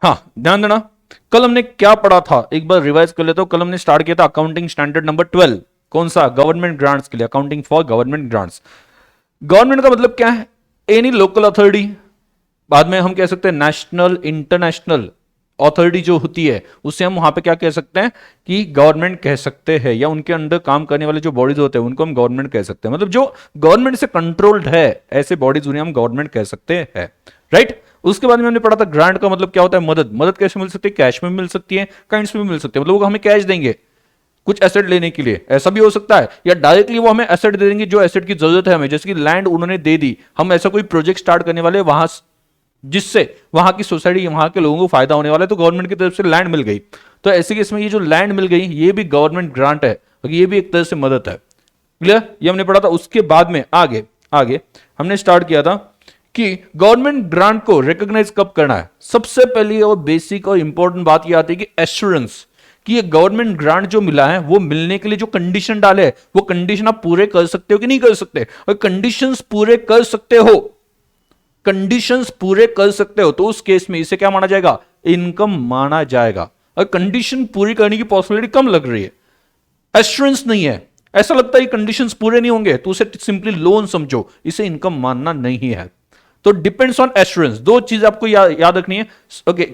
हाँ, ध्यान देना, कल हमने क्या पढ़ा था, एक बार रिवाइज कर लेते हो। कल हमने स्टार्ट किया था अकाउंटिंग स्टैंडर्ड नंबर 12, कौन सा, गवर्नमेंट ग्रांट्स के लिए, accounting for government grants. Government का मतलब क्या है, एनी लोकल अथॉरिटी, बाद में हम कह सकते हैं नेशनल इंटरनेशनल अथॉरिटी जो होती है उससे हम वहां पे क्या कह सकते हैं कि गवर्नमेंट कह सकते हैं, या उनके अंडर काम करने वाले जो बॉडीज होते हैं उनको हम गवर्नमेंट कह सकते हैं। मतलब जो गवर्नमेंट से कंट्रोल्ड है ऐसे बॉडीज उन्हें हम गवर्नमेंट कह सकते हैं, राइट। उसके बाद में हमने पढ़ा था ग्रांट का मतलब क्या होता है, मदद। मदद कैसे मिल सकती है, कैश में मिल सकती है, काइंड्स में मिल सकती है। मतलब वो हमें कैश देंगे कुछ एसेट लेने के लिए, ऐसा भी हो सकता है, या डायरेक्टली वो हमें एसेट दे देंगे जो एसेट की जरूरत है हमें, जैसे कि लैंड उन्होंने दे दी, हम ऐसा कोई प्रोजेक्ट स्टार्ट करने वाले वहां जिससे वहां की सोसाइटी, वहां के लोगों को फायदा होने वाला है, तो गवर्नमेंट की तरफ से लैंड मिल गई। तो ऐसे केस में ये जो लैंड मिल गई ये भी गवर्नमेंट ग्रांट है, ये भी एक तरह से मदद है। क्लियर, ये हमने पढ़ा था। उसके बाद में आगे आगे हमने स्टार्ट किया था कि गवर्नमेंट ग्रांट को रिकॉग्नाइज कब करना है। सबसे पहली और बेसिक और इंपॉर्टेंट बात यह आती है कि एश्योरेंस, कि ये गवर्नमेंट ग्रांट जो मिला है वो मिलने के लिए जो कंडीशन डाले हैं वो कंडीशन आप पूरे कर सकते हो कि नहीं कर सकते। और कंडीशंस पूरे कर सकते हो, कंडीशंस पूरे कर सकते हो तो उस केस में इसे क्या माना जाएगा, इनकम माना जाएगा। और कंडीशन पूरी करने की पॉसिबिलिटी कम लग रही है, एश्योरेंस नहीं है, ऐसा लगता है कंडीशंस पूरे नहीं होंगे तो उसे सिंपली लोन समझो, इसे इनकम मानना नहीं है। तो डिपेंड्स ऑन एश्योरेंस, दो चीज आपको याद रखनी है। ओके,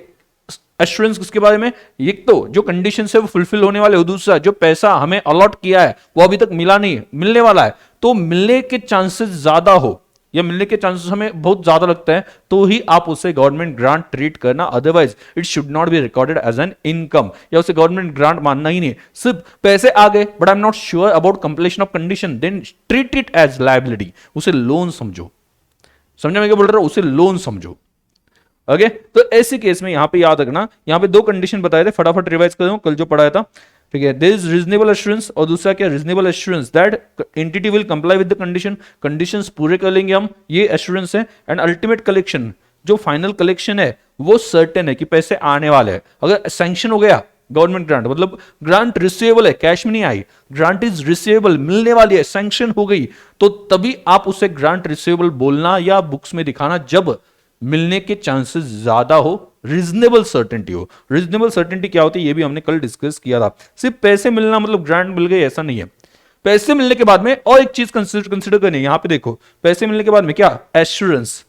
एश्योरेंस किसके बारे में, एक तो जो कंडीशन है वो फुलफिल होने वाले, और दूसरा जो पैसा हमें अलॉट किया है वो अभी तक मिला नहीं, मिलने वाला है, तो मिलने के चांसेस ज्यादा हो या मिलने के चांसेस हमें बहुत ज्यादा लगता है तो ही आप उसे गवर्नमेंट ग्रांट ट्रीट करना, otherwise it should not be recorded as an income, या उसे गवर्नमेंट ग्रांट मानना ही नहीं। सिर्फ पैसे आ गए but I am not sure about completion of condition, then treat it as liability, उसे लोन समझो। समझे मैं क्या बोल रहा हूं, उसे लोन समझो। ओके, तो ऐसे केस में यहां पे याद रखना, यहां पे दो कंडीशन बताए थे, फटाफट रिवाइज कर दूं, कल जो पढ़ाया था। ठीक है, देयर इज रीजनेबल एश्योरेंस, और दूसरा क्या, reasonable assurance that entity will comply with the condition, conditions पूरे कर लेंगे हम, ये एश्योरेंस है। एंड अल्टीमेट कलेक्शन, जो फाइनल कलेक्शन है वो सर्टेन है कि पैसे आने वाले हैं। अगर सैंक्शन हो गया गवर्नमेंट ग्रांट, मतलब ग्रांट रिसीवेबल है, कैश में नहीं आई, ग्रांट इज रिसीवेबल, मिलने वाली है, सैंक्शन हो गई, तो तभी आप उसे ग्रांट रिसीवेबल बोलना या बुक्स में दिखाना जब मिलने के चांसेस ज्यादा हो, रीजनेबल सर्टेनिटी हो। रीजनेबल सर्टेनिटी क्या होती है ये भी हमने कल डिस्कस किया था। सिर्फ पैसे मिलना मतलब ग्रांट मिल गई ऐसा नहीं है, पैसे मिलने के बाद में और एक चीज कंसिडर करनी है। यहां पे देखो, पैसे मिलने के बाद में क्या, एश्योरेंस।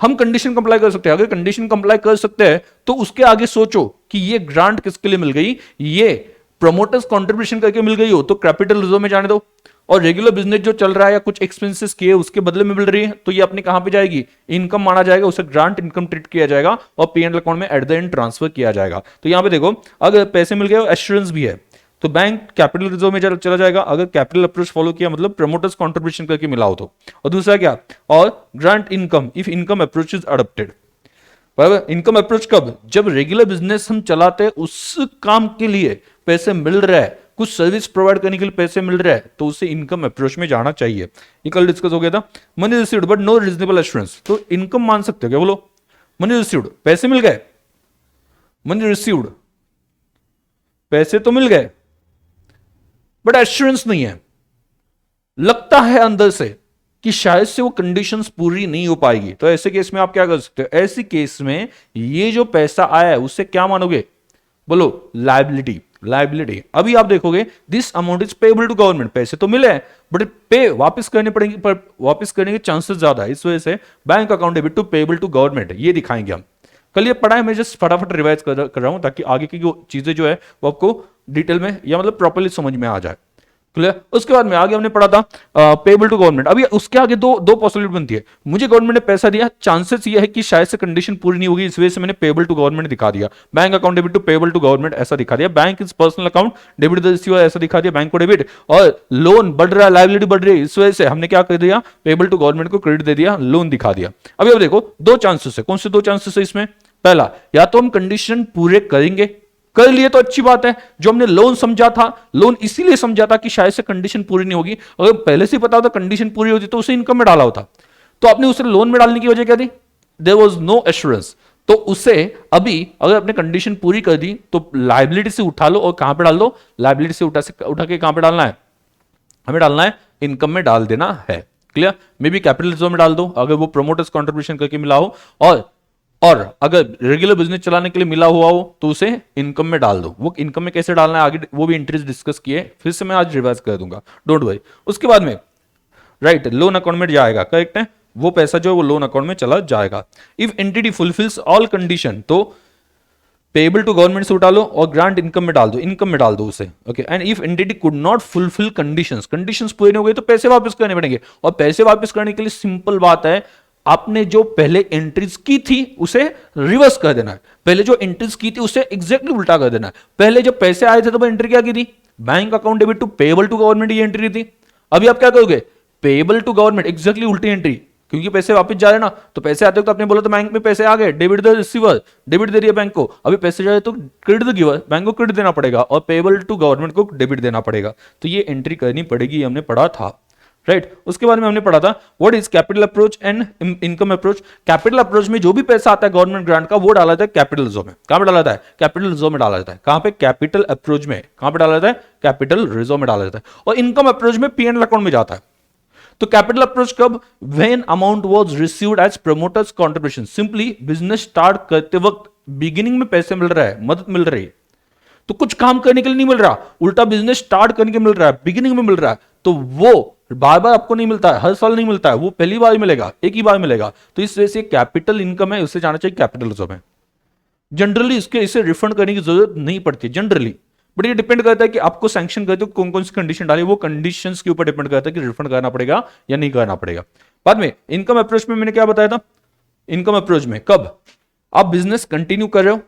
हम कंडीशन कंप्लाई कर सकते हैं, अगर कंडीशन कंप्लाई कर सकते हैं तो उसके आगे सोचो कि ये ग्रांट किसके लिए मिल गई, ये प्रमोटर्स कंट्रीब्यूशन करके मिल गई हो तो कैपिटल रिजर्व में जाने दो, और रेगुलर बिजनेस जो चल रहा है या कुछ एक्सपेंसेस किए उसके बदले में मिल रही है तो ये अपने कहां पे जाएगी, इनकम माना जाएगा, उसे ग्रांट इनकम ट्रीट किया जाएगा और पीएनएल अकाउंट में एट द एंड ट्रांसफर किया जाएगा। तो यहां पे देखो, अगर पैसे मिल गए, एश्योरेंस भी है, तो बैंक कैपिटल रिजर्व में चला जाएगा, अगर कैपिटल अप्रोच फॉलो किया मतलब प्रमोटर्स कंट्रीब्यूशन करके मिला हो तो। और दूसरा क्या, और grant income if income approach is adopted. पर इनकम अप्रोच कब, जब रेगुलर बिजनेस हम चलाते हैं उस काम के लिए पैसे मिल रहा है, कुछ सर्विस प्रोवाइड करने के लिए पैसे मिल रहा है, तो उसे इनकम अप्रोच में जाना चाहिए। ये कल डिस्कस हो गया था। Money received but no reasonable assurance, तो इनकम मान सकते हो क्या, बोलो। मनी रिसीव्ड, पैसे मिल गए, मनी रिसीव्ड, पैसे तो मिल गए बट एश्योरेंस नहीं है, लगता है अंदर से कि शायद से वो कंडीशंस पूरी नहीं हो पाएगी, तो ऐसे केस में आप क्या कर सकते हो, ऐसे केस में ये जो पैसा आया है उससे क्या मानोगे, बोलो लायबिलिटी। लायबिलिटी, अभी आप देखोगे this amount is payable to government, पैसे तो मिले हैं बट पे वापस करने पड़ेंगे, पर वापस करने के चांसेस ज्यादा है, इस वजह से bank account debit to payable to government, ये दिखाएंगे हम। कल ये पढ़ा है, मैं जस्ट फटाफट रिवाइज कर रहा हूं ताकि आगे की चीजें जो है वो आपको डिटेल में या मतलब प्रॉपर्ली समझ में आ जाए। क्लियर, उसके बाद में आगे हमने पढ़ा था पेबल टू गवर्नमेंट। अभी उसके आगे दो दो पॉसिबिलिटी बनती है, मुझे गवर्नमेंट ने पैसा दिया, चांसेस ये है कि शायद से कंडीशन पूरी नहीं होगी, इस वजह से मैंने पेबल टू गवर्नमेंट दिखा दिया, bank account debit to payable to government ऐसा दिखा दिया, bank is personal account debit the receiver ऐसा दिखा दिया, बैंक को डेबिट, और लोन बढ़ रहा है, लायबिलिटी बढ़ रही है, इस वजह से हमने क्या कर दिया, पेबल टू गवर्नमेंट को क्रेडिट दे दिया, लोन दिखा दिया। अभी अब देखो दो चांसेस है, कौन से दो चांसेस है इसमें, पहला या तो हम कंडीशन पूरे करेंगे, कर लिए तो अच्छी बात है, जो हमने लोन समझा था, लोन इसीलिए समझा था कि शायद से कंडीशन पूरी नहीं होगी, अगर पहले से पता होता कंडीशन पूरी होती तो उसे इनकम में डाला होता, तो आपने उसे लोन में डालने की वजह क्या थी, देयर वाज नो एश्योरेंस, तो उसे अभी अगर आपने कंडीशन पूरी कर दी तो लायबिलिटी से उठा लो और कहां पे डाल दो, लायबिलिटी से उठा के कहां पे डालना है, हमें डालना है इनकम में डाल देना है। Clear, may be capital reserve में डाल दो अगर वो प्रोमोटर्स कंट्रीब्यूशन करके मिला हो, और और अगर रेगुलर बिजनेस चलाने के लिए मिला हुआ हो तो उसे इनकम में डाल दो। वो इनकम में कैसे डालना है आगे वो भी एंट्रीज डिस्कस किए, फिर से मैं आज रिवाइज कर दूंगा, डोंट वरी। उसके बाद में राइट लोन अकाउंट में जाएगा, करेक्ट है, वो पैसा जो है वो लोन अकाउंट में चला जाएगा। If entity fulfils all condition तो पेबल टू गवर्नमेंट से उठा लो और ग्रांट इनकम में डाल दो, इनकम में डाल दो उसे, okay. And if entity could not fulfil conditions, conditions पूरे नहीं हो गए तो पैसे वापस करने पड़ेंगे। और पैसे वापस करने के लिए सिंपल बात है, आपने जो पहले एंट्रीज की थी उसे रिवर्स कर देना है। पहले जो एंट्रीज की थी उसे एग्जैक्टली उल्टा कर देना है। पहले जब पैसे आए थे तो एंट्री क्या की थी, bank account debit to payable to government, ये एंट्री थी। अभी आप क्या करोगे, पेबल टू गवर्नमेंट, एग्जैक्टली उल्टी एंट्री, क्योंकि पैसे वापस जा रहे ना, तो पैसे आते तो आपने बोला तो बैंक में पैसे आ गए, डेबिट द रिसीवर, डेबिट दे रही है बैंक को, अभी पैसे जाए तो क्रेडिट द गिवर, बैंक को क्रेडिट देना पड़ेगा और पेबल टू गवर्नमेंट को डेबिट देना पड़ेगा। तो ये एंट्री करनी पड़ेगी, हमने पढ़ा था, राइट। उसके बाद में हमने पढ़ा था what is capital approach and income approach. Capital approach में जो भी पैसा आता है गवर्नमेंट ग्रांट का वो डाला जाता है कैपिटल रिजर्व में। कहां पे डाला जाता है, कैपिटल रिजर्व में डाला जाता है। कहां पे, कैपिटल अप्रोच में। कहां पे डाला जाता है, कैपिटल रिजर्व में डाला जाता है। और इनकम अप्रोच में पीएनएल अकाउंट में जाता है। तो कैपिटल अप्रोच कब, when amount was received as promoters contribution. Simply business start करते वक्त बिगिनिंग में पैसे मिल रहा है, मदद मिल रही है, तो कुछ काम करने के लिए नहीं मिल रहा, उल्टा बिजनेस स्टार्ट करने के मिल रहा है, बिगिनिंग में मिल रहा है, तो वो बार बार आपको नहीं मिलता है, हर साल नहीं मिलता है, वो पहली बार मिलेगा, एक ही बार मिलेगा। तो इस वजह से कैपिटल इनकम है, उससे जाना चाहिए कैपिटल रिजर्व में। जनरली इसे रिफंड करने की जरूरत नहीं पड़ती जनरली, बट ये डिपेंड करता है कि आपको सैंक्शन करते हो कौन कौन सी कंडीशन डाली, वो कंडीशंस के ऊपर डिपेंड करता है कि रिफंड करना पड़ेगा या नहीं करना पड़ेगा। बाद में इनकम अप्रोच में मैंने क्या बताया था, इनकम अप्रोच में कब आप बिजनेस कंटिन्यू कर रहे हो,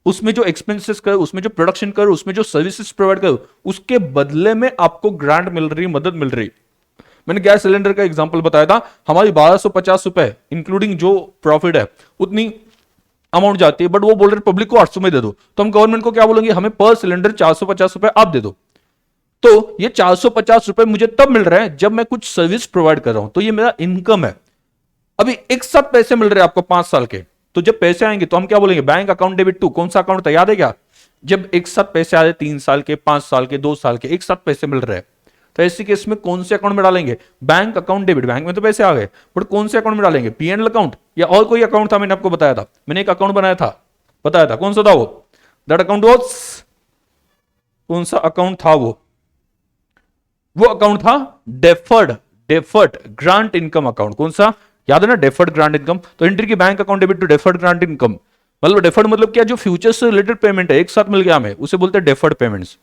उसमें जो एक्सपेंसेस करो, उसमें जो प्रोडक्शन करो, उसमें जो सर्विसेज प्रोवाइड करो, उसके बदले में आपको ग्रांट मिल रही, मदद मिल रही। मैंने गैस सिलेंडर का एग्जांपल बताया था, हमारी 1250 रुपए इंक्लूडिंग जो प्रॉफिट है उतनी अमाउंट जाती है, बट वो बोल रहे पब्लिक को 800 में दे दो, तो हम गवर्नमेंट को क्या बोलेंगे, हमें पर सिलेंडर 450 रुपए आप दे दो। तो ये 450 रुपए मुझे तब मिल रहा है जब मैं कुछ सर्विस प्रोवाइड कर रहा हूं, तो ये मेरा इनकम है। अभी एक साथ पैसे मिल रहे हैं आपको 5 साल के, तो जब पैसे आएंगे तो हम क्या बोलेंगे, बैंक अकाउंट डेबिट टू, कौन सा अकाउंट था याद है क्या, जब एक साथ पैसे आ रहे 3 साल के, 5 साल के, 2 साल के, एक साथ पैसे मिल रहे हैं, तो ऐसी केस में कौन से अकाउंट में डालेंगे, बैंक अकाउंट डेबिट, बैंक में तो पैसे आ गए, बट कौन से अकाउंट में डालेंगे, पीएनएल अकाउंट या और कोई अकाउंट था, मैंने आपको बताया था, मैंने एक अकाउंट बनाया था, बताया था, कौन सा था वो, दैट अकाउंट वाज, कौन सा अकाउंट था वो अकाउंट था डेफर्ड ग्रांट इनकम अकाउंट। कौन सा, याद है ना, डेफर्ड ग्रांट इनकम। तो एंट्री की bank account debit to deferred grant income, मतलब डेफर्ड मतलब क्या, जो फ्यूचर से रिलेटेड पेमेंट है एक साथ मिल गया हमें, उसे बोलते हैं डेफर्ड पेमेंट्स,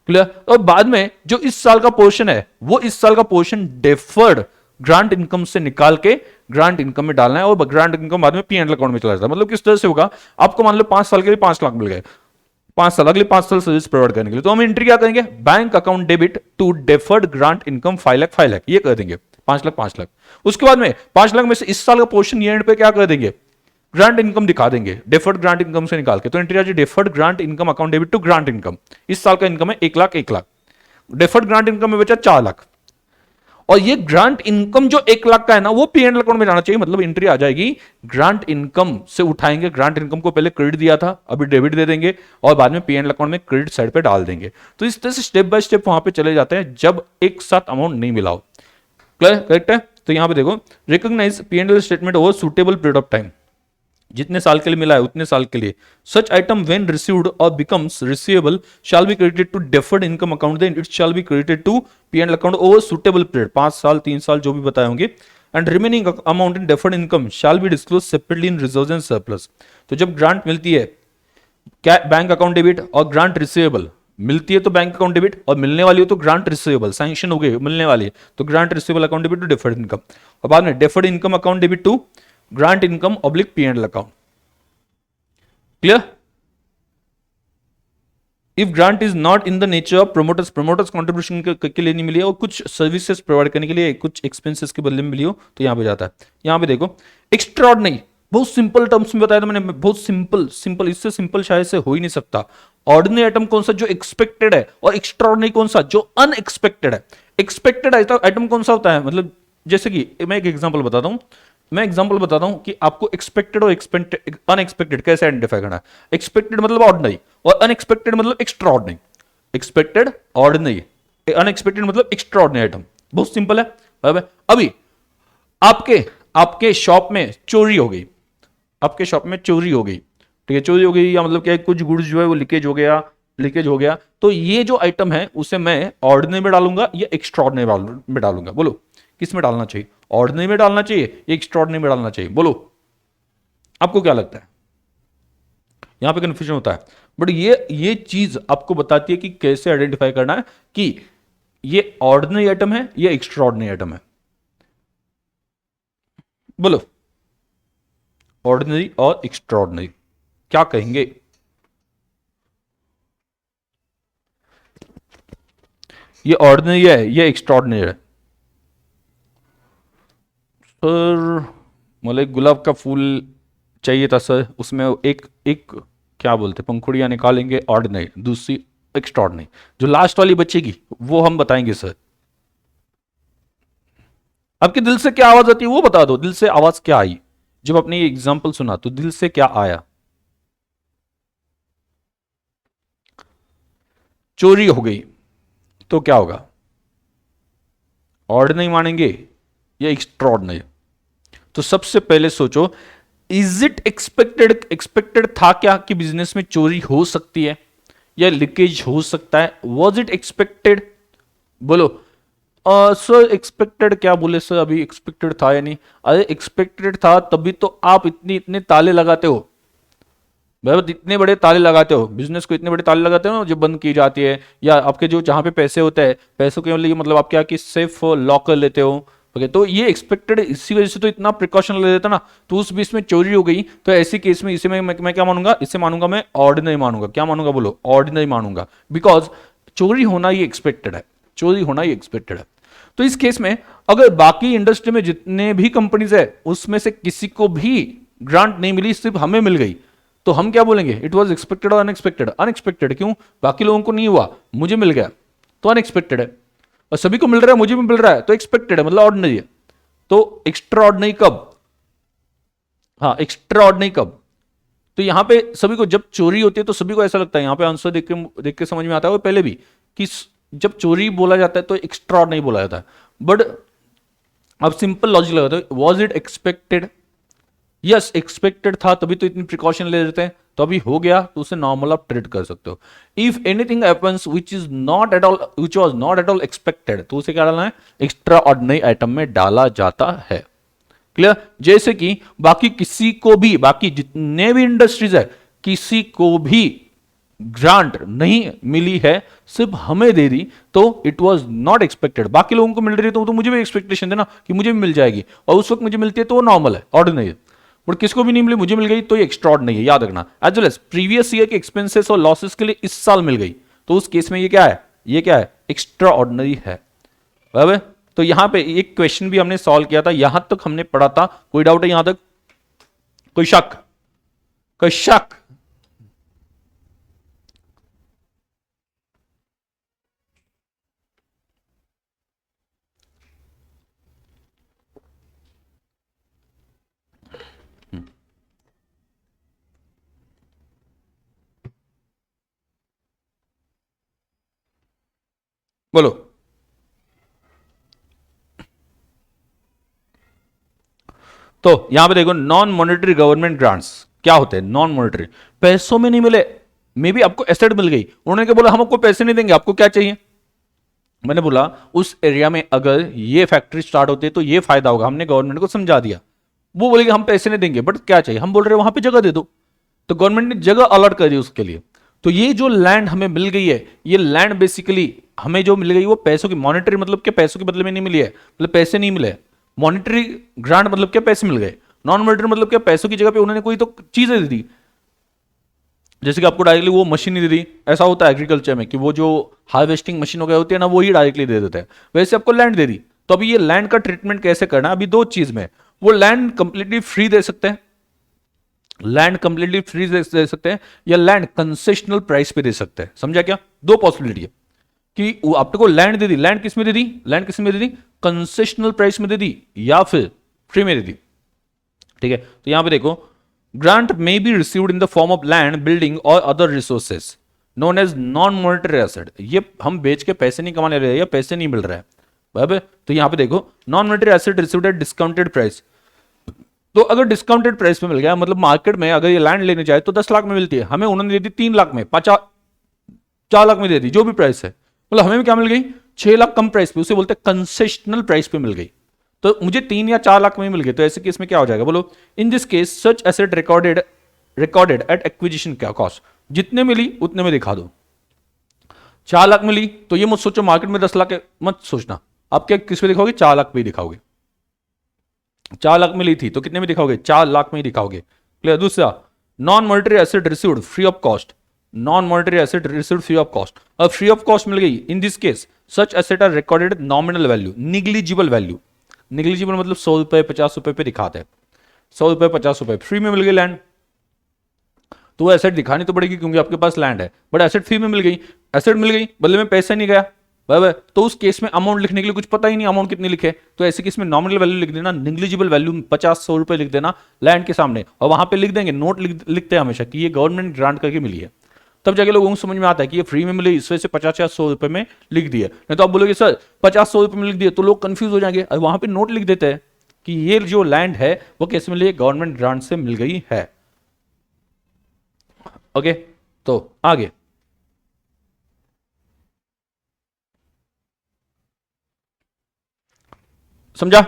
क्लियर। और बाद में जो इस साल का पोर्शन है वो इस साल का पोर्शन डेफर्ड ग्रांट इनकम से निकाल के ग्रांट इनकम में डालना है, और ग्रांट इनकम बाद में पीएनएल अकाउंट में चला जाता है। मतलब किस तरह से होगा, आपको मान लो 5 साल के लिए 5 लाख मिल गए, 5 साल, अगले 5 साल सर्विस प्रोवाइड करने के लिए, तो हम एंट्री क्या करेंगे, bank account debit to deferred grant income 5 lakh, ये कर देंगे, 5 लाख। उसके बाद में 5 लाख में से इस साल का पोर्शन ये एंड पे क्या कर देंगे, ग्रांट इनकम दिखा देंगे, डेफर्ड ग्रांट इनकम से निकाल के। तो एंट्री आ जाए deferred grant income account debit to grant income, इस साल का इनकम है 1 लाख, डेफर्ड ग्रांट इनकम में बचा 4 लाख, और ये ग्रांट इनकम जो 1 लाख का है ना वो पीएनएल अकाउंट में जाना चाहिए। मतलब एंट्री आ जाएगी, ग्रांट इनकम से उठाएंगे, ग्रांट इनकम को पहले क्रेडिट दिया था, अभी डेबिट दे देंगे, और बाद में पीएनएल अकाउंट में क्रेडिट साइड पे डाल देंगे। तो इस तरह से स्टेप बाय स्टेप वहां पे चले जाते हैं जब एक साथ अमाउंट नहीं मिला हो, क्लियर, करेक्ट है। तो यहां पे देखो, recognise PNL statement over suitable period of time, जितने साल के लिए मिला है उतने साल के लिए, सच आइटम व्हेन रिसीव्ड और becomes receivable shall be credited to deferred income account, then it shall be credited to PNL account over suitable period, 5 साल 3 साल जो भी बताए होंगे, and remaining amount in deferred income shall be disclose separately in reserves and surplus. तो जब grant मिलती है, क्या बैंक अकाउंट डेबिट और ग्रांट रिसीवेबल मिलती है तो बैंक अकाउंट डेबिट, और मिलने वाली हो तो ग्रांट रिसीवेबल, सैंक्शन हो गई मिलने वाली है तो grant receivable account debit to deferred income, और बाद में deferred income account debit to grant income oblique PNL account, clear. If grant is not in the nature of promoters contribution के लिए नहीं मिली है, और कुछ सर्विसेज प्रोवाइड करने के लिए कुछ एक्सपेंसेस के बदले में मिली हो, तो यहां पे जाता है। यहां पे देखो, एक्स्ट्राऑर्डिनरी, बहुत सिंपल टर्म्स में बताया था मैंने, बहुत सिंपल, इससे सिंपल शायद से हो ही नहीं सकता। ऑर्डिनरी आइटम कौन सा, जो एक्सपेक्टेड है, और एक्स्ट्राऑर्डिनरी कौन सा, जो अनएक्सपेक्टेड है। एक्सपेक्टेड आइटम कौन सा होता है, मतलब जैसे कि मैं एक एग्जांपल बताता हूं कि आपको एक्सपेक्टेड और अनएक्सपेक्टेड कैसे आइडेंटिफाई करना है। एक्सपेक्टेड मतलब ऑर्डिनरी, और अनएक्सपेक्टेड मतलब extra ordinary. Expected ordinary, unexpected मतलब एक्स्ट्रा ऑर्डिनरी आइटम, बहुत सिंपल है। अभी आपके शॉप में चोरी हो गई, आपके शॉप में चोरी हो गई, ठीक है, चोरी हो गई या मतलब क्या है, कुछ गुड्स जो है वो लीकेज हो गया, तो ये जो आइटम है उसे मैं ऑर्डिनरी में डालूंगा या एक्स्ट्रॉर्डिनरी में डालूंगा, बोलो किस में डालना चाहिए, ऑर्डिनरी में डालना चाहिए या एक्स्ट्रॉर्डिनरी में डालना चाहिए, बोलो आपको क्या लगता है। यहां पे कंफ्यूजन होता है, बट ये चीज आपको बताती है कि कैसे आइडेंटिफाई करना है कि ये ऑर्डिनरी आइटम है या एक्स्ट्रॉर्डिनरी आइटम है, बोलो ऑर्डिनरी और एक्स्ट्रॉर्डिनरी क्या कहेंगे। ये ऑर्डिनरी है ये एक्स्ट्रॉर्डिनरी है। सर मुझे गुलाब का फूल चाहिए था सर, उसमें एक एक क्या बोलते पंखुड़ियां निकालेंगे ऑर्डिनरी, दूसरी एक्स्ट्रॉर्डिनरी, जो लास्ट वाली बचेगी वो हम बताएंगे सर। आपके दिल से क्या आवाज आती है वो बता दो, दिल से आवाज क्या आई जब आपने ये एग्जांपल सुना, तो दिल से क्या आया। चोरी हो गई तो क्या होगा, ऑर्डिनरी मानेंगे या एक्स्ट्रॉर्डिनरी। तो सबसे पहले सोचो, इज इट एक्सपेक्टेड था क्या कि बिजनेस में चोरी हो सकती है या लीकेज हो सकता है, वॉज इट एक्सपेक्टेड, बोलो। सर एक्सपेक्टेड क्या बोले सर, अभी एक्सपेक्टेड था या नहीं, अरे एक्सपेक्टेड था तभी तो आप इतने ताले लगाते हो, भाई इतने बड़े ताले लगाते हो बिजनेस को, इतने बड़े ताले लगाते हो ना जो बंद की जाती है, या आपके जो जहां पे पैसे होते हैं पैसों के लिए मतलब आप क्या कि सेफ लॉकर लेते हो, ओके, तो ये एक्सपेक्टेड, इसी वजह से तो इतना प्रिकॉशन ले लेता ना, तो उस बीच में चोरी हो गई, तो ऐसी केस में इसे मैं क्या मानूंगा, इसे मानूंगा मैं ऑर्डिनरी मानूंगा, क्या मानूंगा बोलो, ऑर्डिनरी मानूंगा, बिकॉज चोरी होना ये एक्सपेक्टेड है, चोरी होना ये एक्सपेक्टेड है। तो इस केस में अगर बाकी इंडस्ट्री में जितने भी कंपनीज है उसमें से किसी को भी ग्रांट नहीं मिली, सिर्फ हमें मिल गई, तो हम क्या बोलेंगे, इट वॉज एक्सपेक्टेड और अनएक्सपेक्टेड, अनएक्सपेक्टेड क्यों, बाकी लोगों को नहीं हुआ मुझे मिल गया तो अनएक्सपेक्टेड है, और सभी को मिल रहा है मुझे भी मिल रहा है तो एक्सपेक्टेड है, मतलब ऑर्डिनरी है। तो एक्स्ट्रा ऑर्डिनरी कब, हाँ एक्स्ट्रा ऑर्डिनरी कब, तो यहां पे सभी को जब चोरी होती है तो सभी को ऐसा लगता है, यहां पे आंसर देख के समझ में आता है, वो पहले भी कि जब चोरी बोला जाता है तो एक्स्ट्रा ऑर्डिनरी बोला जाता है, बट अब सिंपल लॉजिक लगाते हैं, was it expected, yes expected था तभी तो इतनी प्रिकॉशन ले लेते हैं, तो अभी हो गया तो उसे नॉर्मल आप ट्रीट कर सकते हो। If anything happens which is not at all, which was not at all expected, तो उसे क्या डालना है, एक्स्ट्रा ऑर्डिनरी आइटम में डाला जाता है। क्लियर, जैसे कि बाकी किसी को भी, बाकी जितने भी इंडस्ट्रीज है किसी को भी ग्रांट नहीं मिली है, सिर्फ हमें दे दी, तो इट वाज नॉट एक्सपेक्टेड, बाकी लोगों को मिल रही है तो मुझे भी एक्सपेक्टेशन देना कि मुझे भी मिल जाएगी, और उस वक्त मुझे मिलती है तो वो नॉर्मल है, ऑर्डिनरी है, बट किसको भी नहीं मिली मुझे मिल गई तो ये एक्स्ट्रॉर्ड नहीं है, याद रखना। As well as previous year के एक्सपेंसेस और लॉसेस के लिए इस साल मिल गई, तो उस केस में ये क्या है, ये क्या है, एक्स्ट्रा ऑर्डिनरी है, बराबर। तो यहां पे एक क्वेश्चन भी हमने सॉल्व किया था, यहां तक हमने पढ़ा था, कोई डाउट है यहां तक, कोई शक, कोई शक, बोलो। तो यहां पे देखो, नॉन मॉनेटरी गवर्नमेंट ग्रांट्स क्या होते हैं, नॉन मॉनेटरी, पैसों में नहीं मिले, मे बी आपको एसेट मिल गई, उन्होंने क्या बोला, हम आपको पैसे नहीं देंगे, आपको क्या चाहिए, मैंने बोला उस एरिया में अगर ये फैक्ट्री स्टार्ट होती है तो ये फायदा होगा, हमने गवर्नमेंट को समझा दिया, वो बोलेगी हम पैसे नहीं देंगे, बट क्या चाहिए, हम बोल रहे हैं वहां पे जगह दे दो, तो गवर्नमेंट ने जगह अलॉट कर दी उसके लिए। तो ये जो लैंड हमें मिल गई है, ये लैंड बेसिकली हमें जो मिल गई वो पैसों की, मॉनेटरी मतलब क्या, पैसों के बदले में नहीं मिली है, मतलब पैसे नहीं मिले, मॉनेटरी ग्रांट मतलब क्या, पैसे मिल गए, नॉन मॉनेटरी मतलब क्या, पैसों की जगह पे उन्होंने कोई तो चीजें दे दी, जैसे कि आपको डायरेक्टली वो मशीन नहीं दे दी, ऐसा होता है एग्रीकल्चर में कि वो जो हार्वेस्टिंग मशीन वगैरह होती है ना वो ही डायरेक्टली दे देते हैं, वैसे आपको लैंड दे दी, तो अभी ये लैंड का ट्रीटमेंट कैसे करना है, अभी दो चीज में, वो लैंड कंप्लीटली फ्री दे सकते हैं, लैंड कंप्लीटली फ्री दे सकते हैं, या लैंड कंसेशनल प्राइस पे दे सकते हैं, समझा क्या, दो पॉसिबिलिटी है कि वो आपको लैंड दे दी, लैंड किस में दे दी, लैंड किस में दे दी, कंसेशनल प्राइस में दे दी या फिर फ्री में दे दी, ठीक है। तो यहां पे देखो, grant may be received in the form of land, building और other resources known as non monetary asset, ये हम बेच के पैसे नहीं कमाने रहे या पैसे नहीं मिल रहा है, बराबर। तो यहां पे देखो, non monetary asset received eight discounted price, तो अगर डिस्काउंटेड प्राइस पे मिल गया, मतलब मार्केट में अगर ये लैंड लेने जाए तो 10 लाख में मिलती है, हमें उन्होंने दे दी 3 लाख में, 4 लाख में दे दी, जो भी प्राइस है, मतलब हमें क्या मिल गई 6 लाख कम प्राइस पे, उसे बोलते हैं कंसेशनल प्राइस पे मिल गई। तो मुझे 3 या 4 लाख में मिल गई, तो ऐसे केस में क्या हो जाएगा बोलो, इन this case such asset recorded at acquisition क्या कॉस्ट, जितने मिली उतने में दिखा दो। 4 लाख मिली तो ये मत सोचो मार्केट में 10 लाख है, मत सोचना, आप क्या किस पे दिखाओगे, 4 लाख पे ही दिखाओगे। 4 लाख में ली थी तो कितने में दिखाओगे, 4 लाख में ही दिखाओगे। क्लियर। दूसरा, non monetary asset received free of cost, non monetary asset received free of cost, अब फ्री ऑफ कॉस्ट मिल गई, in this case such asset are recorded nominal value, negligible value, negligible मतलब 100 रुपए 50 रुपए पे दिखाते हैं, 100 रुपए 50 रुपए, फ्री में मिल गई लैंड, तो वो एसेट दिखानी तो पड़ेगी क्योंकि आपके पास लैंड है, बट एसेट फ्री में मिल गई, एसेट मिल गई बदले में पैसा नहीं गया, बराबर। तो उस केस में अमाउंट लिखने के लिए कुछ पता ही नहीं अमाउंट कितनी लिखे, तो ऐसे केस में नॉमिनल वैल्यू लिख देना, निग्लिजिबल वैल्यू 50-100 रुपए लिख देना लैंड के सामने, और वहां पे लिख देंगे, नोट लिखते हैं हमेशा कि ये गवर्नमेंट ग्रांट करके मिली है, तब जाके लोगों को समझ में आता है कि ये फ्री में मिली, इस वजह से 50 या 100 रुपए में लिख दिया। नहीं तो आप बोलोगे सर 50-100 रुपए में लिख दिया, तो लोग कंफ्यूज हो जाएंगे, और वहां पे नोट लिख देते हैं कि ये जो लैंड है वो कैसे मिली है, गवर्नमेंट ग्रांट से मिल गई है। ओके, तो आगे समझा,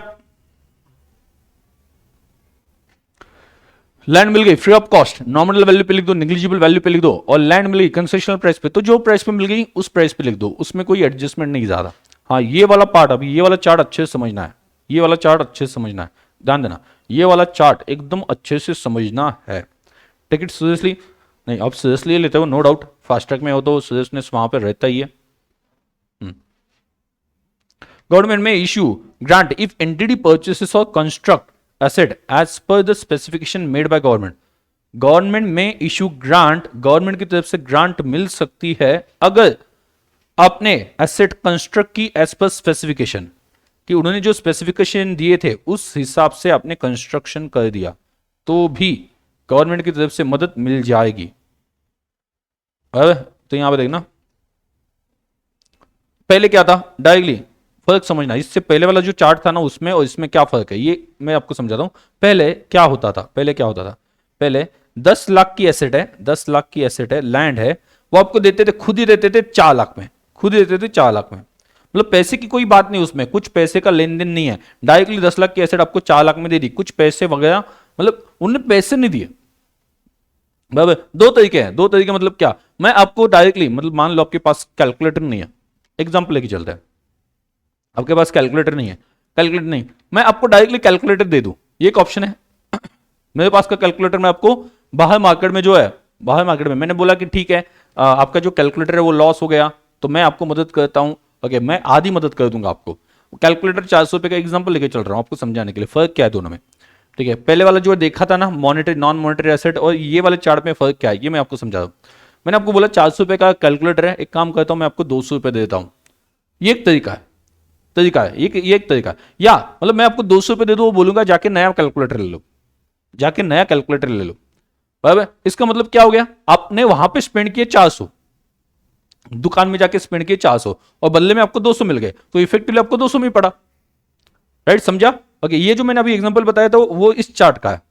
लैंड मिल गई free of cost, nominal value पे लिख दो, निग्लिजिबल वैल्यू पे लिख दो, और लैंड मिल गई कंसेशनल प्राइस पे, तो जो प्राइस पे मिल गई उस प्राइस पे लिख दो, उसमें कोई एडजस्टमेंट नहीं ज्यादा। हाँ, ये वाला पार्ट, अभी ये वाला चार्ट अच्छे से समझना है, ये वाला चार्ट अच्छे से समझना है, ध्यान देना, ये वाला चार्ट एकदम अच्छे से समझना है। टेक इट सीरियसली, नहीं आप सीरियसली लेते हो नो डाउट, फास्ट ट्रैक में हो तो सीरियसनेस वहां पर रहता ही है। गवर्नमेंट में issue grant if entity purchases और construct asset as per the specification made by government, government में इशू ग्रांट, गवर्नमेंट की तरफ से ग्रांट मिल सकती है अगर आपने एसेट कंस्ट्रक्ट की एज पर स्पेसिफिकेशन, कि उन्होंने जो स्पेसिफिकेशन दिए थे उस हिसाब से आपने कंस्ट्रक्शन कर दिया, तो भी गवर्नमेंट की तरफ से मदद मिल जाएगी। तो यहां पर देखना, पहले क्या था डायरेक्टली, फर्क समझना, इससे पहले वाला जो चार्ट था ना उसमें और इसमें क्या फर्क है, ये मैं आपको समझाता हूं। पहले क्या होता था, पहले 10 लाख की एसेट है, 10 लाख की एसेट है, लैंड है, वो आपको देते थे, खुद ही देते थे 4 लाख में, खुद ही देते थे 4 लाख में, मतलब पैसे की कोई बात नहीं, उसमें कुछ पैसे का लेन देन नहीं है, डायरेक्टली 10 लाख की एसेट आपको 4 लाख में दे दी, कुछ पैसे वगैरह, मतलब उन्होंने पैसे नहीं दिए। बराबर, दो तरीके हैं, दो तरीके मतलब क्या, मैं आपको डायरेक्टली, मतलब मान लो आपके पास कैलकुलेटर नहीं है, एग्जाम्पल लेके चलते हैं, आपके पास कैलकुलेटर नहीं है, कैलकुलेटर नहीं, मैं आपको डायरेक्टली कैलकुलेटर दे दूं, ये एक ऑप्शन है। मेरे पास का कैलकुलेटर मैं आपको बाहर मार्केट में जो है, बाहर मार्केट में मैंने बोला कि ठीक है आपका जो कैलकुलेटर है वो लॉस हो गया तो मैं आपको मदद करता हूं, ओके मैं आधी मदद कर दूंगा आपको। कैलकुलेटर 400 रुपए का एग्जांपल लेके चल रहा हूं आपको समझाने के लिए, फर्क क्या है दोनों में, ठीक है। पहले वाला जो देखा था ना मॉनिटरी नॉन मॉनिटरी एसेट, और ये वाले चार्ट में फर्क क्या है ये मैं आपको समझा दूं। मैंने आपको बोला 400 रुपए का कैलकुलेटर है, एक काम करता हूं मैं आपको 200 रुपए देता हूं, ये एक तरीका है, ये एक तरीका है। या मतलब मैं आपको 200 रुपए दे दूं, वो बोलूंगा जाके नया कैलकुलेटर ले लो, जाके नया कैलकुलेटर ले लो, बराबर। इसका मतलब क्या हो गया, आपने वहां पे स्पेंड किए 400, दुकान में जाके स्पेंड किए 400 और बदले में आपको 200 मिल गए, तो इफेक्टिवली आपको 200 में ही पड़ा, राइट, समझा। ओके, ये जो मैंने अभी एग्जांपल बताया था वो इस चार्ट का है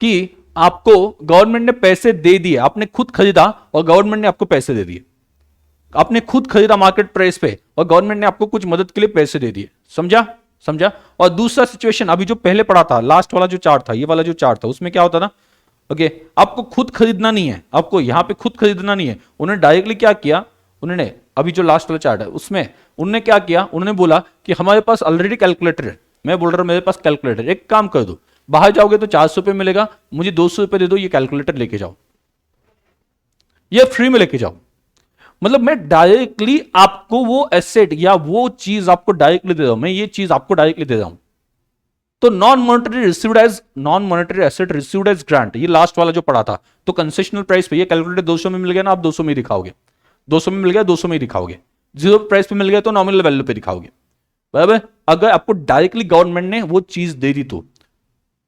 कि आपको गवर्नमेंट ने पैसे दे दिए, आपने खुद खरीदा और गवर्नमेंट ने आपको पैसे दे दिए, आपने खुद खरीदा मार्केट प्राइस पे और गवर्नमेंट ने आपको कुछ मदद के लिए पैसे दे दिए, समझा, समझा। और दूसरा सिचुएशन अभी जो पहले पढ़ा था, लास्ट वाला जो चार्ट था, ये वाला जो चार्ट था, उसमें क्या होता था, ओके आपको खुद खरीदना नहीं है, आपको यहां पे खुद खरीदना नहीं है, उन्होंने डायरेक्टली क्या किया, उन्होंने अभी जो लास्ट वाला चार्ट है उसमें उन्होंने क्या किया, उन्होंने बोला कि हमारे पास ऑलरेडी कैलकुलेटर है, मैं बोल रहा हूं मेरे पास कैलकुलेटर, एक काम कर दो, बाहर जाओगे तो 400 रुपए मिलेगा, मुझे 200 रुपए दे दो, ये कैलकुलेटर लेके जाओ, ये फ्री में लेके जाओ। मतलब मैं डायरेक्टली आपको वो एसेट या वो चीज आपको डायरेक्टली दे रहा हूं, मैं ये चीज आपको डायरेक्टली दे रहा हूं। तो non monetary received as, non monetary asset received as grant, ये लास्ट वाला जो पड़ा था, तो कंसेशनल प्राइस पे ये कैलकुलेटर 200 में मिल गया ना, आप 200 में दिखाओगे, 200 में मिल गया 200 में ही दिखाओगे, जीरो प्राइस पे मिल गया तो नॉमिनल वैल्यू पे दिखाओगे, बराबर। अगर आपको डायरेक्टली गवर्नमेंट ने वो चीज दे दी तो,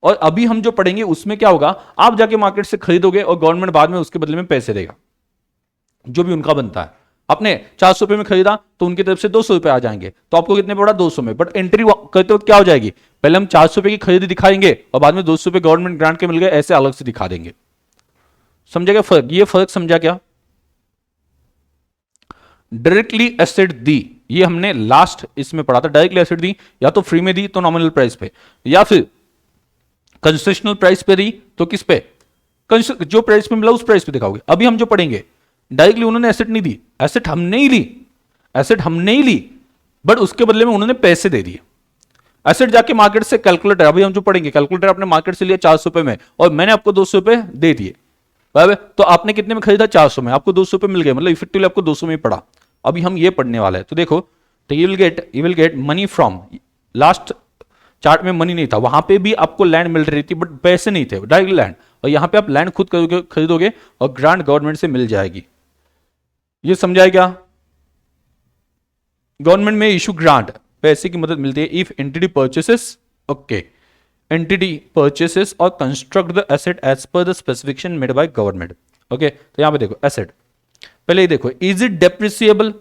और अभी हम जो पढ़ेंगे उसमें क्या होगा, आप जाके मार्केट से खरीदोगे और गवर्नमेंट बाद में उसके बदले में पैसे देगा, जो भी उनका बनता है। आपने 400 रुपए में खरीदा तो उनकी तरफ से 200 रुपए आ जाएंगे, तो आपको कितने पड़ा 200 में, बट एंट्री करते वक्त क्या हो जाएगी, पहले हम 400 रुपए की खरीदी दिखाएंगे और बाद में 200 रुपए गवर्नमेंट ग्रांट के मिल गए, ऐसे अलग से दिखा देंगे। समझा क्या फर्क? ये फर्क समझा क्या? डायरेक्टली एसेट दी, ये हमने लास्ट इसमें पढ़ा था। डायरेक्टली एसेट दी या तो फ्री में दी तो नॉमिनल प्राइस पे, या फिर कंसेशनल प्राइस पे दी तो किस पे? जो प्राइस पे मिला उस प्राइस पे दिखाओगे। अभी हम जो पढ़ेंगे डायरेक्टली उन्होंने एसेट नहीं दी, एसेट हमने ही ली, एसेट हमने ही ली, बट उसके बदले में उन्होंने पैसे दे दिए। एसेट जाके मार्केट से कैलकुलेटर, अभी हम जो पढ़ेंगे, कैलकुलेटर आपने मार्केट से लिया 400 रुपए में और मैंने आपको 200 रुपए दे दिए, बराबर? तो आपने कितने में खरीदा? 400 में, आपको 200 रुपए मिल गए, मतलब इफेक्टिवली आपको 200 में ही पड़ा। अभी हम ये पढ़ने वाले हैं, तो देखो, तो you will get money from, last chart में मनी नहीं था, वहां पे भी आपको लैंड मिल रही थी बट पैसे नहीं थे, डायरेक्ट लैंड, और यहां पे आप लैंड खुद खरीदोगे और ग्रांट गवर्नमेंट से मिल जाएगी। ये समझाया क्या? गवर्नमेंट में इशू ग्रांट, पैसे की मदद मिलती है if entity purchases, okay, entity purchases और construct the asset as per the specification made by government. Okay, तो यहां पे देखो एसेट, पहले ही देखो, इज इट डेप्रिसिएबल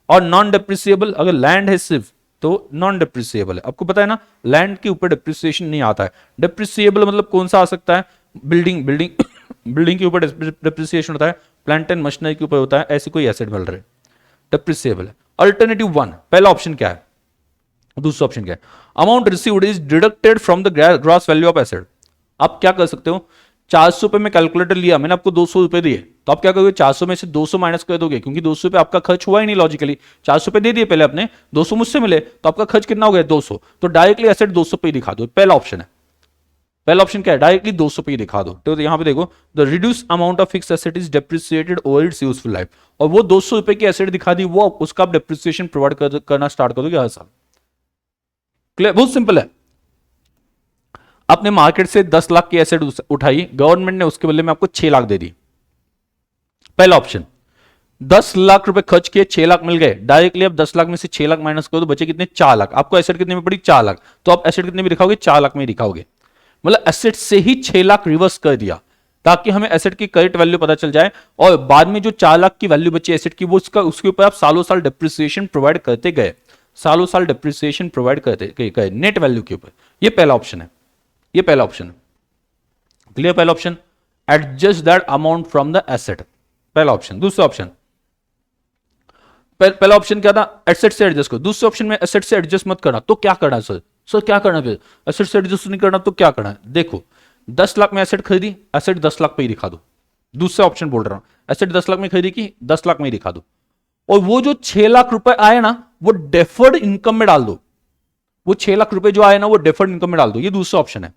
और नॉन डेप्रिसिएबल? अगर लैंड है सिर्फ तो नॉन डेप्रिसिएबल है, आपको पता है ना, लैंड के ऊपर डेप्रिसिएशन नहीं आता है। डेप्रिसिएबल मतलब कौन सा आ सकता है? बिल्डिंग बिल्डिंग के ऊपर डेप्रिसिएशन होता है, प्लांट एंड मशीनरी के ऊपर होता है, ऐसे कोई एसेट मिल रहे, डेप्रिसिएबल है। अल्टरनेटिव 1, पहला ऑप्शन क्या है? दूसरा ऑप्शन क्या है? Amount received is deducted from the gross value of asset. आप क्या कर सकते हो? 400 रुपए में कैलकुलेटर लिया, मैंने आपको 200 रुपए दिए, तो आप क्या करोगे? 400 में से 200 माइनस कर दोगे, क्योंकि 200 रुपए आपका खर्च हुआ ही नहीं लॉजिकली। 400 रुपए दे दिए पहले आपने, 200 मुझसे मिले, तो आपका खर्च कितना हो गया? 200। तो डायरेक्टली एसेट 200 पे ही दिखा दो, पहला ऑप्शन है। पहला ऑप्शन क्या है? डायरेक्टली 200 पे ही दिखा दो। तो यहां पे देखो, the reduce amount of fix asset is depreciated over it's useful life, और वो 200 रुपए की एसेट दिखा दी, वो उसका आप डेप्रिसिएशन प्रोवाइड करना स्टार्ट कर दोगे हर साल। क्लियर? बहुत सिंपल है। आपने मार्केट से 10 लाख की एसेट उठाई, गवर्नमेंट ने उसके बदले में आपको 6 लाख दे दी। पहला ऑप्शन, 10 लाख रुपए खर्च किए, 6 लाख मिल गए, डायरेक्टली आप 10 लाख में से 6 लाख माइनस करो तो बचे कितने? 4 लाख। आपको एसेट कितने में पड़ी? 4 लाख। तो आप एसेट कितने में दिखाओगे? 4 लाख में दिखाओगे, मतलब एसेट से ही 6 लाख रिवर्स कर दिया, ताकि हमें एसेट की करेक्ट वैल्यू पता चल जाए, और बाद में जो 4 लाख की वैल्यू बची एसेट की, वो उसके ऊपर आप सालों साल डेप्रिसिएशन प्रोवाइड करते गए, सालों साल डेप्रिसिएशन प्रोवाइड करते गए नेट वैल्यू के ऊपर। ये पहला ऑप्शन है, ये पहला ऑप्शन है। क्लियर? पहला option, adjust that amount from the asset, पहला ऑप्शन। दूसरा ऑप्शन, पहला ऑप्शन क्या था? एसेट से एडजस्ट करो। दूसरे ऑप्शन में एसेट से एडजस्ट मत करना, तो क्या करना है सर? सर क्या करना फिर? एसेट से एडजस्ट नहीं करना तो क्या करना है? देखो, 10 लाख में एसेट खरीदी, एसेट 10 लाख पे ही दिखा दो। दूसरा ऑप्शन बोल रहा हूं, एसेट 10 लाख में खरीदी की, 10 लाख में ही दिखा दो, और वो जो 6 लाख रुपए आए ना, वो डेफर्ड इनकम में डाल दो। वो 6 लाख रुपए जो आए ना, वो डेफर्ड इनकम में डाल दो। ये दूसरा ऑप्शन है।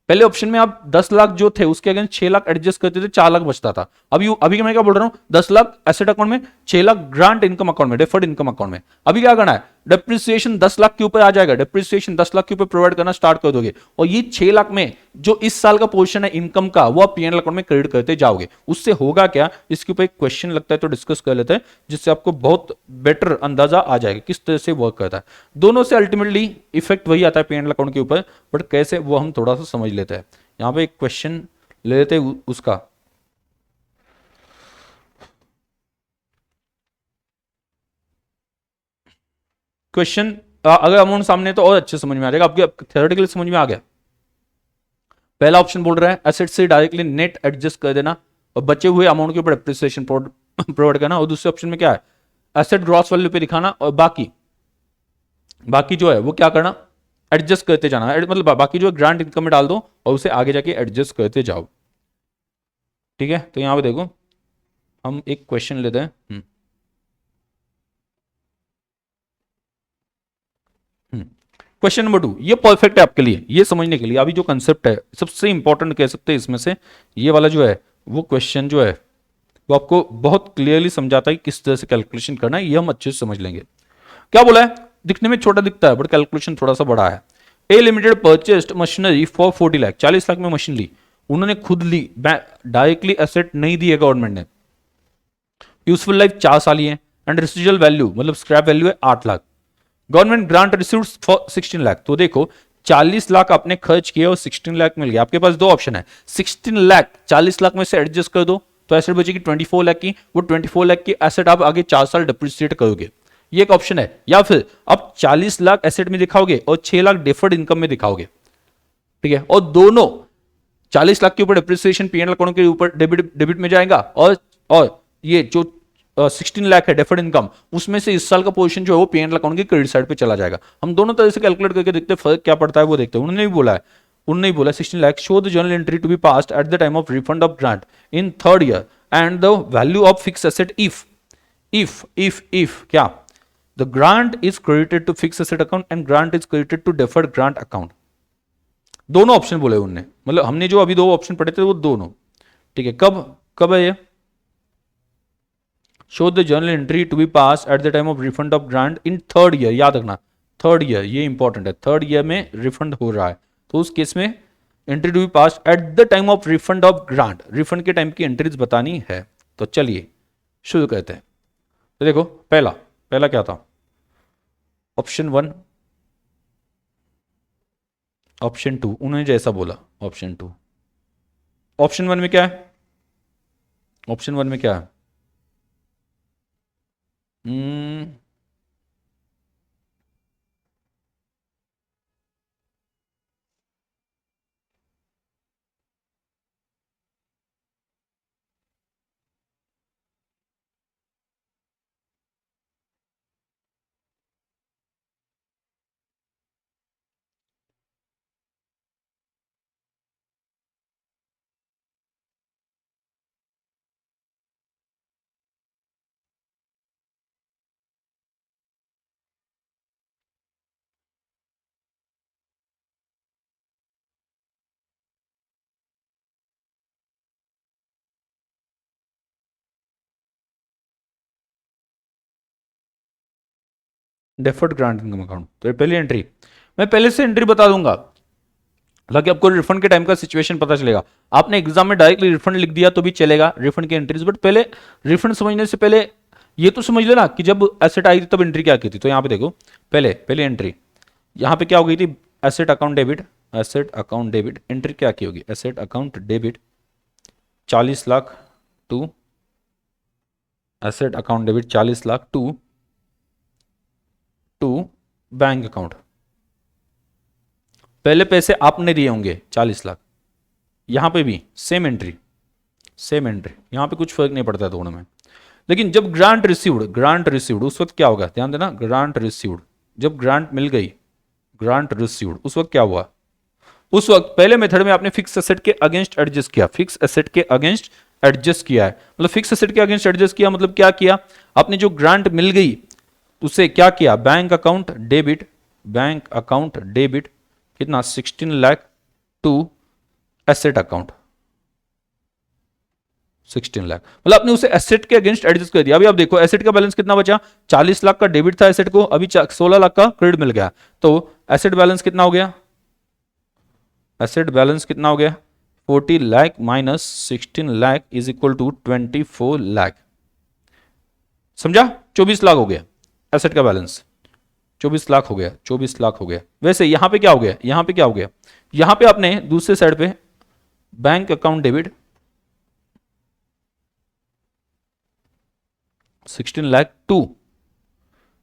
पहले ऑप्शन में आप 10 लाख जो थे उसके अगेंस्ट 6 लाख एडजस्ट करते थे, 4 लाख बचता था। अभी मैं क्या बोल रहा हूं? 10 लाख एसेट अकाउंट में, 6 लाख ग्रांट इनकम अकाउंट में, डेफर्ड इनकम अकाउंट में। अभी क्या करना है? डेप्रिसिएशन 10 लाख के ऊपर आ जाएगा, डेप्रिसिएशन 10 लाख के ऊपर प्रोवाइड करना स्टार्ट कर दोगे, और ये 6 लाख में जो इस साल का पोर्शन है इनकम का, वो आप पीएनएल अकाउंट में क्रेडिट करते जाओगे। उससे होगा क्या? इसके ऊपर एक क्वेश्चन लगता है, तो डिस्कस कर लेते हैं, जिससे आपको बहुत बेटर अंदाजा आ जाएगा किस तरह से वर्क करता है। दोनों से अल्टीमेटली इफेक्ट वही आता है पीएनएल अकाउंट के ऊपर, बट कैसे वो हम थोड़ा सा समझ लेते हैं। यहां पे एक क्वेश्चन ले लेते हैं उसका। क्वेश्चन अगर अमाउंट सामने तो और अच्छे समझ में आ जाएगा, आपके थ्योरेटिकली समझ में आ गया। पहला ऑप्शन बोल रहा है एसेट से डायरेक्टली नेट एडजस्ट कर देना और बचे हुए अमाउंट के ऊपर डेप्रिसिएशन प्रोवाइड करना, और दूसरे ऑप्शन में क्या है? एसेट ग्रॉस वैल्यू पे दिखाना, और बाकी जो है वो क्या करना? एडजस्ट करते जाना, मतलब बाकी जो ग्रांट इनकम में डाल दो और उसे आगे जाके एडजस्ट करते जाओ। ठीक है? तो यहां पे देखो, हम एक क्वेश्चन लेते हैं। क्वेश्चन नंबर 2, ये परफेक्ट है आपके लिए, ये समझने के लिए। अभी जो कंसेप्ट है सबसे इंपॉर्टेंट कह सकते हैं इसमें से, ये वाला जो है वो क्वेश्चन जो है वो आपको बहुत क्लियरली समझाता है कि किस तरह से कैलकुलेशन करना है, ये हम अच्छे से समझ लेंगे। क्या बोला है? दिखने में छोटा दिखता है बट कैलकुलेशन थोड़ा सा बड़ा है। A limited purchased machinery for 40 lakh, 40 lakh में मशीन ली, उन्होंने खुद ली, डायरेक्टली एसेट नहीं दी है गवर्नमेंट ने। यूजफुल लाइफ 4 साल ही है, एंड रेसिडुअल वैल्यू मतलब स्क्रैप वैल्यू है 8 lakh. Government grant received for 16 lakh. तो देखो, 40 लाख आपने खर्च किए और 16 लाख मिल गया। आपके पास दो ऑप्शन है, 16 लाख 40 लाख में से एडजस्ट कर दो तो एसेट बचेगी 24 लाख की, वो 24 लाख की एसेट आप आगे 4 साल डिप्रिसिएट करोगे। ये एक ऑप्शन है। या फिर आप 40 लाख एसेट में दिखाओगे और 6 लाख डिफर्ड इनकम में दिखाओगे, ठीक है, और दोनों 40 लाख के ऊपर डिप्रिसिएशन पीएनएल अकाउंट के ऊपर डेबिट में जाएगा, और ये जो 16 लाख है डेफर्ड इनकम, उसमें से इस साल का पोजीशन जो है वो पीएनएल अकाउंट के क्रेडिट साइड पे चला जाएगा। हम दोनों तरह से कैलकुलेट करके देखते हैं फर्क क्या पड़ता है, वो देखते हैं। उन्होंने भी बोला 16 lakh show the journal entry to be passed at the time of refund of grant in third year and the value of fix asset if क्या the grant is credited to fix asset account and grant is credited to deferred grant account. दोनों option बोले उनने, मतलब हमने जो अभी दो option पढ़े थे वो दोनों, ठीक है। कब कब है ये? Show the journal entry to be pass at the time of refund of grant in third year, याद रखना थर्ड ईयर, ये इंपॉर्टेंट है, थर्ड ईयर में रिफंड हो रहा है, तो उस केस में entry to be pass at the time of refund of grant, refund के टाइम की एंट्रीज बतानी है। तो चलिए शुरू करते हैं। तो देखो पहला पहला क्या था, ऑप्शन 1, ऑप्शन 2, उन्होंने जैसा बोला ऑप्शन 2। ऑप्शन 1 में क्या है? ऑप्शन 1 में क्या है? डेफर्ड ग्रांट इनकम अकाउंट, तो पहली एंट्री मैं पहले से एंट्री बता दूंगा ताकि आपको रिफंड के टाइम का सिचुएशन पता चलेगा। आपने एग्जाम में डायरेक्टली रिफंड लिख दिया तो भी चलेगा, रिफंड की एंट्रीज, बट पहले रिफंड समझने से पहले ये तो समझ लेना कि जब एसेट आई थी तब एंट्री क्या की थी। तो यहां पे देखो पहले एंट्री यहां पे क्या हो गई थी, asset account debit, asset account debit, entry क्या की होगी, asset account debit 40 lakh to asset account debit 40 lakh to bank account. पहले पैसे आपने दिए होंगे 40 लाख, यहां पे भी सेम एंट्री, यहां पे कुछ फर्क नहीं पड़ता है दोनों में। लेकिन जब ग्रांट रिसीव्ड उस वक्त क्या होगा, ध्यान देना, ग्रांट रिसीव्ड, जब ग्रांट मिल गई, ग्रांट रिसीव्ड, उस वक्त क्या हुआ, उस वक्त पहले मेथड में आपने फिक्स एसेट के अगेंस्ट एडजस्ट किया, फिक्स एसेट के अगेंस्ट एडजस्ट किया है, मतलब फिक्स एसेट के अगेंस्ट एडजस्ट किया मतलब क्या किया, आपने जो ग्रांट मिल गई उसे क्या किया, बैंक अकाउंट डेबिट कितना 16 lakh to asset account 16 lakh, मतलब आपने उसे एसेट के अगेंस्ट एडजस्ट कर दिया। अभी आप देखो एसेट का बैलेंस कितना बचा, 40 लाख का डेबिट था एसेट को, अभी 16 लाख का क्रेडिट मिल गया, तो एसेट बैलेंस कितना हो गया, एसेट बैलेंस कितना हो गया 40 lakh minus 16 lakh is equal to 24 lakh, समझा, 24 लाख हो गया एसेट का बैलेंस, 24 लाख हो गया, 24 लाख हो गया। वैसे यहां पे क्या हो गया, यहां पे आपने दूसरे साइड पे bank account debit 16 lakh to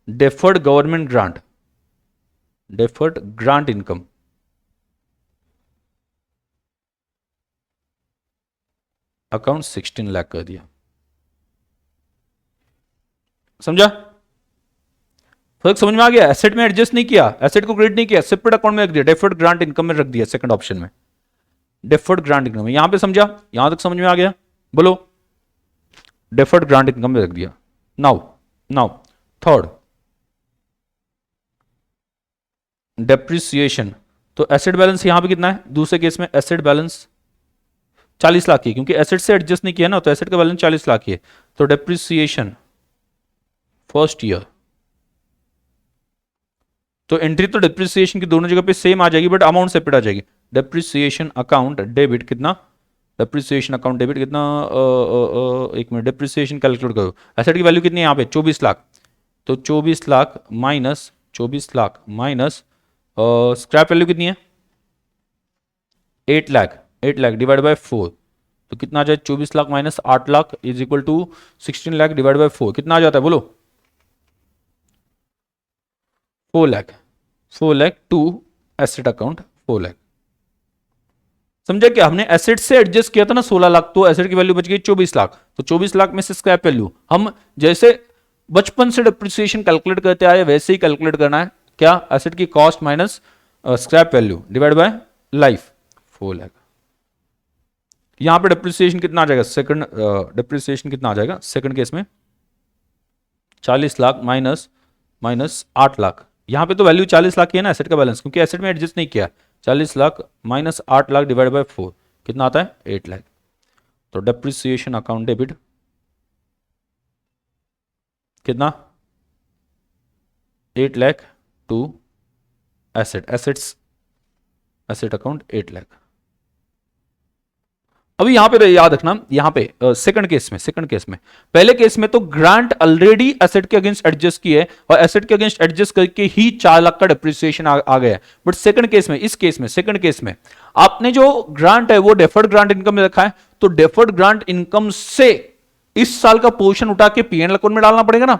deferred government grant, deferred grant income account 16 lakh कर दिया, समझा, फर्क समझ में आ गया। एसेट में एडजस्ट नहीं किया, एसेट को क्रेडिट नहीं किया, सेपरेट अकाउंट में रख दिया, डेफर्ड ग्रांट इनकम में रख दिया, सेकंड ऑप्शन में डेफर्ड ग्रांट इनकम, यहां पे समझा, यहां तक समझ में आ गया, बोलो, डेफर्ड ग्रांट इनकम में रख दिया। नाउ थर्ड डेप्रिसिएशन, तो एसेट बैलेंस यहां पे कितना है, दूसरे केस में एसेट बैलेंस 40 लाख की, क्योंकि एसेट से एडजस्ट नहीं किया ना, तो एसेट का बैलेंस 40 लाख की है, तो डेप्रिसिएशन फर्स्ट ईयर, तो एंट्री तो डेप्रिसिएशन की दोनों जगह पे सेम आ जाएगी बट अमाउंट सेपरेट आ जाएगी। डेप्रिसिएशन अकाउंट डेबिट कितना, डेप्रिसिएशन अकाउंट डेबिट कितना, एक मिनट, डेप्रिसिएशन कैलकुलेट करो, एसेट की वैल्यू कितनी है यहाँ पे 24 लाख, तो 24 लाख माइनस स्क्रैप वैल्यू कितनी है 8 लाख, डिवाइड बाय 4, तो कितना आ जाए 24 lakh minus 8 lakh is equal to 16 lakh divide by 4, कितना आ जाता है बोलो, 4 lakh to asset account 4 lakh. समझे क्या? हमने एसेट से एडजस्ट किया था ना 16 लाख, तो एसेट की वैल्यू बच गई 24 लाख। तो 24 लाख में से स्क्रैप वैल्यू हम जैसे बचपन से डिप्रिसिएशन कैलकुलेट करते आए वैसे ही कैलकुलेट करना है। क्या? एसेट की cost minus scrap value divide by life 4 lakh. यहां पे डिप्रिसिएशन कितना आ जाएगा? सेकंड डिप्रिसिएशन कितना आ जाएगा सेकंड केस में? 40 लाख माइनस 8 लाख। यहां पे तो वैल्यू 40 लाख की है ना एसेट का बैलेंस, क्योंकि एसेट में एडजस्ट नहीं किया। 40 lakh minus 8 lakh divide by 4 कितना आता है? 8 लाख। तो डिप्रिसिएशन अकाउंट डेबिट कितना? 8 lakh to asset account 8 lakh. अभी यहां पे याद रखना, यहां पे सेकंड केस में पहले केस में तो ग्रांट ऑलरेडी एसेट के अगेंस्ट एडजस्ट की है और एसेट के अगेंस्ट एडजस्ट करके ही 4 लाख का डिप्रिसिएशन आ गया। बट सेकंड केस में, सेकंड केस में आपने जो ग्रांट है वो डेफर्ड ग्रांट इनकम में रखा है, तो डेफर्ड ग्रांट इनकम से इस साल का पोर्शन उठा के पीएनएल अकाउंट में डालना पड़ेगा ना।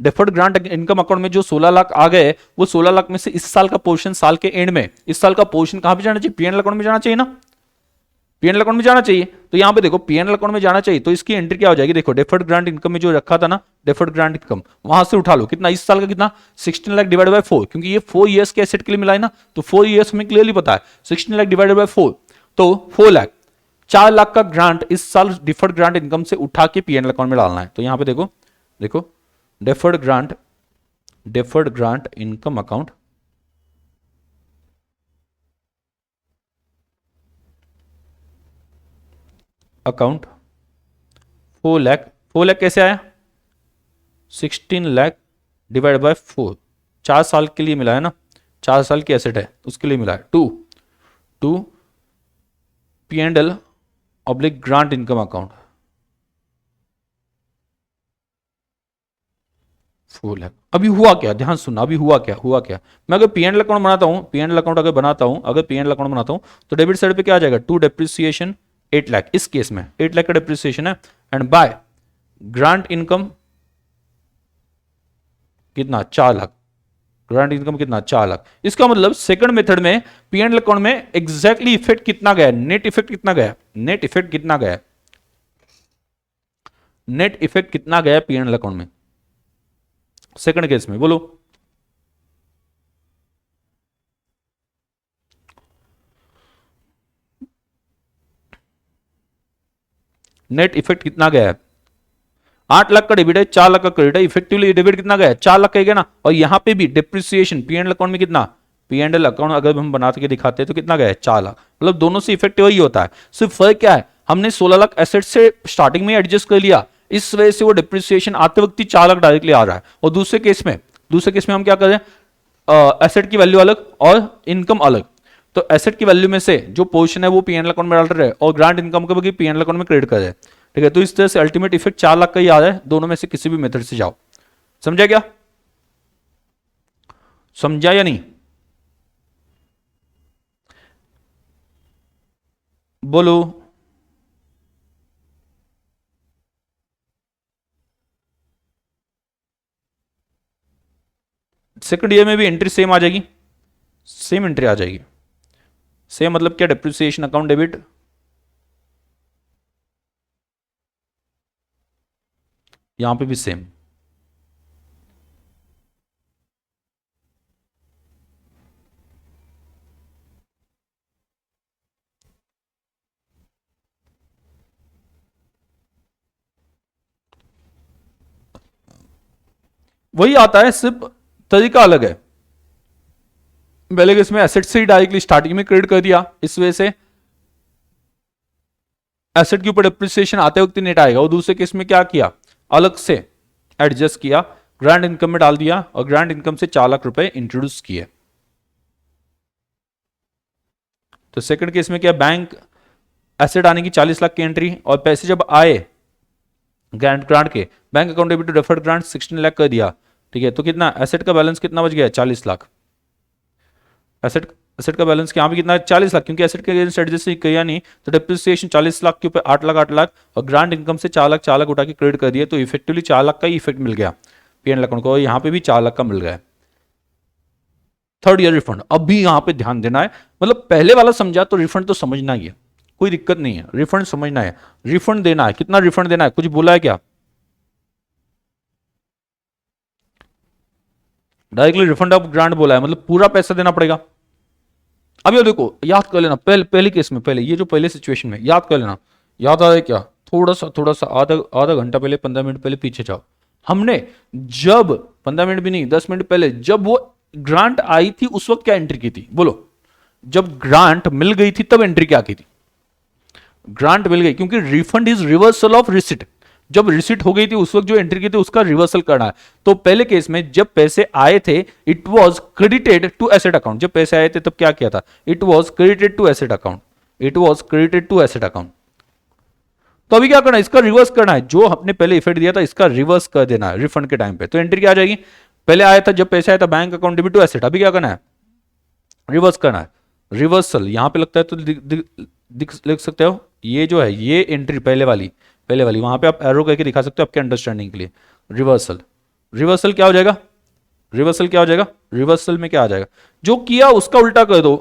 डेफर्ड ग्रांट इनकम अकाउंट में जो 16 लाख आ गए, वो 16 लाख में से इस साल का पोर्शन, साल के एंड में इस साल का पोर्शन कहां पे जाना चाहिए? पीएनएल अकाउंट में जाना चाहिए ना, पीएनएल अकाउंट में जाना चाहिए। तो यहां पे देखो पीएनएल अकाउंट में जाना चाहिए, तो इसकी एंट्री क्या हो जाएगी? देखो डेफर्ड ग्रांट इनकम में जो रखा था ना, डेफर्ड ग्रांट इनकम वहां से उठा लो। कितना? इस साल का कितना? 16 लाख डिवाइड बाय 4, क्योंकि ये 4 ईयर्स के एसेट के लिए मिला है ना, तो 4 ईयर्स में क्लियरली पता है 16 लाख डिवाइडेड बाय 4, तो 4 लाख। 4 लाख का ग्रांट इस साल डिफर्ड ग्रांट इनकम से उठा के पीएनएल अकाउंट में डालना है। तो यहां पे देखो deferred grant income account account 4 lakh कैसे आया? 16 लाख डिवाइड बाय 4, 4 साल के लिए मिला है ना, 4 साल की एसेट है उसके लिए मिला है। To PNL oblique grant income account 4 lakh. अभी हुआ क्या? ध्यान सुनना, अभी हुआ क्या? मैं अगर पीएनएल अकाउंट बनाता हूं, तो डेबिट साइड पे क्या आ जाएगा? टू डेप्रिसिएशन 8 लाख, इस केस में 8 लाख का डेप्रिसिएशन है, एंड बाय ग्रांट इनकम कितना? 4 लाख। ग्रांट इनकम कितना? 4 लाख। इसका मतलब सेकंड मेथड में पीएनएल अकाउंट में एग्जैक्टली इफेक्ट कितना गया? नेट इफेक्ट कितना गया पीएनएल अकाउंट में सेकंड केस में? बोलो। नेट इफेक्ट कितना गया है? 8 लाख का डेबिट है, 4 लाख का क्रेडिट है, इफेक्टिवली डेबिट कितना गया? 4 लाख का ना। और यहां पे भी डिप्रिसिएशन पीएनएल अकाउंट में कितना? पीएनएल अकाउंट अगर हम बना के दिखाते हैं तो कितना गया? 4 लाख। मतलब दोनों से इफेक्टिव ही होता है, सिर्फ फर्क क्या है? हमने 16 लाख एसेट से स्टार्टिंग में एडजस्ट कर लिया, इस वजह से वो डिप्रिसिएशन आते वक्त ही 4 लाख डायरेक्टली आ रहा है। और दूसरे केस में हम क्या कर रहे हैं? एसेट की वैल्यू अलग और इनकम अलग। तो एसेट की वैल्यू में से जो पोर्शन है वो पीएनएल अकाउंट में डाल रहे हैं और ग्रांट इनकम को भी पीएनएल अकाउंट में क्रेडिट कर रहे हैं। ठीक है, तो इस तरह से अल्टीमेट इफेक्ट 4 लाख का ही आ रहा है। दोनों में से किसी भी मेथड से जाओ। समझा क्या? समझा या नहीं? बोलो। सेकंड ईयर में भी एंट्री सेम आ जाएगी, सेम एंट्री आ जाएगी। सेम मतलब क्या? डिप्रिसिएशन अकाउंट डेबिट यहां पे भी सेम। वही आता है, सिर्फ तरीका अलग है। पहले केस में एसेट से ही डायरेक्टली स्टार्टिंग में क्रेडिट कर दिया, इस वजह से एसेट के ऊपर डिप्रिसिएशन आते वक्त नेट आएगा। और दूसरे केस में क्या किया? अलग से एडजस्ट किया, ग्रांट इनकम में डाल दिया और ग्रांट इनकम से 4 लाख रुपए इंट्रोड्यूस किए। तो सेकंड केस में क्या? बैंक एसेट आने की 40 लाख की एंट्री और पैसे जब आए ग्रांट के bank account debit to deferred grant 16 lakh कर दिया। ठीक है, तो कितना एसेट का बैलेंस कितना बच गया? 40 लाख। एसेट का बैलेंस यहां पे कितना है? 40 लाख, क्योंकि एसेट के अगेंस्ट एडजस्ट किया नहीं, तो डिप्रिसिएशन 40 लाख के ऊपर 8 लाख और ग्रांट इनकम से 4 लाख उठा के क्रेडिट कर दिया, तो इफेक्टिवली 4 लाख का ही इफेक्ट मिल गया पीएनएल अकाउंट को। यहां पे भी 4 लाख का मिल गया। थर्ड ईयर रिफंड, अभी यहां पे ध्यान देना है, मतलब पहले वाला समझा तो रिफंड तो समझना ही है, कोई दिक्कत नहीं है, रिफंड समझना है, रिफंड देना है, कितना रिफंड देना है, कुछ बोला है क्या? डायरेक्टली रिफंड ऑफ ग्रांट बोला है, मतलब पूरा पैसा देना पड़ेगा। अब ये देखो याद कर लेना, पहले केस में, पहले ये जो पहले सिचुएशन में याद कर लेना, याद आ रहा है क्या? थोड़ा सा आधा आधा घंटा पहले, 15 मिनट पहले पीछे जाओ। हमने जब 15 मिनट भी नहीं, 10 मिनट पहले जब वो ग्रांट आई थी उस वक्त क्या एंट्री की थी, बोलो? जब ग्रांट मिल गई थी तब एंट्री क्या की थी? ग्रांट मिल गई, क्योंकि refund is reversal of receipt, जब रिसिट हो गई थी उस वक्त जो एंट्री की थी उसका रिवर्सल करना है। तो पहले केस में जब पैसे आए थे it was credited to asset account, जब पैसे आए थे तब क्या किया था? It was credited to asset account, it was credited to asset account. तो अभी क्या करना है? इसका रिवर्स करना है, जो हमने पहले इफेक्ट दिया था इसका रिवर्स कर देना है रिफंड के टाइम पे। तो एंट्री क्या आ जाएगी? पहले आया था, जब पैसे आया था bank account debit to asset, अभी क्या करना है? रिवर्स करना है, रिवर्सल। यहां पे लगता है तो लिख सकते हो, ये जो है ये एंट्री पहले वाली वहां पे आप एरो करके दिखा सकते हो आपके अंडरस्टैंडिंग के लिए। रिवर्सल, रिवर्सल क्या हो जाएगा? रिवर्सल क्या हो जाएगा? रिवर्सल में क्या आ जाएगा? जो किया उसका उल्टा कर दो,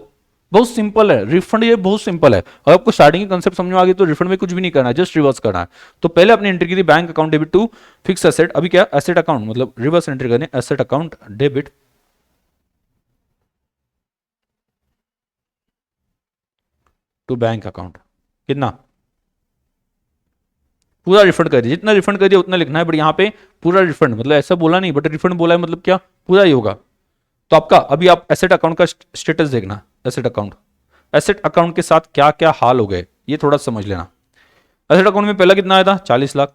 बहुत सिंपल है रिफंड, ये बहुत सिंपल है। और आपको स्टार्टिंग की कंसेप्ट समझ में आ गई तो रिफंड में कुछ भी नहीं करना है, जस्ट रिवर्स करना है। तो पहले अपनी एंट्री की थी bank account debit to fix asset, अभी क्या? एसेट अकाउंट, मतलब रिवर्स एंट्री करनी, asset account debit to bank account. कितना? पूरा रिफंड कर दिया, जितना रिफंड कर दिया उतना लिखना है, बट यहाँ पे पूरा रिफंड, मतलब ऐसा बोला नहीं बट रिफंड बोला है, मतलब क्या? पूरा ही होगा। तो आपका अभी आप एसेट अकाउंट का स्टेटस देखना, एसेट अकाउंट, एसेट अकाउंट के साथ क्या क्या हाल हो गए ये थोड़ा समझ लेना। एसेट अकाउंट में पहला कितना आया था? 40 लाख,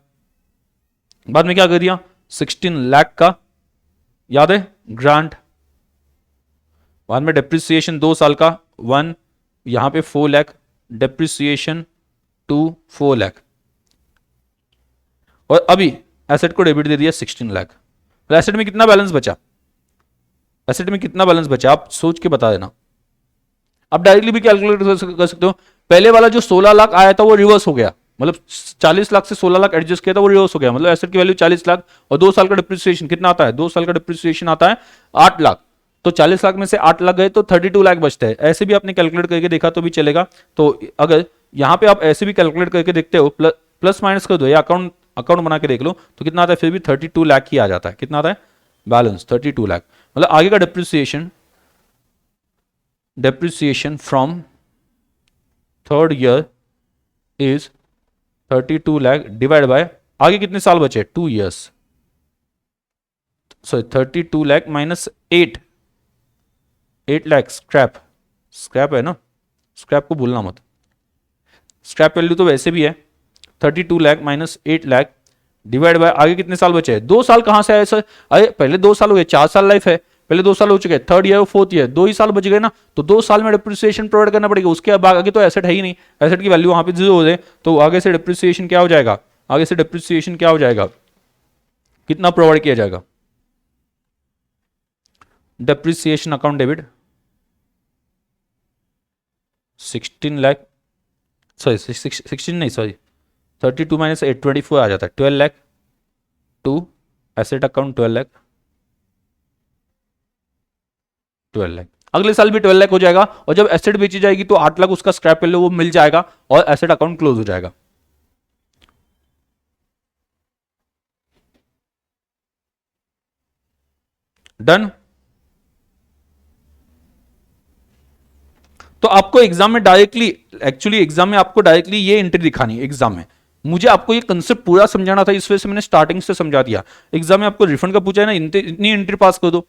बाद में क्या कर दिया? 16 लाख का, याद है? ग्रांट, बाद में डेप्रिसिएशन 2 साल का 1, यहां पे 4 लाख, डेप्रिसिएशन 2 4 लाख, और अभी एसेट को डेबिट दे दिया 16 लाख। तो एसेट में कितना बैलेंस बचा? एसेट में कितना बैलेंस बचा आप सोच के बता देना। आप डायरेक्टली भी कैलकुलेट कर सकते हो, पहले वाला जो 16 लाख आया था वो रिवर्स हो गया, मतलब 40 लाख से 16 लाख एडजस्ट किया था वो रिवर्स हो गया, मतलब एसेट की वैल्यू 40 लाख, और 2 साल का डिप्रिसिएशन कितना आता है? 2 साल का डिप्रिसिएशन आता है 8 लाख। तो 40 लाख में से 8 लाख गए तो 32 लाख बचते हैं। ऐसे भी आपने कैलकुलेट करके देखा तो भी चलेगा। तो अगर यहां पे आप ऐसे भी कैलकुलेट करके देखते हो, प्लस माइनस कर दो या अकाउंट बना के देख लो तो कितना आता है? फिर भी 32 लाख ही आ जाता है। कितना आता है बैलेंस? 32 लाख। मतलब आगे का depreciation from third year is 32 lakh divide bye, आगे कितने साल बचे? 2 years, sorry 32 lakh minus 8 lakh scrap है ना, स्क्रैप को भूलना मत, स्क्रैप वैल्यू तो वैसे भी है। 32 lakh minus 8 lakh divide bye, आगे कितने साल बचे? 2 साल कहां से आए सर? अरे पहले 2 साल हो गए, 4 साल लाइफ है, पहले 2 साल हो चुके हैं, थर्ड ईयर और फोर्थ ईयर 2 ही साल बच गए ना, तो 2 साल में डिप्रिसिएशन प्रोवाइड करना पड़ेगा। उसके बाद आगे तो एसेट है ही नहीं, एसेट की वैल्यू वहां पे 0 हो जाए, तो आगे से डिप्रिसिएशन क्या हो जाएगा? आगे से डिप्रिसिएशन क्या हो जाएगा? कितना प्रोवाइड किया जाएगा? Depreciation account debit 16 lakh, sorry 16 नहीं, सॉरी 32 माइनस 8 24 आ जाता है, 12 lakh to asset account 12 lakh, 12 lakh. अगले साल भी 12 लाख हो जाएगा, और जब एसेट बेची जाएगी तो 8 लाख उसका स्क्रैप वैल्यू वो मिल जाएगा और एसेट अकाउंट क्लोज हो जाएगा। डन। तो आपको एग्जाम में डायरेक्टली, एक्चुअली एग्जाम में आपको डायरेक्टली ये एंट्री दिखानी है। एग्जाम में मुझे आपको ये कंसेप्ट पूरा समझाना था, इस वजह से मैंने स्टार्टिंग से समझा दिया। एग्जाम में आपको रिफंड का पूछा है ना, इतनी एंट्री पास कर दो,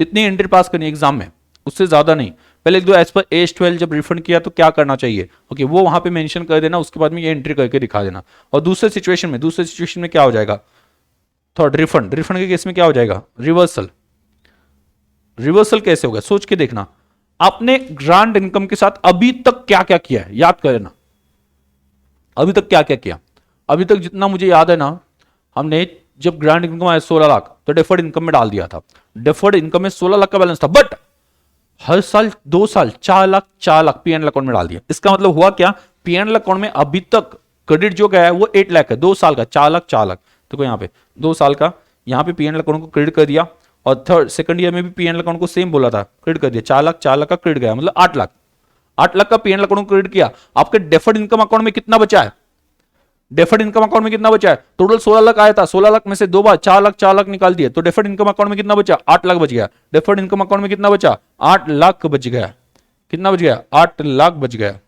इतनी एंट्री पास करनी है एग्जाम में, उससे ज्यादा नहीं। पहले एक दो एज पर एज 12 जब रिफंड किया तो क्या करना चाहिए, ओके वो वहां पे मेंशन कर देना, उसके बाद में ये एंट्री करके दिखा देना। और दूसरे सिचुएशन में क्या हो जाएगा? थर्ड रिफंड के केस में क्या हो जाएगा? रिवर्सल। रिवर्सल कैसे होगा सोच के देखना। आपने ग्रांट इनकम के साथ अभी तक क्या क्या किया है याद कर लेना, अभी तक क्या क्या किया। अभी तक जितना मुझे याद है ना, हमने जब ग्रांट इनकम आया 16 लाख तो डेफर्ड इनकम में डाल दिया था, डेफर्ड इनकम में 16 लाख का बैलेंस था, बट हर साल 2 साल 4 लाख पीएनएल अकाउंट में डाल दिया। इसका मतलब हुआ क्या? पीएनएल अकाउंट में अभी तक क्रेडिट जो गया है वो 8 लाख है, 2 साल का 4 लाख। देखो यहाँ पे 2 साल का, यहाँ पे पीएनएल अकाउंट को क्रेडिट कर दिया, और थर्ड सेकंड ईयर में भी पीएनएल अकाउंट को सेम बोला था, क्रेडिट कर दिया 4 लाख, 4 लाख का क्रेडिट गया, मतलब 8 लाख, 8 लाख का पीएनएल अकाउंट को क्रेडिट किया। आपके डेफर्ड इनकम अकाउंट में कितना बचा है, डेफर्ड इनकम अकाउंट में कितना बचा है, टोटल 16 लाख आया था, 16 लाख में से 2 बार 4 लाख 4 लाख निकाल दिए, तो डेफर्ड इनकम अकाउंट में कितना बचा, 8 लाख बच गया। डेफर्ड इनकम अकाउंट में कितना बचा, 8 लाख बच गया। कितना बच गया, 8 लाख बच गया।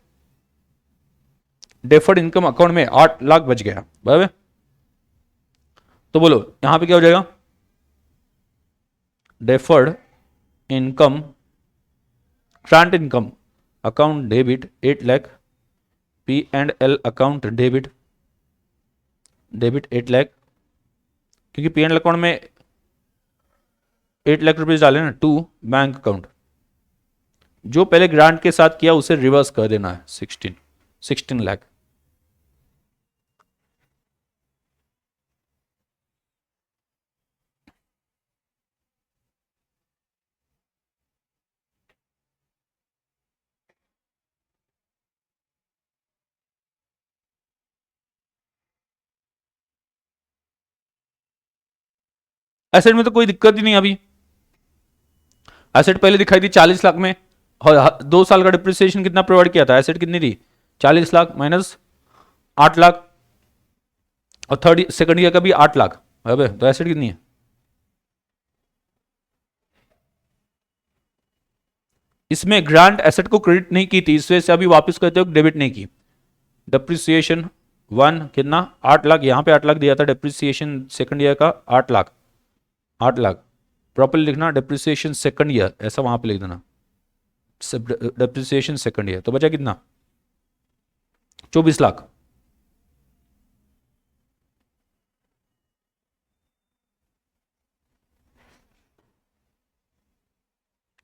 डेफर्ड इनकम अकाउंट में 8 लाख बच गया, बराबर। तो बोलो यहां पे क्या हो जाएगा, deferred income current income account debit 8 lakh, P and L account debit 8 lakh, क्योंकि पी एंड एल अकाउंट में 8 लाख रुपीज डाले ना, टू बैंक अकाउंट, जो पहले ग्रांट के साथ किया उसे रिवर्स कर देना है, 16 लाख। एसेट में तो कोई दिक्कत ही नहीं अभी, एसेट पहले दिखाई थी 40 लाख में, और 2 साल का डिप्रिसिएशन कितना प्रोवाइड किया था, एसेट कितनी थी 40 लाख माइनस 8 लाख, और थर्ड सेकंड ईयर का भी 8 लाख, अबे तो एसेट कितनी है, इसमें ग्रांट एसेट को क्रेडिट नहीं की थी, इस वजह से अभी वापस करते हो डेबिट नहीं की। डिप्रिसिएशन 1 कितना 8 लाख, यहां पे 8 लाख दिया था, डिप्रिसिएशन सेकंड ईयर का 8 लाख, 8 लाख प्रॉपर्ली लिखना, डिप्रिसिएशन सेकंड ईयर ऐसा वहां पे लिख देना, डिप्रिसिएशन सेकंड ईयर। तो बचा कितना 24 लाख।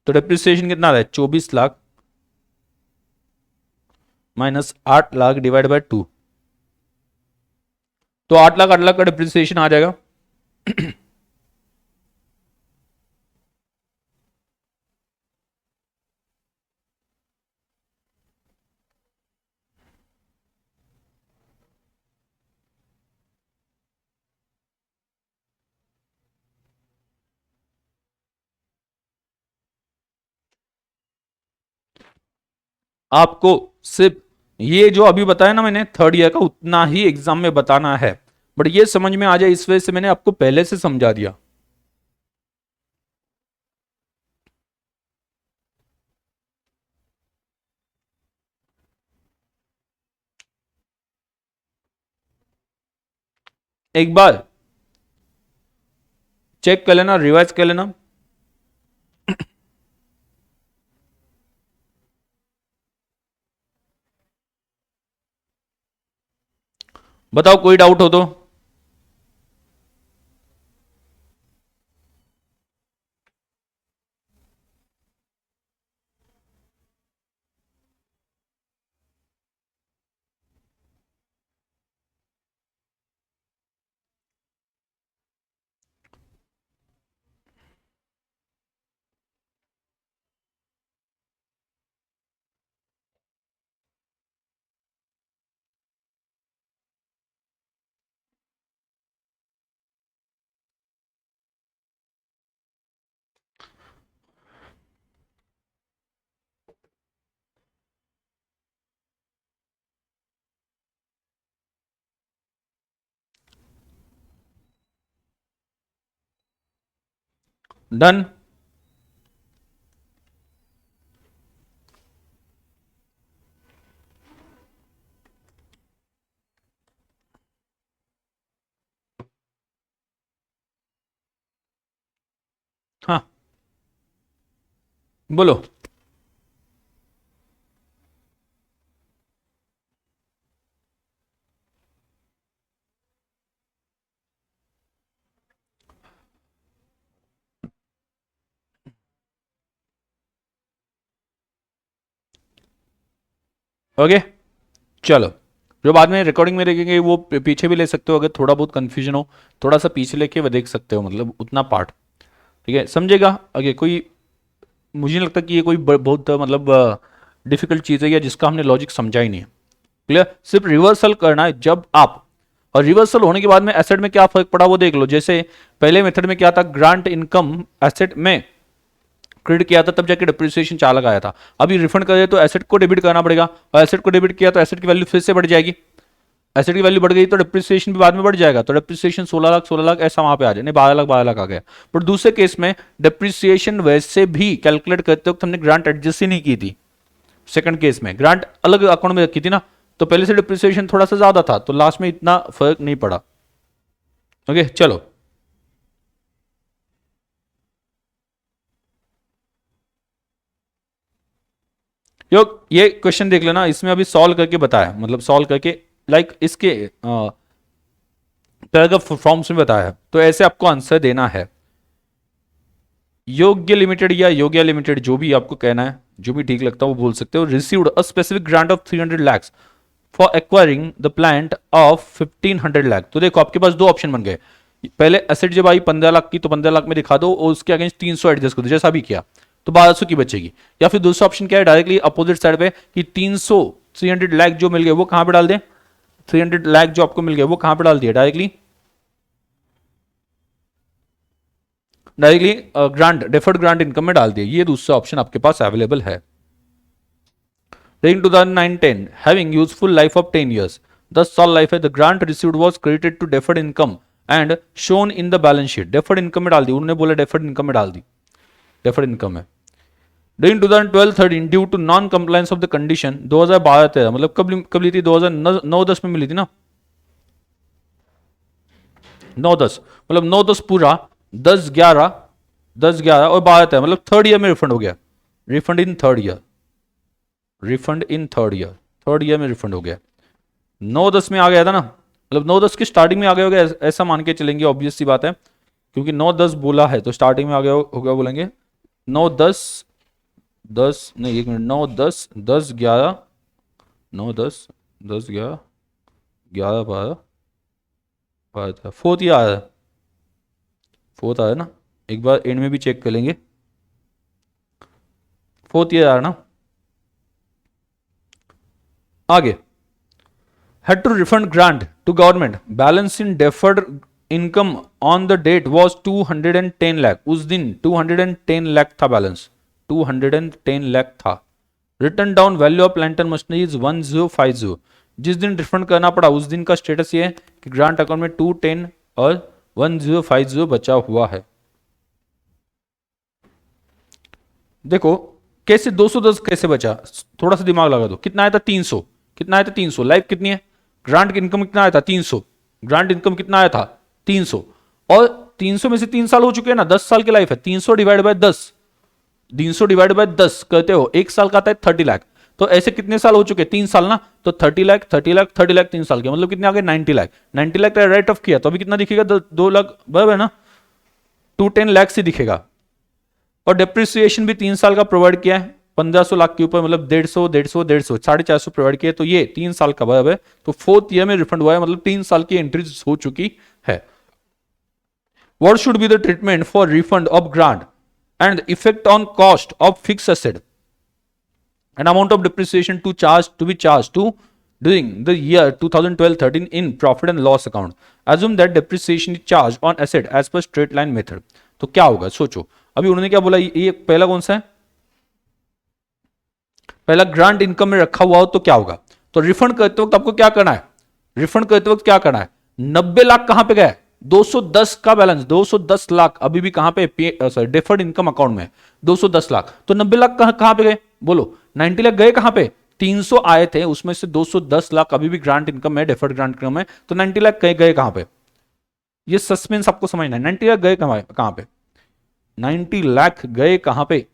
तो डिप्रिसिएशन कितना है 24 lakh minus 8 lakh divide bye 2, तो 8 लाख का डिप्रिसिएशन आ जाएगा। आपको सिर्फ ये जो अभी बताया ना मैंने थर्ड ईयर का, उतना ही एग्जाम में बताना है, बट ये समझ में आ जाए इस वजह से मैंने आपको पहले से समझा दिया। एक बार चेक कर लेना, रिवाइज कर लेना। बताओ कोई डाउट हो तो। डन। हाँ बोलो। ओके चलो, जो बाद में रिकॉर्डिंग में देखेंगे वो पीछे भी ले सकते हो, अगर थोड़ा बहुत कंफ्यूजन हो थोड़ा सा पीछे लेके वो देख सकते हो, मतलब उतना पार्ट ठीक है समझेगा। अगर कोई मुझे नहीं लगता कि ये कोई बहुत मतलब डिफिकल्ट चीज़ है या जिसका हमने लॉजिक समझा ही नहीं है। क्लियर, सिर्फ रिवर्सल करना है जब आप, और रिवर्सल होने के बाद में एसेट में क्या फर्क पड़ा वो देख लो। जैसे पहले मेथड में क्या था, ग्रांट इनकम एसेट में क्रेडिट किया था तब जाके डिप्रिसिएशन चालक आया था। अभी रिफंड करे तो एसेट को डेबिट करना पड़ेगा, और एसेट को डेबिट किया तो एसेट की वैल्यू फिर से बढ़ जाएगी। एसेट की वैल्यू बढ़ गई तो डिप्रिसिएशन भी बाद में बढ़ जाएगा, तो डिप्रिसिएशन 16 लाख ऐसा वहां पे आ जाए, नहीं 12 लाख आ गया। पर दूसरे केस में डिप्रिसिएशन वैसे भी कैलकुलेट करते वक्त हमने ग्रांट एडजस्ट ही नहीं की थी। सेकंड केस में ग्रांट अलग अकाउंट में रखी थी ना, तो पहले से डिप्रिसिएशन थोड़ा सा ज्यादा था, तो लास्ट में इतना फर्क नहीं पड़ा। ओके चलो, ये क्वेश्चन देख लेना, इसमें अभी सॉल्व करके बताया, मतलब सॉल्व करके इसके पैराग्राफ फॉर्म्स में बताया है, तो ऐसे आपको आंसर देना है। योग्य लिमिटेड या योग्य लिमिटेड, जो भी आपको कहना है, जो भी ठीक लगता है वो बोल सकते हो, received a specific grant of 300 lakhs for acquiring the plant of 1500 lakh। तो देखो आपके पास दो ऑप्शन बन गए, पहले एसेट जब आई 15 लाख की तो 15 लाख में दिखा दो, और उसके अगेंस्ट 300 एडजस्ट कर दो जैसा भी किया, तो 1200 की बचेगी। या फिर दूसरा ऑप्शन क्या है, डायरेक्टली अपोजिट साइड पे कि 300 लाख जो मिल गए वो कहां पे डाल दें, 300 लाख जो आपको मिल गए वो कहां पे डाल दिया, directly grant, deferred grant income में डाल दिए। ये दूसरा ऑप्शन आपके पास अवेलेबल है। During 2009-10, having useful life of 10 years, thus all life the grant received was credited to deferred income and shown in the balance sheet। deferred income में डाल दी, उन्होंने बोला deferred income में डाल दी, deferred income में। During 2012-13, due to non compliance of the condition, 2012-13 मतलब कब ली थी, 2009-10 में मिली थी ना, 9-10 मतलब 9-10 पूरा, 10-11 और 12-13 मतलब थर्ड ईयर में रिफंड हो गया, रिफंड इन थर्ड ईयर, रिफंड इन थर्ड ईयर में रिफंड हो गया। 9-10 में आ गया था ना, मतलब 9-10 की स्टार्टिंग में आ गया होगा, ऐसा मान के चलेंगे, ऑब्वियस सी बात है, क्योंकि 9-10 बोला है तो स्टार्टिंग में आ गया होगा, बोलेंगे 9-10 10 नहीं, एक मिनट, 9-10 10-11 9-10 10-11 11-12 फोर्थ ईयर आया है, फोर्थ आया ना, एक बार एंड में भी चेक कर लेंगे, फोर्थ ईयर आया ना। आगे, had to refund grant to government, balance in deferred income on the date was 210 lakh। उस दिन 210 लाख था बैलेंस, 210 लाख था। Return down value of plant and machinery is 1050। जिस दिन रिफंड करना पड़ा उस दिन का स्टेटस ये है कि ग्रांट अकाउंट में 210 और 1050 बचा हुआ है। देखो कैसे 210 कैसे बचा, थोड़ा सा दिमाग लगा दो, कितना आया था 300, कितना आया था 300, लाइफ कितनी है, ग्रांट इनकम कितना आया था 300, ग्रांट इनकम कितना आया था 300, और 300 में से 3 साल हो चुके हैं ना, 10 साल की लाइफ है, 300 डिवाइड बाय 10, 300 डिवाइड बाय 10 करते हो, एक साल का आता है 30 लाख, तो ऐसे कितने साल हो चुके, 3 साल ना, तो 30 लाख 30 लाख 30 लाख 3 साल के, मतलब कितने आ गए 90 लाख, 90 लाख राइट ऑफ किया तो अभी कितना दिखेगा 2 लाख, बराबर है ना, 210 लाख से दिखेगा। और डेप्रिसिएशन भी 3 साल का प्रोवाइड किया है, 1500 लाख के ऊपर, मतलब 150 450 प्रोवाइड किया, तो ये 3 साल का बराबर है, तो फोर्थ ईयर में रिफंड हुआ है, मतलब 3 साल की एंट्रीज हो चुकी है। What should be the treatment for refund of grant and effect on cost of fix asset and amount of depreciation to be charge to during the year 2012-13 in profit and loss account। assume that depreciation is charged on asset as per straight line method। तो क्या होगा सोचो, अभी उन्होंने क्या बोला, ये पहला कौन सा है, पहला ग्रांट इनकम में रखा हुआ हो तो क्या होगा, तो रिफंड करते वक्त आपको क्या करना है, रिफंड करते वक्त क्या करना है, 90 लाख कहां पे गए, 210 का बैलेंस, 210 लाख अभी भी कहां पे, डेफर्ड इनकम अकाउंट में 210 लाख, तो 90 लाख कहां पे गए, बोलो 90 लाख गए कहां पे, 300 आए थे उसमें से 210 लाख अभी भी ग्रांट इनकम है, डेफर्ड ग्रांट इनकम है, तो 90 लाख गए कहां पे, ये सस्पेंस आपको समझना है, 90 लाख गए कहां पे, 90 लाख गए कहां पे,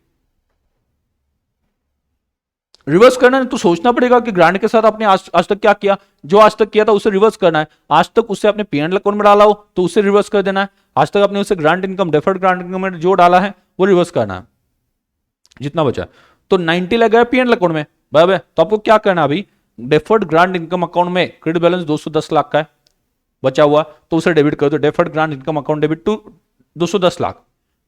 रिवर्स करना है तो सोचना पड़ेगा कि ग्रांट के साथ आपने आज तक क्या किया, जो आज तक किया था उसे रिवर्स करना है, आज तक उसे आपने पी एंड अकाउंट में डाला हो तो उसे रिवर्स कर देना है, आज तक आपने उसे grant income deferred grant income में जो डाला है वो रिवर्स करना है, जितना बचा, तो 90 लाख गया पी एंड अकाउंट में, बराबर, तो आपको क्या करना है, अभी डेफर्ड ग्रांट इनकम अकाउंट में क्रेडिट बैलेंस 210 लाख का है बचा हुआ, तो उसे डेबिट कर दो, deferred grant income account debit to 210 lakh.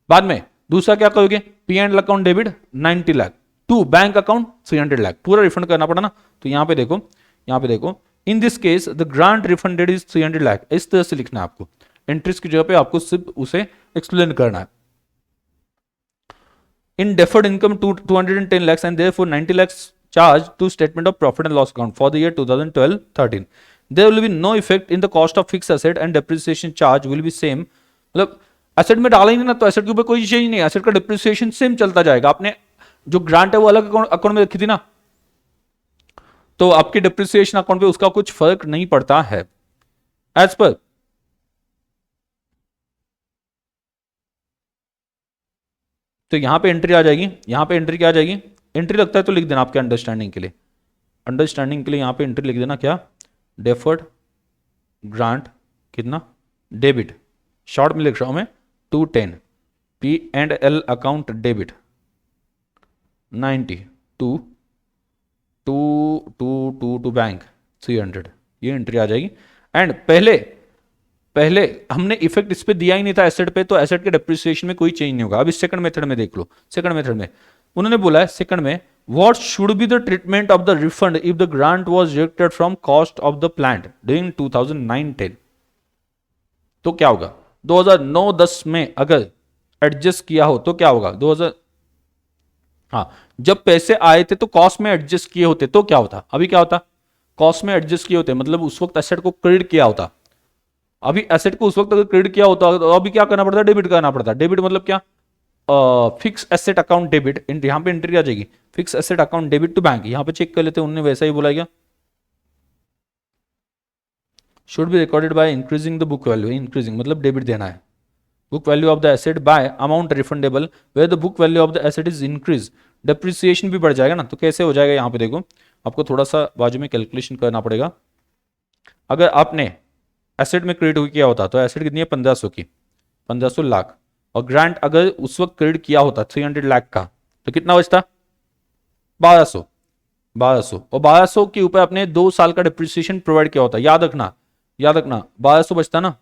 बाद में दूसरा क्या करोगे, P and account debit 90 lakh to bank account 300 lakh, पूरा रिफंड करना पड़ा ना, तो यहां पे देखो in this case the grant refunded is 300 lakh. इस तरह से लिखना है आपको, इंटरेस्ट की जगह पे आपको सिर्फ उसे एक्सप्लेन करना है। In deferred income to 210 lakhs and therefore 90 lakhs charged to statement of profit and loss account for the year 2012-13. There will be no effect in the cost of fixed asset and depreciation charge will be same. मतलब asset में डाला ही नहीं ना, तो asset के ऊपर कोई change नहीं है, एसेट का डिप्रिसिएशन सेम चलता जाएगा। आपने जो ग्रांट है वो अलग अकाउंट में रखी थी ना, तो आपके डिप्रिसिएशन अकाउंट पे उसका कुछ फर्क नहीं पड़ता है। एज पर तो यहां पे एंट्री आ जाएगी, यहां पे एंट्री क्या आ जाएगी, एंट्री लगता है तो लिख देना आपके अंडरस्टैंडिंग के लिए, अंडरस्टैंडिंग के लिए यहां पे एंट्री लिख देना क्या, डेफर्ड ग्रांट कितना, डेबिट, शॉर्ट में लिख रहा हूं मैं 210, P&L account debit 90 to bank 300, ये एंट्री आ जाएगी। एंड पहले हमने इफेक्ट इस पे दिया ही नहीं था एसेट पे, तो एसेट के डेप्रिसिएशन में कोई चेंज नहीं होगा। अब इस सेकंड मेथड में देख लो, सेकंड मेथड में उन्होंने बोला है सेकंड में what should be the treatment of the refund if the grant was deducted from cost of the plant during 2009-10। तो क्या होगा, 2009-10 में अगर एडजस्ट किया हो तो क्या होगा, 2000 हाँ जब पैसे आए थे तो कॉस्ट में एडजस्ट किए होते तो क्या होता, अभी क्या होता, कॉस्ट में एडजस्ट किए होते मतलब उस वक्त एसेट को क्रेडिट किया होता। अभी एसेट को उस वक्त अगर क्रेडिट किया होता तो अभी क्या करना पड़ता है, डेबिट करना पड़ता है। डेबिट मतलब क्या, फिक्स एसेट अकाउंट डेबिट, यहां पे एंट्री आ जाएगी fix asset account debit to bank. यहां पे चेक कर लेते हैं, उन्होंने वैसा ही बोला क्या, should be recorded by increasing the book value, increasing मतलब डेबिट देना है, book value of the asset by amount refundable where the book value of the asset is increase, depreciation भी बढ़ जाएगा ना। तो कैसे हो जाएगा, यहाँ पे देखो आपको थोड़ा सा बाजू में कैलकुलेशन करना पड़ेगा। अगर आपने एसेट में क्रेडिट किया होता तो एसेट कितनी है 1500 की, 1500 लाख, और ग्रांट अगर उस वक्त क्रेडिट किया होता 300 लाख का तो कितना बचता 1200, 1200, और 1200 के ऊपर आपने 2 साल का डिप्रिसिएशन प्रोवाइड किया होता, याद रखना 1200 बचता ना,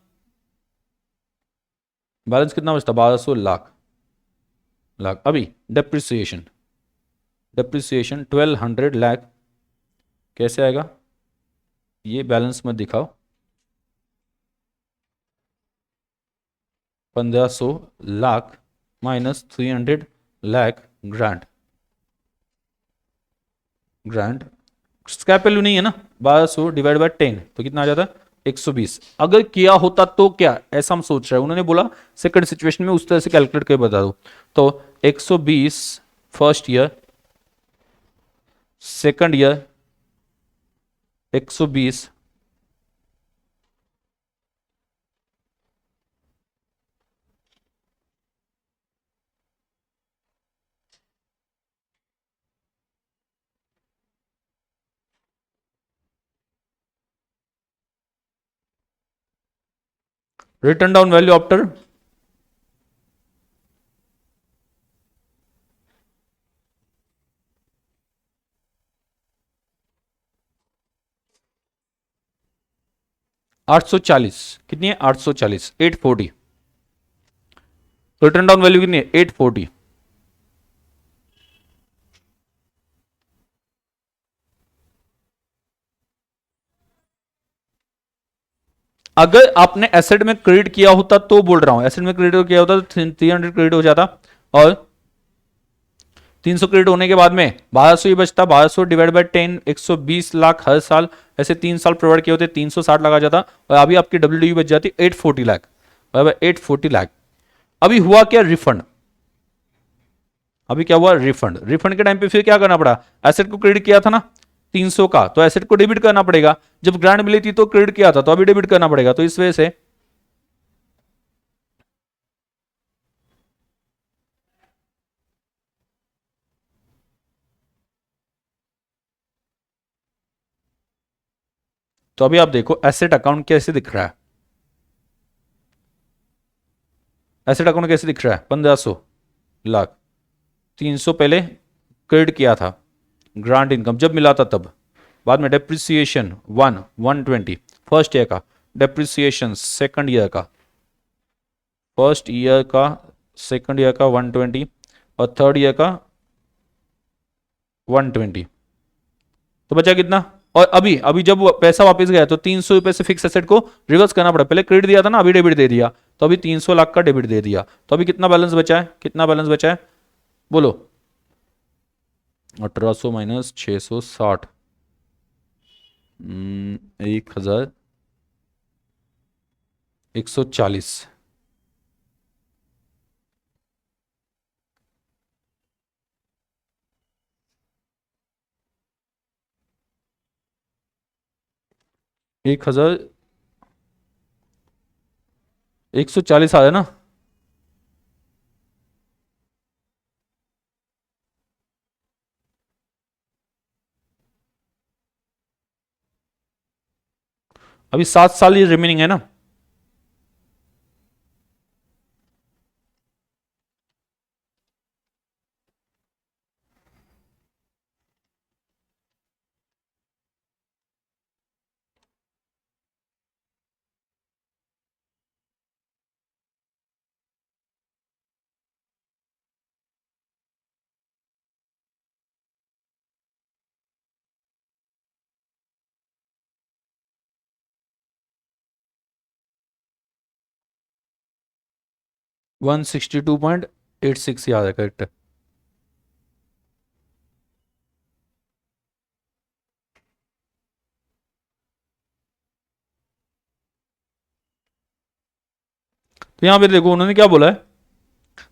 बैलेंस कितना बचता 1200 लाख। अभी डेप्रिसिएशन 1200 लाख कैसे आएगा, ये बैलेंस में दिखाओ, 1500 lakh minus 300 lakh grant scrap value नहीं है ना, 1200 डिवाइड बाय 10 तो कितना आ जाता है 120। अगर किया होता तो क्या, ऐसा हम सोच रहे हैं, उन्होंने बोला सेकंड सिचुएशन में उस तरह से कैलकुलेट कर बता दो। तो 120 first year, second year 120, return down value after $840, कितनी है 840, 840, रिटर्न डाउन वैल्यू कितनी है 840। अगर आपने एसेट में क्रेडिट किया होता तो बोल रहा हूं, एसेट में क्रेडिट किया होता तो 300 क्रेडिट हो जाता, और 300 क्रेडिट होने के बाद में 1200 ही बचता, 1200 डिवाइड बाय 10 120 लाख हर साल, ऐसे 3 साल प्रोवाइड किए होते 360 लगा जाता, और अभी आपकी डब्ल्यूडीयू बच जाती 840 लाख, 840 लाख। अभी हुआ क्या, रिफंड, अभी क्या हुआ रिफंड, रिफंड के टाइम पे फिर क्या करना पड़ा, एसेट को क्रेडिट किया था ना 300 का, तो एसेट को डेबिट करना पड़ेगा, जब ग्रांट मिली थी तो क्रेडिट किया था तो अभी डेबिट करना पड़ेगा, तो इस वजह से तो अभी आप देखो एसेट अकाउंट कैसे दिख रहा है, एसेट अकाउंट कैसे दिख रहा है 1500 लाख, 300 पहले क्रेडिट किया था ग्रांट इनकम जब मिला था तब, बाद में डेप्रिसिएशन 120 फर्स्ट ईयर का, डेप्रिसिएशन सेकंड ईयर का, फर्स्ट ईयर का सेकंड ईयर का 120, और थर्ड ईयर का 120, तो बचा कितना और अभी अभी जब वो पैसा वापस गया तो 300 रुपए से फिक्स एसेट को रिवर्स करना पड़ा, पहले क्रेडिट दिया था ना, अभी डेबिट दे दिया, तो अभी 300 लाख का डेबिट दे दिया, तो अभी कितना बैलेंस बचा है, कितना बैलेंस बचा है बोलो। 1800 माइनस 660, 1140। 1140 आ है ना। अभी 7 साल ये रिमेनिंग है ना। वन 62.86 याद है, करेक्ट। तो यहां पे देखो उन्होंने क्या बोला है,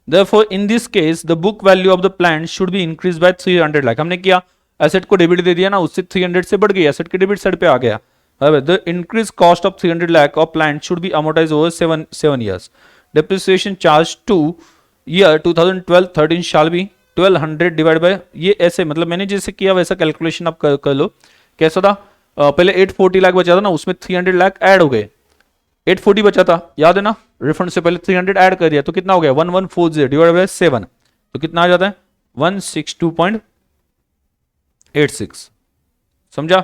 Therefore, in this case, the book value of the plant should be increased by 300 lakh. हमने किया, एसेट को डेबिट दे दिया ना, उससे 300 से बढ़ गई, एसेट के डेबिट साइड पे आ गया। The increase cost of 300 lakh of plant should be amortise over 7 years। Depreciation charge two year 2012-13 shall be 1200 divide by, ये ऐसे मतलब मैंने जैसे किया वैसा कैलकुलेशन आप कर लो। कैसा था, पहले 840 लाख बचा था ना, उसमें 300 लाख ऐड हो गए, 840 बचा था, याद है ना, रिफंड से पहले 300 ऐड कर दिया, तो कितना हो गया 1140 डिवाइड बाय 7, तो कितना आ जाता है 162.86। समझा।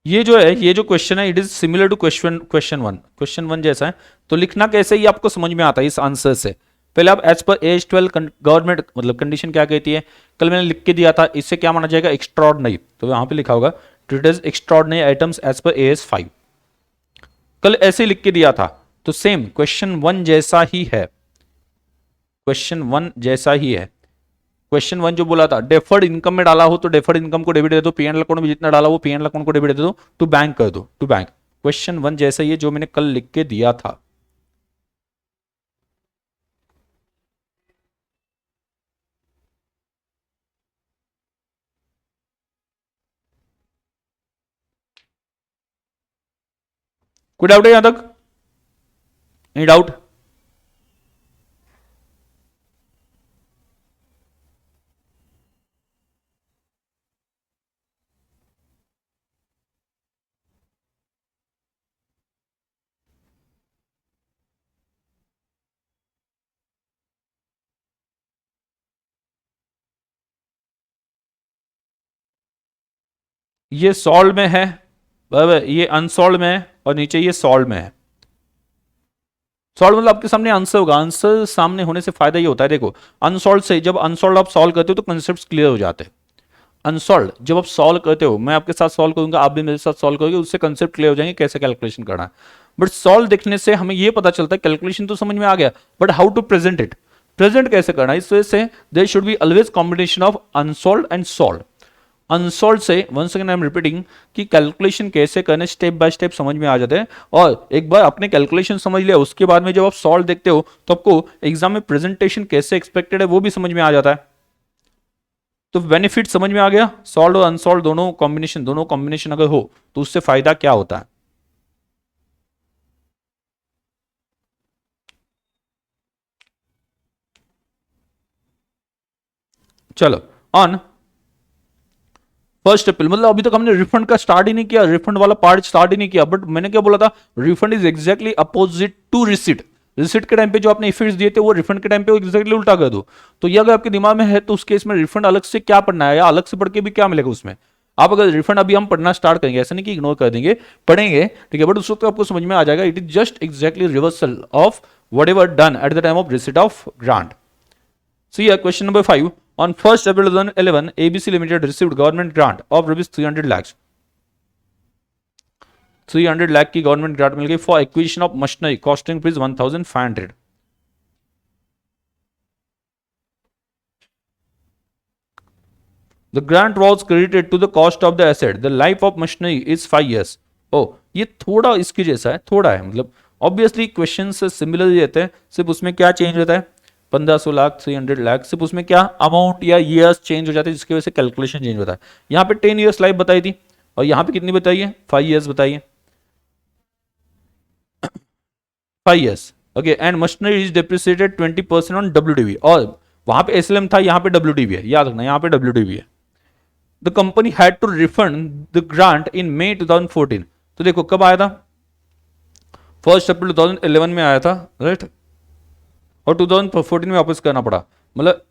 ये जो है, ये जो क्वेश्चन है, it is similar to question one जैसा है। तो लिखना कैसे ही आपको समझ में आता है इस आंसर से। पहले आप एज पर एज 12 गवर्नमेंट मतलब कंडीशन क्या कहती है, कल मैंने लिख के दिया था, इससे क्या माना जाएगा एक्स्ट्रॉर्डनरी, तो वहां पे लिखा होगा treat as extraordinary items as per as 5, कल ऐसे लिख के दिया था। तो सेम क्वेश्चन वन जैसा ही है, क्वेश्चन वन जैसा ही है। क्वेश्चन वन जो बोला था डेफर्ड इनकम में डाला हो तो डेफर्ड इनकम को डेबिट दे दो, पीएन अकाउंट में जितना डाला वो पीएन अकाउंट को डेबिट दे दो, टू बैंक कर दो, टू बैंक। क्वेश्चन वन जैसा ही है जो मैंने कल लिख के दिया था। कोई डाउट है यहां तक, एनी डाउट। ये सॉल्व में है, बराबर, ये अनसॉल्व में है, और नीचे ये सॉल्व में है। सॉल्व मतलब आपके सामने आंसर होगा, आंसर सामने होने से फायदा ये होता है, देखो अनसॉल्व से जब अनसॉल्व आप सॉल्व करते हो तो कंसेप्ट क्लियर हो जाते हैं। अनसॉल्व जब आप सॉल्व करते हो, मैं आपके साथ सॉल्व करूंगा, आप भी मेरे साथ सॉल्व करोगे, उससे कंसेप्ट क्लियर हो जाएंगे कैसे कैलकुलेशन करना है। बट सॉल्व देखने से हमें यह पता चलता है कैलकुलेशन तो समझ में आ गया, but how to present it, present कैसे करना है। इस वजह से there should be always combination of unsolved and solved. Unsolved से once again I am repeating कि कैलकुलेशन कैसे करने स्टेप बाय स्टेप समझ में आ जाते हैं, और एक बार आपने कैलकुलेशन समझ लिया उसके बाद में जब आप सॉल्व देखते हो तो आपको एग्जाम में प्रेजेंटेशन कैसे एक्सपेक्टेड है वो भी समझ में आ जाता है। तो बेनिफिट समझ में आ गया, सॉल्व और अनसॉल्व दोनों कॉम्बिनेशन अगर हो तो उससे फायदा क्या होता है। चलो ऑन 1 अप्रैल, मतलब अभी तक हमने रिफंड का स्टार्ट ही नहीं किया, रिफंड वाला पार्ट स्टार्ट ही नहीं किया। बट मैंने क्या बोला था, refund is exactly opposite to receipt. Receipt के टाइम पे जो आपने इफेक्ट्स दिए थे वो रिफंड के टाइम पे एग्जैक्टली उल्टा कर दो। तो ये अगर आपके दिमाग में है तो उस केस में रिफंड अलग से क्या पढ़ना है, या अलग से पढ़ के भी क्या मिलेगा उसमें। आप अगर रिफंड अभी हम पढ़ना स्टार्ट करेंगे, ऐसा नहीं कि इग्नोर कर देंगे, पढ़ेंगे ठीक है, बट उस वक्त आपको समझ में आ जाएगा it is just exactly reversal of what ever done at the time of receipt of grant. See here, question number 5. On 1st April 2011, ABC Limited received government grant of rupees 300 lakhs. 300 lakh की government grant मिल गई for acquisition of machinery costing rupees 1500. The grant was credited to the cost of the asset. The life of machinery is 5 years. Oh, ये थोड़ा इसके जैसा है, थोड़ा है, मतलब ऑब्वियसली क्वेश्चन से सिमिलर ही रहते हैं, सिर्फ उसमें क्या चेंज होता है, 1500 लाख 300 लाख, सिर्फ उसमें क्या अमाउंट या ईयर्स चेंज हो जाते हैं जिसकी वजह से कैलकुलेशन चेंज होता है। यहाँ पे 10 ईयर्स लाइफ बताई थी और यहाँ पे कितनी बताई है, 5 ईयर्स बताई है, 5 years okay. And machinery is depreciated 20% on WDV, और वहां पे SLM था, यहाँ पे WDV है, याद रखना यहाँ पे WDV है। The company had to refund the grant in May 2014। तो देखो कब आया था, 1 अप्रैल 2011 में आया था, राइट, और 2014 में वापस करना पड़ा, मतलब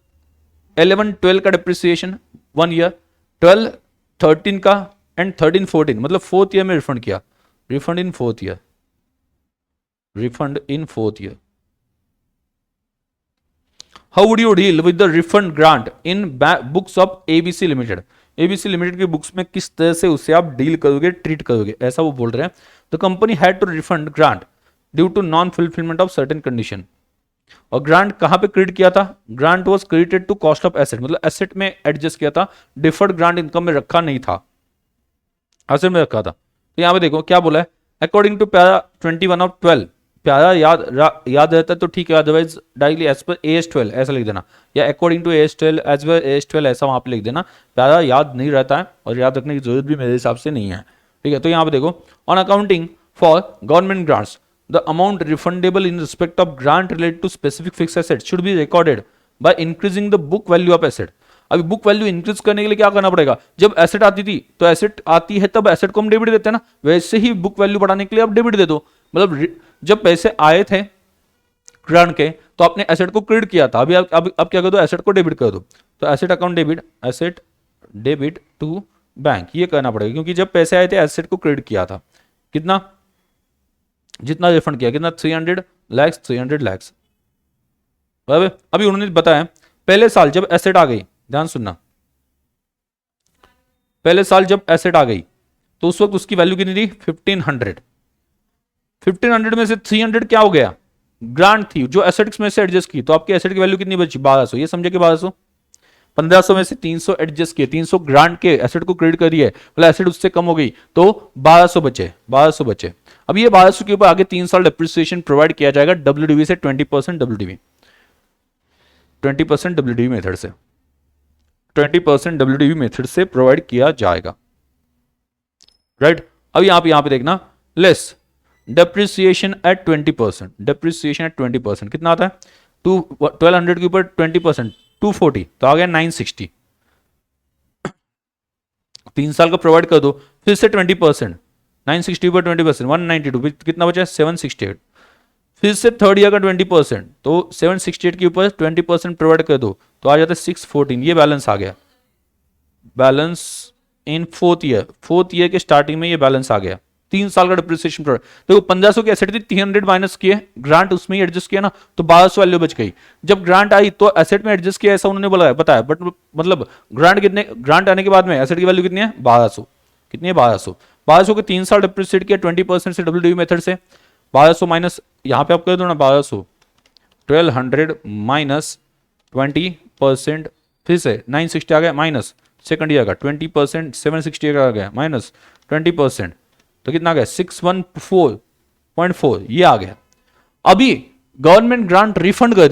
11-12 का डिप्रिसिएशन 1 ईयर, 12-13 का एंड 13-14, मतलब 4th ईयर में रिफंड किया, refund in 4th year, refund in 4th year. How would you deal with the refund grant in books of ABC limited. ABC limited की बुक्स में किस तरह से उसे आप डील करोगे, ट्रीट करोगे, ऐसा वो बोल रहे हैं। The company had to refund grant due to non fulfillment of certain condition. और ग्रांट कहां पे क्रेडिट किया था, grant was credited to cost of asset, मतलब एसेट में एडजस्ट किया था, डिफर्ड ग्रांट इनकम में रखा नहीं था, एसेट में रखा था। तो यहां पे देखो क्या बोला है, अकॉर्डिंग टू पैरा 21 ऑफ 12, प्यारा याद रहता है तो ठीक है, otherwise directly as per AS12 ऐसा लिख देना, या according to AS12 as per AS12 ऐसा वहां पे लिख देना। प्यारा याद नहीं रहता है और याद रखने की जरूरत भी मेरे हिसाब से नहीं है, ठीक है। तो यहाँ पे देखो, on accounting for government grants the amount refundable in respect of grant related to specific fix asset should be recorded by increasing the book value of asset. अभी बुक वैल्यू इंक्रीज करने के लिए क्या करना पड़ेगा, जब एसेट आती थी तो एसेट आती है तब एसेट को हम डेबिट देते हैं ना, वैसे ही बुक वैल्यू बढ़ाने के लिए आप डेबिट दे दो। मतलब जब पैसे आए थे ग्रांट के तो आपने एसेट को क्रेडिट किया था, अभी अब क्या कर दो, एसेट को डेबिट कर दो। तो asset account debit, asset debit to bank, ये करना पड़ेगा, क्योंकि जब पैसे आए थे एसेट को क्रेडिट किया था, कितना, जितना रिफंड किया, कितना 300 लाख 300 लाख। अभी उन्होंने बताया पहले साल जब एसेट आ गई, ध्यान सुनना, पहले साल जब एसेट आ गई तो उस वक्त उसकी वैल्यू कितनी थी 1500। 1500 में से 300 क्या हो गया, ग्रांट थी जो एसेट्स में से एडजस्ट की, तो आपकी एसेट की वैल्यू कितनी बची 1200, ये समझे कि 1200, 1500 में से 300 एडजस्ट किए, 300 ग्रांट के एसेट को क्रेडिट कर दिए, मतलब एसेट उससे कम हो गई तो 1200 बचे, 1200 बचे। अब ये 1200 के ऊपर आगे 3 साल डिप्रिसिएशन प्रोवाइड किया जाएगा WDV से 20% WDV, 20% WDV मेथड से, 20% WDV मेथड से प्रोवाइड किया जाएगा, राइट। अब यहां पे देखना, less depreciation eight 20%, depreciation eight 20% कितना आता है, 1200 के ऊपर 20% 240, तो आ गया 960, 3 साल का प्रोवाइड कर दो, फिर से 20%, 960 पर 20%, 192, कितना बचा 768, फिर से थर्ड ईयर का 20%, तो 768 के ऊपर 20% प्रोवाइड कर दो, तो आ जाता है 614, ये बैलेंस आ गया, बैलेंस इन 4th ईयर, 4th ईयर के स्टार्टिंग में ये बैलेंस आ गया, 3 साल का डिप्रिसिएशन प्रोवाइड। देखो 1500 की एसेट थी, 300 माइनस किए, ग्रांट उसमें ही एडजस्ट किया ना, तो 1200 वैल्यू बच गई। जब ग्रांट आई तो एसेट में एडजस्ट किया, ऐसा उन्होंने बताया, बट मतलब ग्रांट आने के बाद में एसेट की वैल्यू कितनी है 1200, कितनी है 1200, 1200 के 3 साल डिप्रिसिएट किया 20% से WDV मेथड से, 1200 माइनस यहां पे आप कर दो ना 1200, 1200 माइनस 20%, फिर से 960 आ गया, माइनस सेकंड ईयर का 20%, 760 का आ गया, माइनस 20%, तो कितना आ गया 614.4, ये आ गया। अभी गवर्नमेंट ग्रांट रिफंड कर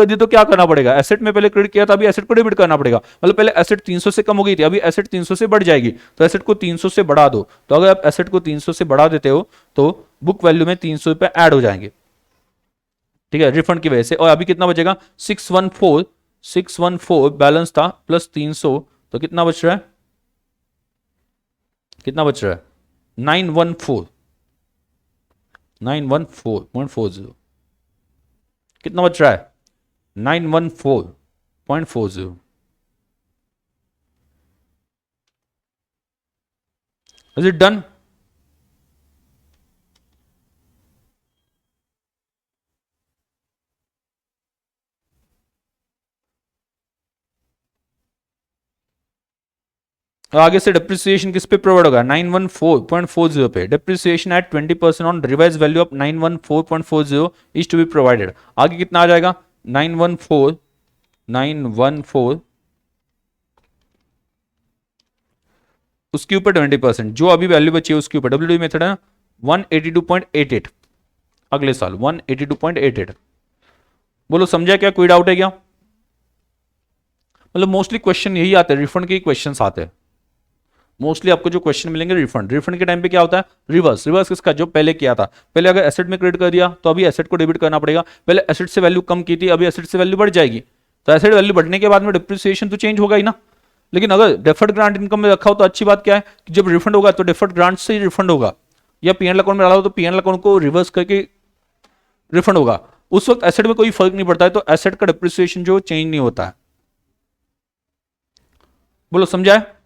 दी तो क्या करना पड़ेगा, एसेट में पहले क्रेडिट किया था, अभी एसेट को डेबिट करना पड़ेगा, मतलब पहले एसेट 300 से कम हो गई थी, अभी एसेट 300 से बढ़ जाएगी, तो एसेट को 300 से बढ़ा दो, तो अगर आप एसेट को 300 से बढ़ा देते हो तो बुक वैल्यू में 300 रुपए ऐड हो जाएंगे, ठीक है, रिफंड की वजह से। और अभी कितना बचेगा 614 बैलेंस था प्लस 300, तो कितना बच रहा है कितना बच रहा है 914.40 कितना बच रहा है 914.40 इज इट डन। आगे से डिप्रिसिएशन किस पे प्रोवाइड होगा 914.40 पे। Depreciation at 20% on revise value of 914.40 is to be provided. आगे कितना आ जाएगा 914 उसके ऊपर 20% जो अभी वैल्यू बची है उसके ऊपर डब्ल्यू मेथड है ना 182.88 अगले साल 182.88। बोलो समझा क्या, कोई डाउट है क्या? मतलब मोस्टली क्वेश्चन यही आते हैं, रिफंड के ही क्वेश्चन आते हैं मोस्टली। आपको जो क्वेश्चन मिलेंगे रिफंड के टाइम पे क्या होता है रिवर्स किसका, जो पहले किया था। पहले अगर एसेट में क्रेडिट कर दिया तो अभी एसेट को डेबिट करना पड़ेगा। पहले एसेट से वैल्यू कम की थी, अभी एसेट से वैल्यू बढ़ जाएगी, तो एसेट वैल्यू बढ़ने के बाद में डिप्रिसिएशन तो चेंज होगा ही ना। लेकिन अगर डेफर्ड ग्रांट इनकम में रखा हो तो अच्छी बात क्या है कि जब रिफंड होगा तो डेफर्ड ग्रांट से ही रिफंड होगा, या पीएनएल अकाउंट में डाला हो तो पीएनएल अकाउंट को रिवर्स करके रिफंड होगा। उस वक्त एसेट में कोई फर्क नहीं पड़ता है, तो एसेट का डिप्रिसिएशन जो चेंज नहीं होता है। बोलो समझा है?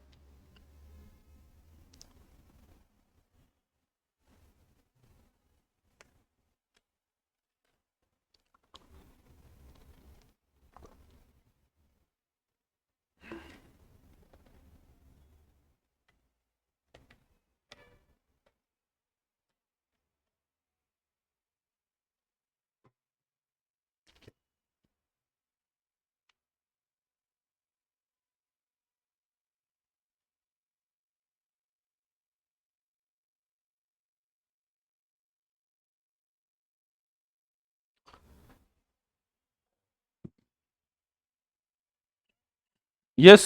यस,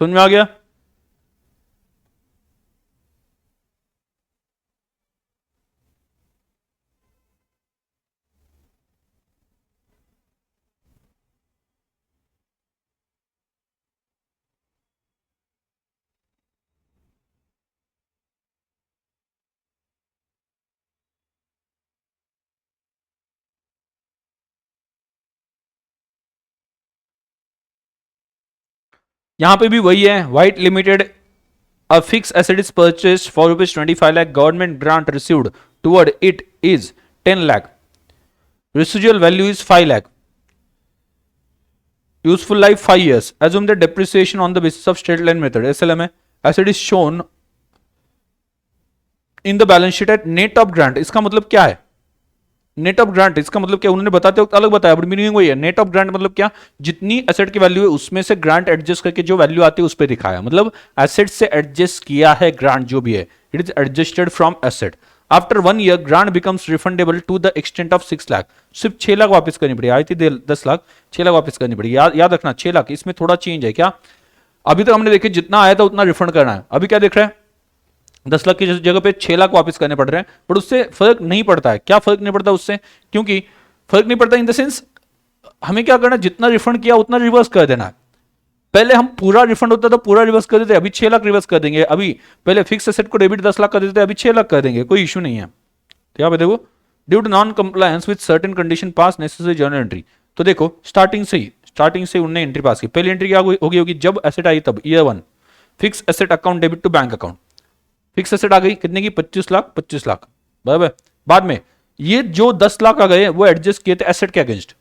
समझ में आ गया। यहां पे भी वही है, white limited a fixed asset is purchased for rupees 25 lakh, government grant received toward it is 10 lakh, residual value is 5 lakh, useful life 5 years, assume the depreciation on the basis of straight line method SLM है, asset is shown in the balance sheet at net of grant। इसका मतलब क्या है net of grant? इसका मतलब क्या उन्होंने बताते वक्त अलग बताया, बट मीनिंग वही है। नेट ऑफ ग्रांट मतलब क्या, जितनी एसेट की वैल्यू है उसमें से ग्रांट एडजस्ट करके जो वैल्यू आती है उस पर दिखाया, मतलब एसेट से एडजस्ट किया है ग्रांट जो भी है, it is adjusted from asset. After 1 year grant becomes refundable to the extent of 6 lakh. सिर्फ 6 लाख वापस करनी पड़ी, आई थी 10 लाख, 6 लाख वापस करनी पड़ी। याद रखना 6 लाख, इसमें थोड़ा चेंज है क्या, अभी तक हमने देखे जितना आया था उतना रिफंड करना है, अभी क्या देख रहे हैं 10 लाख की जगह पे 6 लाख वापस करने पड़ रहे हैं, बट उससे फर्क नहीं पड़ता है। क्या फर्क नहीं पड़ता उससे? क्योंकि फर्क नहीं पड़ता इन द सेंस हमें क्या करना, जितना रिफंड किया उतना रिवर्स कर देना है। पहले हम पूरा रिफंड होता था पूरा रिवर्स कर देते, अभी 6 लाख रिवर्स कर देंगे। अभी पहले फिक्स एसेट को डेबिट 10 लाख कर देते, अभी 6 लाख कर देंगे, कोई इशू नहीं है। तो यहाँ पे देखो due to non compliance with certain condition pass necessary journal entry. तो देखो स्टार्टिंग से उन्होंने एंट्री पास की। पहली एंट्री क्या होगी जब एसेट आई तब year 1 fix asset account debit to bank account, fix asset आ गई कितने की 25 लाख बराबर। बाद में ये जो 10 लाख आ गए वो एडजस्ट किए थे एसेट के अगेंस्ट,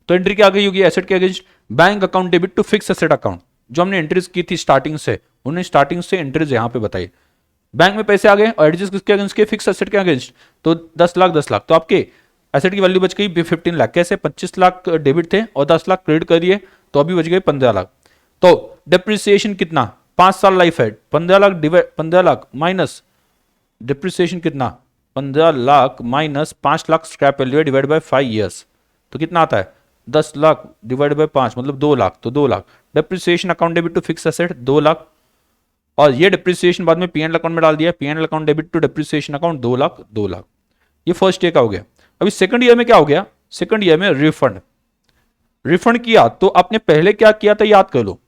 तो एंट्री क्या आ गई होगी एसेट के against bank account debit to fix asset account. जो हमने एंट्रीज की थी स्टार्टिंग से, उन्होंने स्टार्टिंग से एंट्रीज यहां पे बताई। बैंक में पैसे आ गए और एडजस्ट किसके अगेंस्ट के, फिक्स एसेट के अगेंस्ट, तो 10 लाख, तो आपके एसेट की वैल्यू बच गई 15 लाख। कैसे 25 लाख डेबिट थे और 10 लाख क्रेडिट कर दिए, तो अभी बच गए 15 लाख। तो डिप्रिसिएशन कितना, 5 साल लाइफ है, 15 लाख माइनस डिप्रिसिएशन कितना 15 lakh minus 5 lakh scrap value divide by 5 years, तो कितना आता है 10 लाख डिवाइड बाय 5 मतलब 2 लाख, तो 2 lakh depreciation account debit to fix asset 2 lakh, और ये डिप्रिसिएशन बाद में पीएनएल अकाउंट में डाल दिया, PNL account debit to depreciation account 2 lakh 2 lakh. ये फर्स्ट ईयर का हो गया। अभी सेकंड ईयर में क्या हो गया, सेकंड ईयर में रिफंड किया, तो आपने पहले क्या किया था याद कर लो।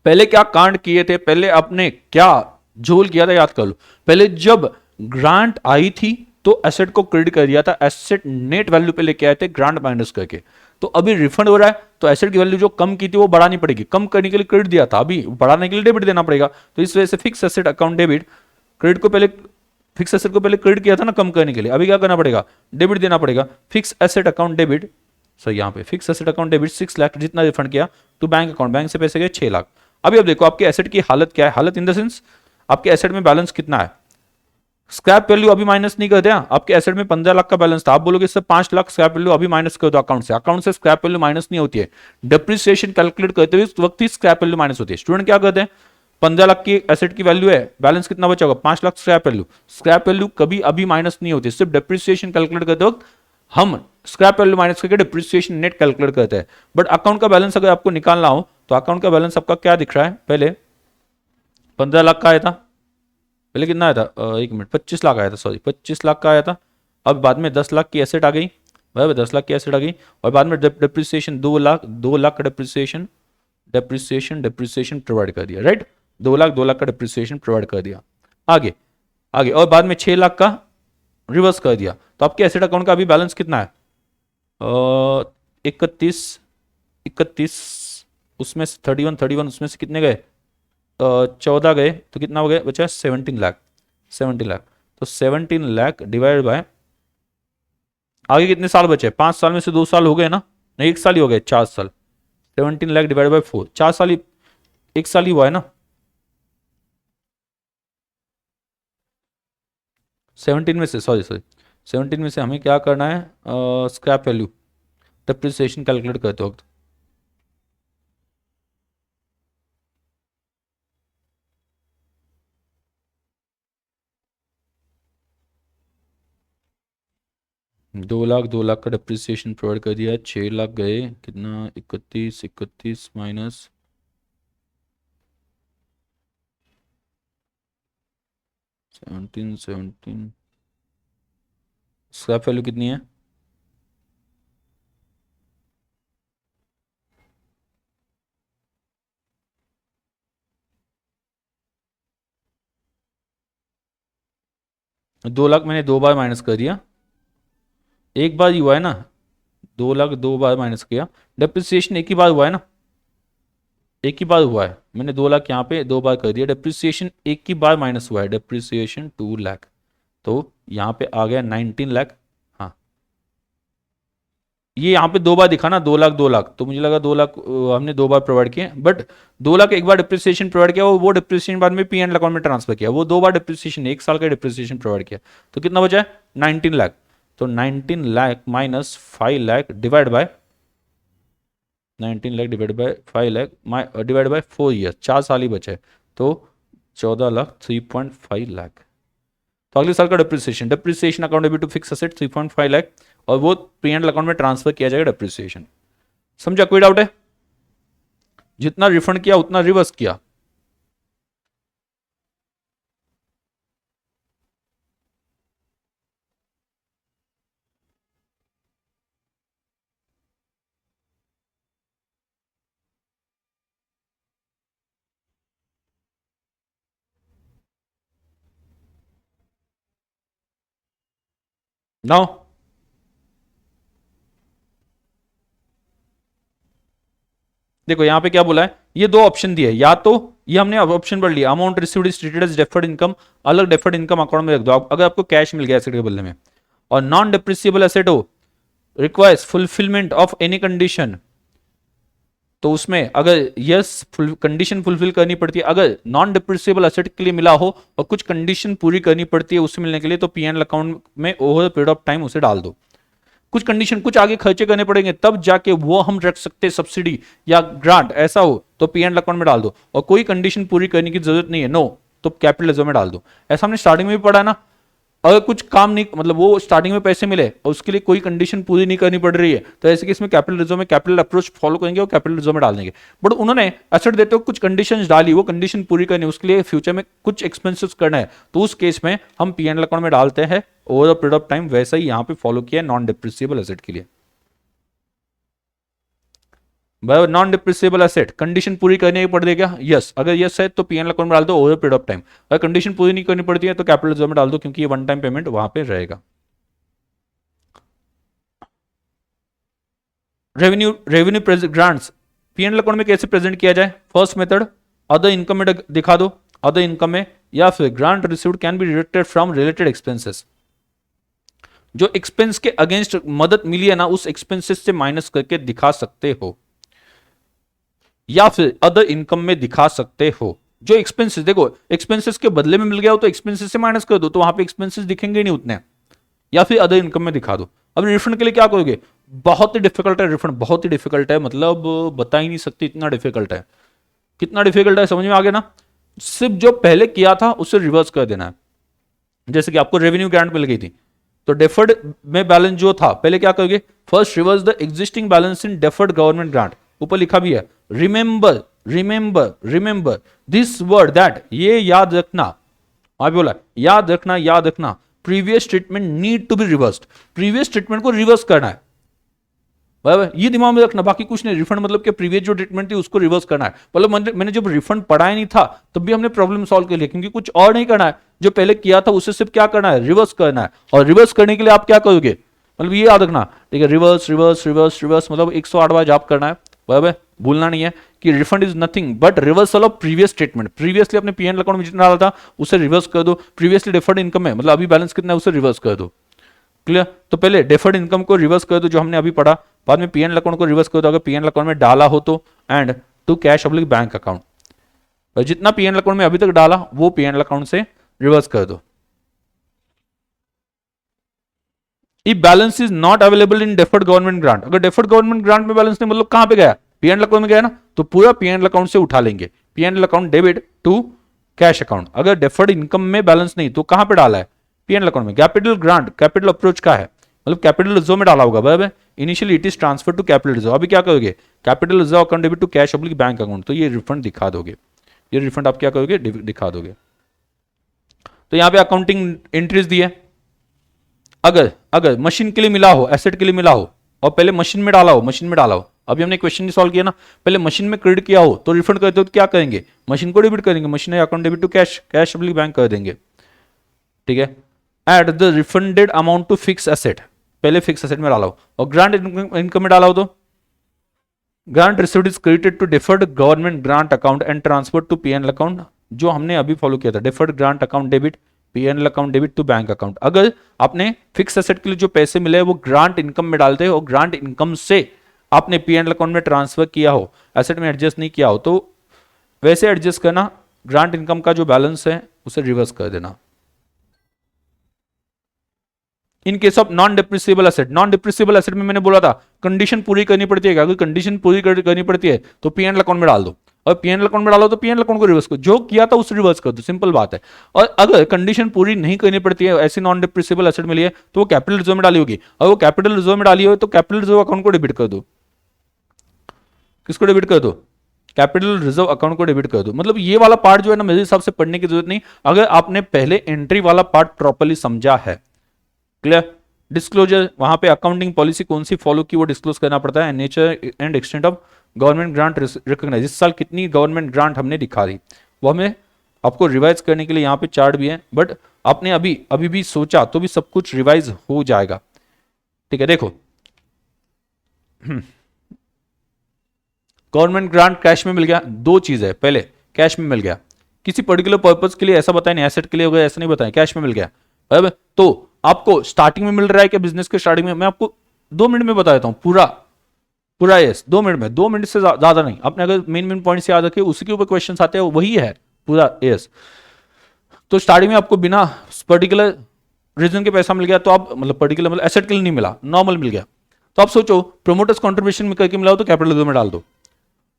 पहले क्या कांड किए थे, पहले आपने क्या झोल किया था, याद कर लो। पहले जब ग्रांट आई थी तो एसेट को क्रेडिट कर दिया था, एसेट नेट वैल्यू पे लेके आए थे ग्रांट माइनस करके। तो अभी रिफंड हो रहा है तो एसेट की वैल्यू जो कम की थी वो बढ़ानी पड़ेगी, कम करने के लिए क्रेडिट दिया था, अभी बढ़ाने के लिए डेबिट देना पड़ेगा। तो इस वजह से fix asset account debit, credit को पहले, फिक्स एसेट को पहले क्रेडिट किया था ना कम करने के लिए, अभी क्या करना पड़ेगा, डेबिट देना पड़ेगा। फिक्स एसेट अकाउंट डेबिट, सो यहाँ पे fix asset account debit 6 lakh जितना रिफंड किया टू बैंक अकाउंट, बैंक से पैसे गए 6 लाख। अभी अब देखो आपके एसेट की हालत क्या है, हालत इन द सेंस आपके एसेट में बैलेंस कितना है। स्क्रैप वैल्यू अभी माइनस नहीं कर दिया, आपके एसेट में 15 लाख का बैलेंस था, आप बोलोगे इससे 5 लाख स्क्रैप वैल्यू अभी माइनस कर दो अकाउंट से, अकाउंट से स्क्रैप वैल्यू माइनस नहीं होती है, डिप्रिसिएशन कैलकुलेट करते हुए उस वक्त ही स्क्रैप वैल्यू माइनस होती है। स्टूडेंट क्या करते हैं, 15 लाख की एसेट की वैल्यू है, बैलेंस कितना बचा होगा, 5 lakh scrap value, scrap value कभी अभी माइनस नहीं होती, सिर्फ डिप्रिसिएशन कैलकुलेट करते वक्त हम स्क्रैप वैल्यू माइनस करके डिप्रिसिएशन नेट कैलकुलेट करते हैं। बट अकाउंट का बैलेंस अगर आपको निकालना हो तो अकाउंट का बैलेंस आपका क्या दिख रहा है, पहले 15 लाख का आया था, पहले कितना आया था, 1 मिनट, 25 लाख आया था, सॉरी 25 लाख का आया था। अब बाद में 10 लाख की एसेट आ गई, बराबर 10 लाख की एसेट आ गई, और बाद में डिप्रिसिएशन 2 लाख का डिप्रिसिएशन डिप्रिसिएशन डिप्रिसिएशन प्रोवाइड कर दिया, राइट, 2 लाख का डिप्रिसिएशन प्रोवाइड कर दिया। आगे आगे और बाद में 6 लाख का रिवर्स कर दिया। तो आपके एसेट अकाउंट का अभी बैलेंस कितना है, 31 उसमें से 31 उसमें से कितने गए, 14 गए, तो कितना हो गया बचा 17 लाख, 17 लाख। तो 17 लाख डिवाइड बाय, आगे कितने साल बचे, 5 साल में से 2 साल हो गए ना, नहीं 1 साल ही हो गए, 4 साल, 17 लाख डिवाइड बाय 4, 4 साल ही, 1 साल ही हुआ है ना। 17 में से, सॉरी 17 में से हमें क्या करना है, स्क्रैप वैल्यू डिप्रिसिएशन कैलकुलेट करते वक्त, दो लाख का डिप्रिसिएशन प्रोवाइड कर दिया, 6 लाख गए, कितना 31 माइनस 17 स्क्रैप वैल्यू कितनी है, दो लाख मैंने 2 बार माइनस कर दिया, एक बार ही हुआ है ना, 2 लाख 2 बार माइनस किया, डिप्रिसिएशन एक ही बार हुआ है ना, एक ही बार हुआ है, मैंने 2 लाख यहाँ पे 2 बार कर दिया, डिप्रिसिएशन एक ही बार माइनस हुआ है, डिप्रिसिएशन 2 लाख, तो यहाँ पे आ गया 19 लाख। हाँ ये यहाँ पे 2 बार दिखा ना, 2 लाख 2 लाख, तो मुझे लगा 2 लाख हमने 2 बार प्रोवाइड किए, बट 2 लाख एक बार डिप्रिसिएशन प्रोवाइड किया, वो डिप्रिसिएशन बाद में पी एंड अकाउंट में ट्रांसफर किया, वो 2 बार डिप्रिसिएशन, 1 साल का डिप्रिसिएशन प्रोवाइड किया, तो कितना बचा है 19 लाख। तो 19 lakh minus 5 lakh divide bye 19 lakh divide bye 5 lakh divide by 4 year, 4 साल ही बचे, तो 14 लाख 3.5 लाख। तो अगले साल का depreciation, depreciation account debit to fix asset 3.5 lakh, और वो पी एंड अकाउंट में ट्रांसफर किया जाएगा डिप्रिसिएशन। समझा, कोई डाउट है, जितना रिफंड किया उतना रिवर्स किया। नाउ देखो यहाँ पे क्या बोला है, ये 2 ऑप्शन दिए, या तो ये हमने अब ऑप्शन पढ़ लिया, amount received is treated as deferred income, अलग डेफर्ड इनकम अकाउंट में रख दो, अगर आपको कैश मिल गया एसेट के बदले में, और नॉन डिप्रिसिएबल एसेट हो, requires fulfilment of any condition, तो उसमें अगर यस कंडीशन फुलफिल करनी पड़ती है, अगर नॉन डिप्रिसिएबल एसेट के लिए मिला हो और कुछ कंडीशन पूरी करनी पड़ती है उससे मिलने के लिए, तो पी एंड अकाउंट में ओवर पीरियड ऑफ टाइम उसे डाल दो। कुछ कंडीशन, कुछ आगे खर्चे करने पड़ेंगे तब जाके वो हम रख सकते हैं, सब्सिडी या ग्रांट ऐसा हो तो पी एंड अकाउंट में डाल दो, और कोई कंडीशन पूरी करने की जरूरत नहीं है, नो, तो कैपिटल रिजर्व में डाल दो। ऐसा हमने स्टार्टिंग में भी पढ़ा ना, अगर कुछ काम नहीं, मतलब वो स्टार्टिंग में पैसे मिले और उसके लिए कोई कंडीशन पूरी नहीं करनी पड़ रही है, तो ऐसे केस में कैपिटल रिजर्व में कैपिटल अप्रोच फॉलो करेंगे और कैपिटल रिजर्व में डाल देंगे। बट उन्होंने एसेट देते हुए कुछ कंडीशंस डाली, वो कंडीशन पूरी करनी, उसके लिए फ्यूचर में कुछ एक्सपेंसेस करना है, तो उस केस में हम पी एंड अकाउंट में डालते हैं over the period of time. वैसा ही यहाँ पे फॉलो किया नॉन डिप्रिसिएबल एसेट के लिए। नॉन डिप्रिसिएबल एसेट कंडीशन पूरी करनी पड़ेगी क्या? यस, अगर यस है तो पीएनएल अकाउंट में डाल दो ओवर पीरियड ऑफ टाइम। अगर कंडीशन पूरी नहीं करनी पड़ती है तो कैपिटल रिजर्व में डाल दो, क्योंकि ये वन टाइम पेमेंट वहां पे रहेगा। रेवेन्यू ग्रांट्स पीएनएल अकाउंट में कैसे प्रेजेंट किया जाए? फर्स्ट मेथड, अदर इनकम में दिखा दो, अदर इनकम में, या फिर grant received can be deducted from related expenses. जो एक्सपेंस के अगेंस्ट मदद मिली है ना, उस एक्सपेंसेस से माइनस करके दिखा सकते हो, या फिर अदर इनकम में दिखा सकते हो। जो एक्सपेंसेस, देखो एक्सपेंसेस के बदले में मिल गया हो तो एक्सपेंसेस से माइनस कर दो, तो वहां पे एक्सपेंसेस दिखेंगे नहीं उतने, या फिर अदर इनकम में दिखा दो। अब रिफंड के लिए क्या करोगे? बहुत ही डिफिकल्ट है रिफंड, बहुत ही डिफिकल्ट है, मतलब बता ही नहीं सकती इतना डिफिकल्ट है। कितना डिफिकल्ट है समझ में आ गया ना? सिर्फ जो पहले किया था उसे रिवर्स कर देना है। जैसे कि आपको रेवेन्यू ग्रांट मिल गई थी, तो डेफर्ड में बैलेंस जो था पहले क्या करोगे? First reverse the existing balance in deferred government grant. ऊपर लिखा भी है remember, remember, remember this word that, ये याद रखना, आप बोला याद रखना, याद रखना, previous statement need to be reversed. Previous statement को रिवर्स करना है, बराबर, ये दिमाग में रखना, बाकी कुछ नहीं। रिफंड मतलब कि प्रीवियस जो ट्रीटमेंट थी उसको रिवर्स करना है। मतलब मैंने जब रिफंड पढ़ाया नहीं था तब भी हमने प्रॉब्लम सॉल्व कर लिया, क्योंकि कुछ और नहीं करना है, जो पहले किया था उसे सिर्फ क्या करना है? रिवर्स करना है। और रिवर्स करने के लिए आप क्या करोगे? मतलब ये याद रखना, ठीक है, रिवर्स रिवर्स रिवर्स रिवर्स, मतलब 108 बार जॉब करना है, बराबर, भूलना नहीं है कि refund is nothing but reversal of previous statement. Previously अपने पीएनएल अकाउंट में जितना डाला था उसे रिवर्स कर दो। प्रीवियसली डिफर्ड इनकम है, मतलब अभी बैलेंस कितना है उसे रिवर्स कर दो। क्लियर? तो पहले डेफर्ड इनकम को रिवर्स कर दो जो हमने अभी पढ़ा, बाद में पीएनएल अकाउंट को रिवर्स कर दो अगर पीएनएल अकाउंट में डाला हो तो, and to cash oblique bank account. जितना पीएनएल अकाउंट में अभी तक डाला वो पीएनएल अकाउंट से रिवर्स कर दो। If balance is not available in deferred government grant, अगर डेफर्ड गवर्नमेंट ग्रांट में बैलेंस नहीं, मतलब कहां पे गया? पीएनएल अकाउंट में गया ना, तो पूरा पीएनएल अकाउंट से उठा लेंगे। PNL account debit to cash account. अगर डेफर्ड इनकम में बैलेंस नहीं तो कहां पे डाला है? पीएनएल अकाउंट में। कैपिटल ग्रांट, कैपिटल अप्रोच का है, मतलब कैपिटल रिजर्व में डाला होगा, बराबर। Initially it is transfer to capital reserve. अभी क्या करोगे? Capital reserve account debit to cash oblique bank account, तो ये रिफंड दिखा दोगे, ये रिफंड आप क्या करोगे? दिखा दोगे। तो यहां पे अकाउंटिंग एंट्रीज दी है। अगर अगर मशीन के लिए मिला हो, एसेट के लिए मिला हो, और पहले मशीन में डाला हो, मशीन में डाला हो, अभी हमने क्वेश्चन सॉल्व किया ना, पहले मशीन में क्रेडिट किया हो तो रिफंड करते हो तो क्या करेंगे? मशीन को डेबिट करेंगे, machine account debit to cash, cash oblique bank कर देंगे, ठीक है। Add the refunded amount to fix asset, पहले फिक्स एसेट में डाला हो, और ग्रांट इनकम में डाला हो तो grant received is credited to deferred government grant account and transfer to PNL account, जो हमने अभी फॉलो किया था, deferred grant account debit, PNL account debit to bank account. अगर आपने फिक्स एसेट के लिए जो पैसे मिले वो ग्रांट इनकम में डालते हो और ग्रांट इनकम से आपने पीएनएल अकाउंट में ट्रांसफर किया हो, एसेट में एडजस्ट नहीं किया हो, तो वैसे एडजस्ट करना, ग्रांट इनकम का जो बैलेंस है उसे रिवर्स कर देना। In case of non depreciable asset, non depreciable asset में मैंने बोला था कंडीशन पूरी करनी पड़ती है, अगर कंडीशन पूरी करनी पड़ती है तो पीएनएल अकाउंट में डाल दो, और पीएनएल अकाउंट में डालो तो पीएनएल अकाउंट को रिवर्स करो, जो किया था उसे रिवर्स कर दो, सिंपल बात है। और अगर कंडीशन पूरी नहीं करनी पड़ती है, ऐसी नॉन डिप्रिसिएबल एसेट मिली है तो वो कैपिटल रिजर्व में डाली होगी, और वो कैपिटल रिजर्व में डाली हो तो कैपिटल रिजर्व अकाउंट को डेबिट कर दो। किसको डेबिट कर दो? कैपिटल रिजर्व अकाउंट को डेबिट कर दो। मतलब ये वाला पार्ट जो है ना, मेरे हिसाब से पढ़ने की जरूरत नहीं, अगर आपने पहले एंट्री वाला पार्ट प्रॉपर्ली समझा है। क्लियर? डिस्क्लोजर, वहां पे अकाउंटिंग पॉलिसी कौन सी फॉलो की वो डिस्क्लोज करना पड़ता है। Nature and extent of government grant recognise, इस साल कितनी गवर्नमेंट ग्रांट हमने दिखा दी, वो हमें आपको रिवाइज करने के लिए यहाँ पे चार्ट भी है, बट आपने अभी भी सोचा तो भी सब कुछ रिवाइज हो जाएगा, ठीक है। देखो गवर्नमेंट ग्रांट कैश में मिल गया, दो चीज है, पहले कैश में मिल गया, किसी पर्टिकुलर पर्पज के लिए, ऐसा बताया नहीं, एसेट के लिए हो गया ऐसा नहीं बताया, कैश में मिल गया, बराबर। तो आपको स्टार्टिंग में मिल रहा है क्या? बिजनेस के स्टार्टिंग में, मैं आपको 2 मिनट में बता देता हूं पूरा यस, 2 मिनट में, 2 मिनट से ज्यादा नहीं। आपने अगर मेन पॉइंट्स याद रखे उसी के ऊपर क्वेश्चन आते हैं, वही है पूरा यस। तो स्टार्टिंग में आपको बिना पर्टिकुलर रीजन के पैसा मिल गया, तो आप मतलब पर्टिकुलर मतलब एसेट के लिए नहीं मिला, नॉर्मल मिल गया, तो आप सोचो प्रोमोटर्स कॉन्ट्रीब्यूशन में करके मिला हो तो कैपिटल रिजर्व में डाल दो,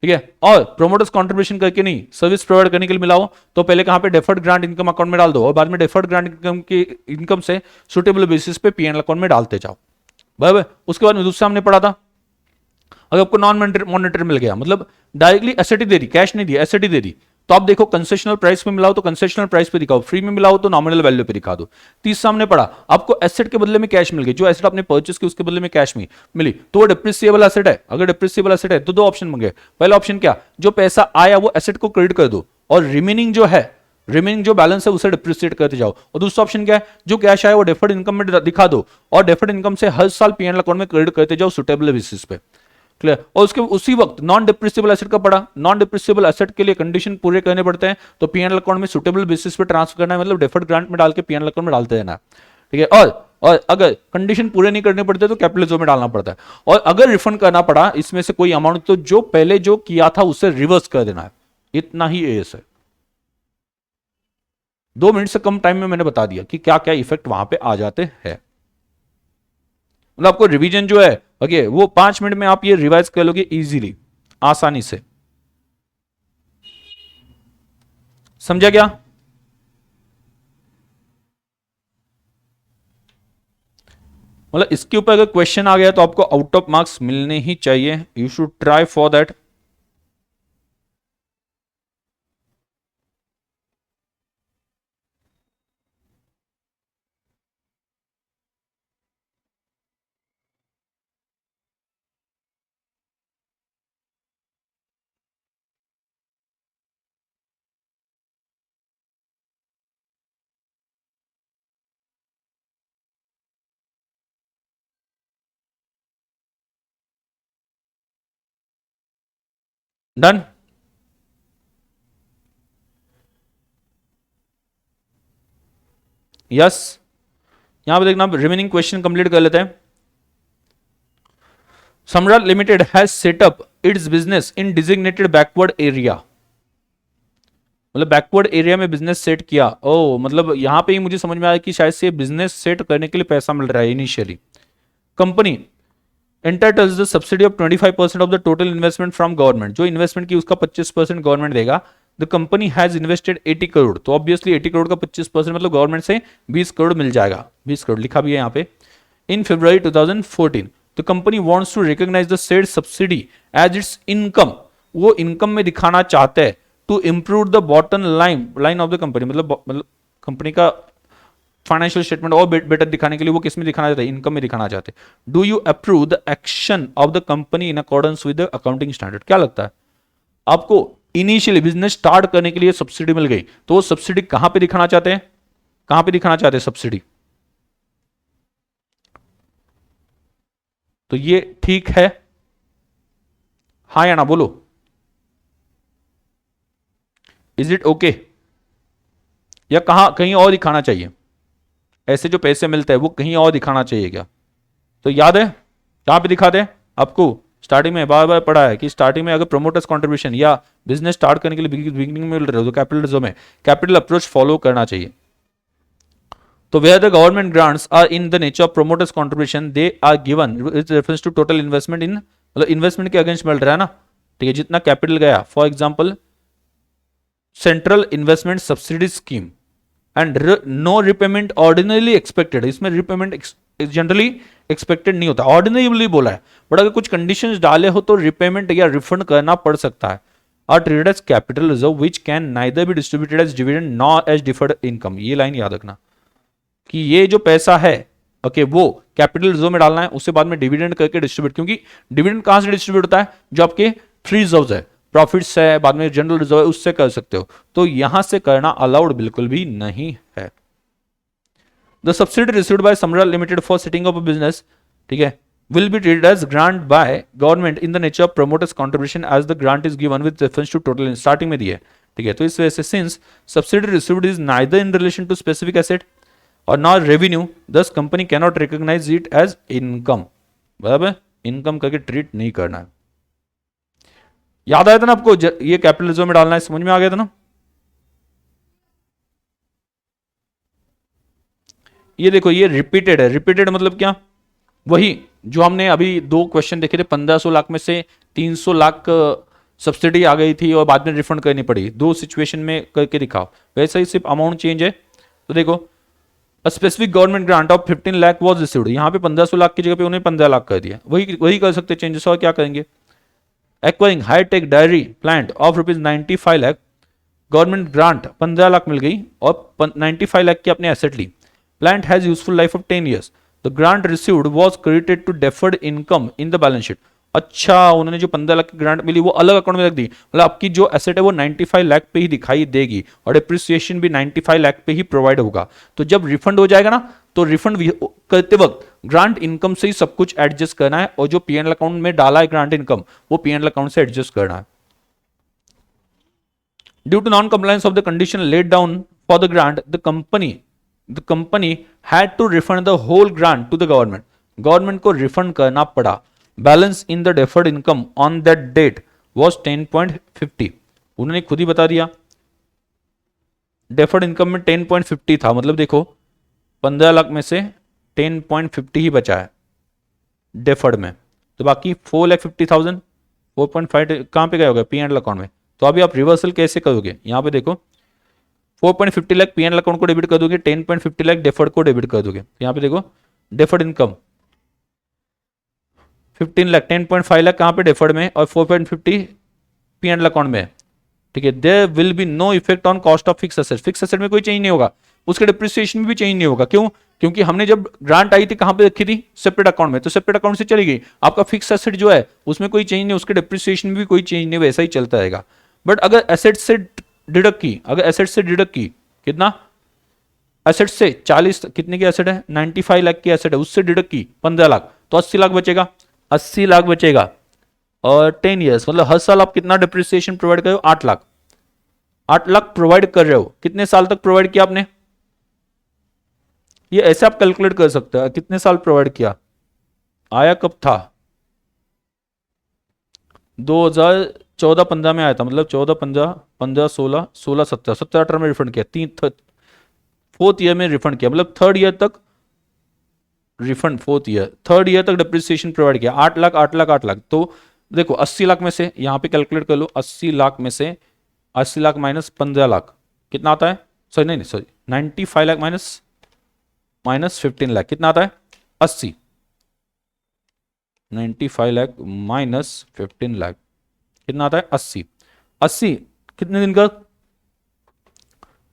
ठीक है। और प्रोमोटर्स कंट्रीब्यूशन करके नहीं, सर्विस प्रोवाइड करने के लिए मिला हो तो पहले कहां पे? डेफर्ड ग्रांट इनकम अकाउंट में डाल दो, और बाद में डेफर्ड ग्रांट इनकम की इनकम से सुटेबल बेसिस पे पीएनएल अकाउंट में डालते जाओ, बराबर। उसके बाद में दूसरा हमने पढ़ा था, अगर आपको नॉन मॉनिटरी मिल गया, मतलब डायरेक्टली एसेट ही दे दी, कैश नहीं दिया, एसेट ही दे दी, तो आप देखो कंसेशनल प्राइस में मिलाओ तो कंसेशनल प्राइस पे दिखाओ, फ्री में मिलाओ तो नॉमिनल वैल्यू पे दिखा दो। तीसरा हमने पढ़ा आपको एसेट के बदले में कैश मिल गई, जो एसेट आपने परचेस की उसके बदले में कैश मिली तो वो डिप्रिसिएबल एसेट है। अगर डिप्रिसिएबल एसेट है तो दो ऑप्शन मंगे, पहला ऑप्शन क्या, जो पैसा आया वो एसेट को क्रेडिट कर दो और रिमेनिंग जो बैलेंस है उसे डिप्रिसिएट करते जाओ। और दूसरा ऑप्शन क्या है, जो कैश आया वो डेफर्ड इनकम में दिखा दो और डेफर्ड इनकम से हर साल पीएनएल अकाउंट में क्रेडिट करते जाओ सुटेबल बेसिस पे। क्लियर। और उसके उसी वक्त नॉन डिप्रेसिबल एसेट का पड़ा, नॉन डिप्रेसिबल एसेट के लिए कंडीशन पूरे करने पड़ते हैं, तो पीएनएल अकाउंट में सुटेबल बेसिस पे ट्रांसफर करना है, मतलब डेफर्ड ग्रांट में डाल के पीएनएल अकाउंट में डालते रहना। ठीक है। और अगर कंडीशन पूरे नहीं करने पड़ते तो कैपिटल रिजर्व में डालना पड़ता है। और अगर रिफंड करना पड़ा इसमें से कोई अमाउंट तो जो पहले जो किया था उससे रिवर्स कर देना है। इतना ही एएस है। 2 मिनट से कम टाइम में मैंने बता दिया कि क्या क्या इफेक्ट वहां पे आ जाते हैं। मतलब आपको रिवीजन जो है ओके वो 5 मिनट में आप ये रिवाइज कर लोगे इजीली, आसानी से। समझा क्या? मतलब इसके ऊपर अगर क्वेश्चन आ गया तो आपको आउट ऑफ मार्क्स मिलने ही चाहिए। You should try for that. Done. Yes. यहां पे देखना रिमेनिंग क्वेश्चन कंप्लीट कर लेते हैं। सम्राट limited has setup it's business in designated backward area. मतलब बैकवर्ड एरिया में बिजनेस सेट किया। ओ मतलब यहां पे ही मुझे समझ में आया कि शायद से बिजनेस सेट करने के लिए पैसा मिल रहा है initially. Company entitles the subsidy of 25% of the total investment from government। जो इन्वेस्टमेंट की उसका 25% गवर्नमेंट देगा। The company has invested 80 crore, तो ऑब्वियसली 80 करोड़ का 25% मतलब गवर्नमेंट से 20 करोड़ मिल जाएगा। 20 करोड़ लिखा भी है यहाँ पे। In February 2014 the company wants to recognise the said subsidy as its income. वो इनकम में दिखाना चाहते हैं to improve the bottom line of the company. मतलब कंपनी का फाइनेंशियल स्टेटमेंट और बेटर दिखाने के लिए वो किस में दिखाना चाहते हैं, इनकम में दिखाना चाहते हैं। Do you approve the action of the company in accordance with the accounting standard. क्या लगता है आपको, इनिशियली बिजनेस स्टार्ट करने के लिए सब्सिडी मिल गई तो वो सब्सिडी कहां पे दिखाना चाहते हैं, कहां पे दिखाना चाहते हैं सब्सिडी? तो ये ठीक है, हाँ या ना बोलो। इज इट ओके या कहीं और दिखाना चाहिए? ऐसे जो पैसे मिलते हैं वो कहीं और दिखाना चाहिए क्या? तो याद है कहां पे दिखा दे आपको? स्टार्टिंग में बार बार पढ़ा है कि स्टार्टिंग में अगर प्रोमोटर्स कंट्रीब्यूशन या बिजनेस स्टार्ट करने के लिए बिगिनिंग में मिल रहे हो तो कैपिटल रिजर्व में कैपिटल अप्रोच फॉलो करना चाहिए। तो where the government grants are in the nature of promoters contribution they are given with reference to total investment in, मतलब इन्वेस्टमेंट के अगेंस्ट मिल रहा है ना। ठीक है, जितना कैपिटल गया। For example central investment subsidy scheme and no repayment ordinarily expected. इसमें रिपेमेंट जनरली एक्सपेक्टेड नहीं होता, ऑर्डिनरी बोला है, बट अगर कुछ कंडीशंस डाले हो तो रिपेमेंट या रिफंड करना पड़ सकता है। Are treated as capital reserve which can neither be distributed as dividend nor as deferred income. ये लाइन याद रखना कि ये जो पैसा है ओके वो कैपिटल रिजर्व में डालना है, उससे बाद में डिविडेंड करके डिस्ट्रीब्यूट। क्योंकि डिविडेंड कहां से डिस्ट्रीब्यूट होता है? जो आपके फ्री रिजर्व है, प्रॉफिट्स है, बाद में जनरल रिजर्व है, उससे कर सकते हो। तो यहां से करना अलाउड बिल्कुल भी नहीं है। द सब्सिडी रिसीव्ड बाय सम्राट limited for setting up a business, ठीक है, will be treated as grant by government in the nature of promoters contribution as the grant is given with reference to total starting में दिए। ठीक है, तो इस वजह से since subsidy received is neither in relation to specific asset or nor revenue, thus company cannot recognize it as income। बराबर, income करके ट्रीट नहीं करना है। याद आया था ना आपको? ये कैपिटल रिजर्व में डालना है, समझ में आ गया था ना? ये देखो ये रिपीटेड है। रिपीटेड मतलब क्या? वही जो हमने अभी 2 क्वेश्चन देखे थे, 1500 लाख में से 300 लाख सब्सिडी आ गई थी और बाद में रिफंड करनी पड़ी। 2 सिचुएशन में करके दिखाओ। वैसे ही सिर्फ अमाउंट चेंज है। तो देखो a specific government grant of 15 lakh was received, यहां पे 1500 लाख की जगह पे उन्हें 15 लाख कर दिया। वही कर सकते चेंजेस। और क्या करेंगे? Acquiring high tech dairy plant of ₹95 lakh government grant 15 lakh मिल गई और 95 लाख की आपने एसेट ली। Plant has useful life of 10 years। The grant received was credited to deferred income in the balance sheet. अच्छा, उन्होंने जो 15 लाख की ग्रांट मिली वो अलग अकाउंट में रख दी, मतलब आपकी जो एसेट है वो 95 लाख पे ही दिखाई देगी और डिप्रिसिएशन भी 95 लाख पे ही प्रोवाइड होगा। तो जब रिफंड हो जाएगा ना, तो रिफंड करते वक्त ग्रांट इनकम से ही सब कुछ एडजस्ट करना है और जो पीएनएल अकाउंट में डाला है ग्रांट इनकम वो पीएनएल अकाउंट से एडजस्ट करना है। Due to non compliance of the condition laid down for the grant, the company had to refund the whole grant to the government. Government को refund करना पड़ा। Balance in the deferred income on that date was 10.50। उन्होंने खुद ही बता दिया deferred income में 10.50 था, मतलब देखो 15 लाख में से 10.50 ही बचा है डेफर्ड में, तो बाकी 4,50,000 4.5 कहां पे गए होगा? पीएनएल अकाउंट में। तो अभी आप रिवर्सल कैसे करोगे? यहां पे देखो 4.50 लाख पीएनएल अकाउंट को डेबिट कर दोगे, 10.50 लाख डेफर्ड को डेबिट कर दोगे। यहां पे देखो डेफर्ड इनकम 15 लाख, 10.5 लाख कहां पे? डेफर्ड में, और 4.50 पीएनएल अकाउंट में। ठीक है, there will be no effect on cost of fix asset. Fix asset में कोई चेंज नहीं होगा, उसके डिप्रिसिएशन में भी चेंज नहीं होगा। क्यों? क्योंकि हमने जब ग्रांट आई थी कहां पे रखी थी? सेपरेट अकाउंट में, तो सेपरेट अकाउंट से चली गई। आपका फिक्स एसेट जो है उसमें कोई चेंज नहीं, उसके डिप्रिसिएशन में भी कोई चेंज नहीं, वैसा ही चलता रहेगा। बट अगर एसेट से डिडक्ट की, अगर एसेट से डिडक्ट की, कितना? एसेट से 40, कितने की एसेट है? 95 लाख की एसेट है, उससे डिडक्ट की 15 लाख, तो 80 लाख बचेगा। 80 लाख बचेगा और 10 ईयर्स, मतलब हर साल आप कितना डिप्रिसिएशन प्रोवाइड कर रहे हो? 8 लाख। 8 लाख प्रोवाइड कर रहे हो, कितने साल तक प्रोवाइड किया आपने? ये ऐसे आप कैलकुलेट कर सकते हो कितने साल प्रोवाइड किया। आया कब था? 2014-15 में आया था, मतलब 14-15, 15-16, 16-17, 17-18 में रिफंड किया। 4th ईयर में रिफंड किया, मतलब 3rd ईयर तक refund, 4th year, 3rd year तक डिप्रिसिएशन प्रोवाइड किया। 8 लाख 8 लाख 8 लाख, तो देखो 80 लाख में से यहां पे कैलकुलेट कर लो, 80 लाख में से 80 लाख माइनस 15 लाख कितना आता है? सॉरी नहीं सॉरी 95 लाख माइनस 15 लाख कितना आता है? 80। 95 लाख माइनस 15 लाख कितना आता है? 80। 80 कितने दिन का?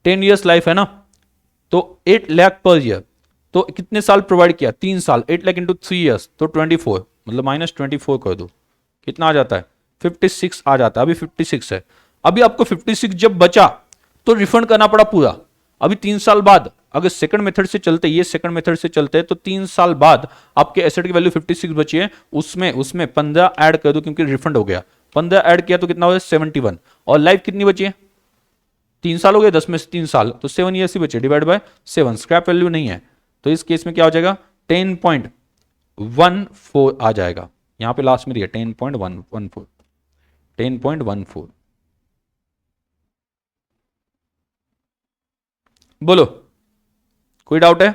10 ईयर्स लाइफ है ना, तो 8 लाख पर ईयर, तो कितने साल प्रोवाइड किया? 3 साल। 8 लाख इंटू 3 ईयर्स तो 24, मतलब माइनस 24 कर दो, कितना आ जाता है? 56 आ जाता है। अभी 56 है, अभी आपको 56 जब बचा तो रिफंड करना पड़ा पूरा। अभी 3 साल बाद अगर सेकंड मेथड से चलते, ये सेकंड मेथड से चलते हैं, तो 3 साल बाद आपके एसेट की वैल्यू 56 बची है, उसमें 15 ऐड कर दो क्योंकि रिफंड हो गया। 15 ऐड किया तो कितना हो गया? 71। और लाइफ कितनी बची है? 3 साल हो गए, 10 में से 3 साल, तो 7 ईयर्स ही बचे, डिवाइड बाय 7। स्क्रैप वैल्यू नहीं है, तो इस केस में क्या हो जाएगा? 10.14 आ जाएगा। यहां पे लास्ट में दिया 10.114, 10.14। बोलो कोई डाउट है?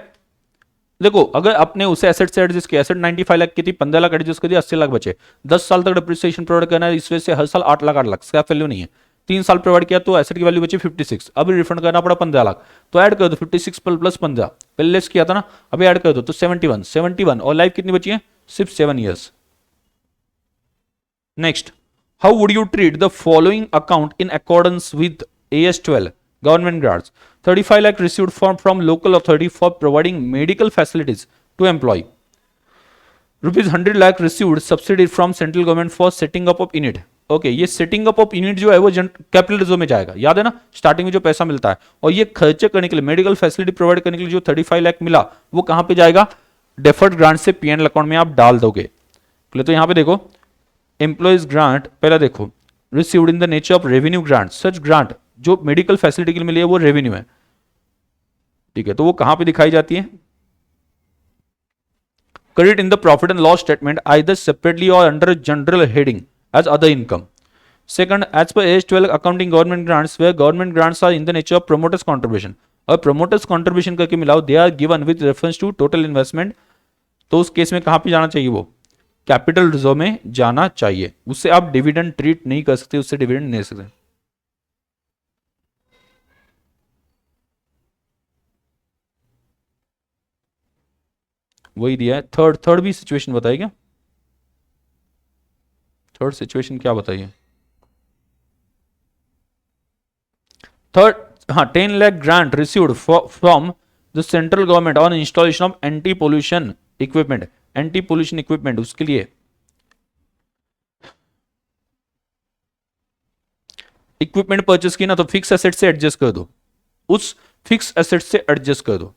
देखो अगर आपने उसे एसेट से एडजस्ट किया, एसेट 95 लाख की थी, 15 लाख एडजस्ट कर दिया, 80 लाख बचे। 10 साल तक डिप्रिसिएशन प्रोवाइड करना है, इस वजह से हर साल 8 लाख 8 लाख, स्क्रैप वैल्यू नहीं है। 3 साल प्रोवाइड किया तो एसेट की वैल्यू बची 56, अभी रिफंड करना पड़ा 15 लाख, तो ऐड कर दो 56 प्लस 15, पहले लेस किया था ना, अभी ऐड कर दो तो 71 और लाइफ कितनी बची है? सिर्फ 7 years. Next, how would you treat the following account in accordance with AS12 government grants? 35 lakh received from local authority for providing medical facilities to employee. Rupees 100 lakh received subsidy from central government for setting up of unit. Okay, ये setting up of unit जो है वो capital reserve में जाएगा, याद है ना starting में जो पैसा मिलता है, और ये खर्चे करने के लिए, मेडिकल फैसिलिटी प्रोवाइड करने के लिए जो 35 लाख मिला वो कहां पे जाएगा? डेफर्ड ग्रांट से पीएनएल अकाउंट में आप डाल दोगे। तो यहां पे देखो एम्प्लॉइज ग्रांट, पहला देखो received in the nature of revenue grant, such grant जो मेडिकल फैसिलिटी के लिए मिली है वो रेवेन्यू है। ठीक है, तो वो कहां पे दिखाई जाती है? Credit in the profit and loss statement either separately और under general heading as other income. Second, as per AS12 accounting government grants where government grants are in the nature of promoters contribution, और promoters contribution करके मिलाओ, they are given with reference to total investment, तो उस case में कहां पे जाना चाहिए? वो कैपिटल रिजर्व में जाना चाहिए। उससे आप डिविडेंड ट्रीट नहीं कर सकते, उससे डिविडेंड नहीं ले सकते। वही दिया है। थर्ड भी सिचुएशन बताइए क्या? थर्ड सिचुएशन क्या बताइए? थर्ड, हाँ, 10 lakh grant received from the central government on installation of anti pollution equipment, anti pollution equipment, उसके लिए इक्विपमेंट परचेस की ना, तो फिक्स एसेट से एडजस्ट कर दो, उस फिक्स एसेट से एडजस्ट कर दो।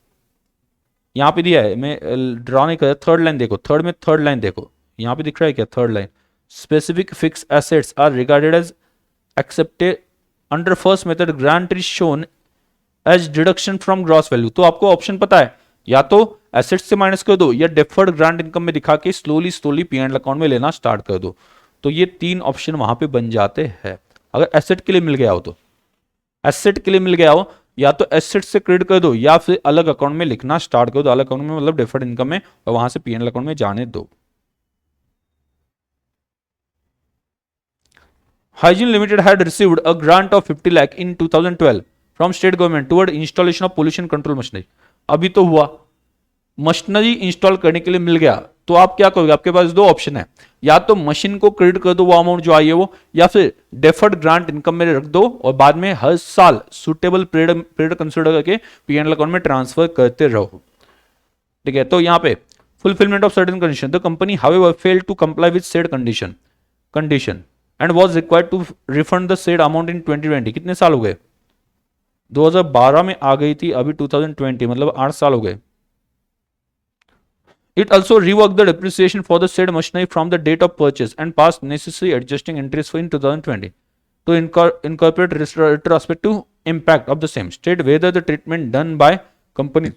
यहां पे दिया है, मैं ड्रॉ नहीं कर, थर्ड लाइन देखो, थर्ड में थर्ड लाइन देखो, यहां पे दिख रहा है क्या, third line, specific fix assets are regarded as accepted under first method, grant is shown as deduction from gross value. तो आपको ऑप्शन पता है, या तो एसेट से माइनस कर दो, या डेफर्ड ग्रांट इनकम में दिखा के स्लोली स्लोली पी&एल अकाउंट में लेना स्टार्ट कर दो। तो ये तीन ऑप्शन वहां पे बन जाते हैं अगर एसेट के लिए मिल गया हो तो। एसेट के लिए मिल गया हो, या तो एसेट से क्रेडिट कर दो, या फिर अलग अकाउंट में लिखना स्टार्ट कर दो, अलग अकाउंट में मतलब डेफर्ड इनकम में, और वहां से पी&एल अकाउंट में जाने दो। Hygiene Limited had received a grant of 50 lakh in 2012 from state government toward installation of pollution control machinery. अभी तो हुआ, मशीनरी इंस्टॉल करने के लिए मिल गया, तो आप क्या करोगे, आपके पास दो ऑप्शन है, या तो मशीन को क्रेडिट कर दो वो अमाउंट जो आई है वो, या फिर डेफर्ड ग्रांट इनकम में रख दो और बाद में हर साल सुटेबल पीरियड कंसिडर करके पी&एल अकाउंट में ट्रांसफर करते रहो। ठीक है, तो यहाँ पे fulfilment of certain condition, the company however failed to comply with said condition and was required to refund the said amount in 2020। कितने साल हो गए, 2012 में आ गई थी, अभी 2020, मतलब 8 साल हो गए। It also reworked the depreciation for the said machinery from the date of purchase and passed necessary adjusting entries for in 2020 to incorporate retrospective impact of the same. State whether the treatment done by company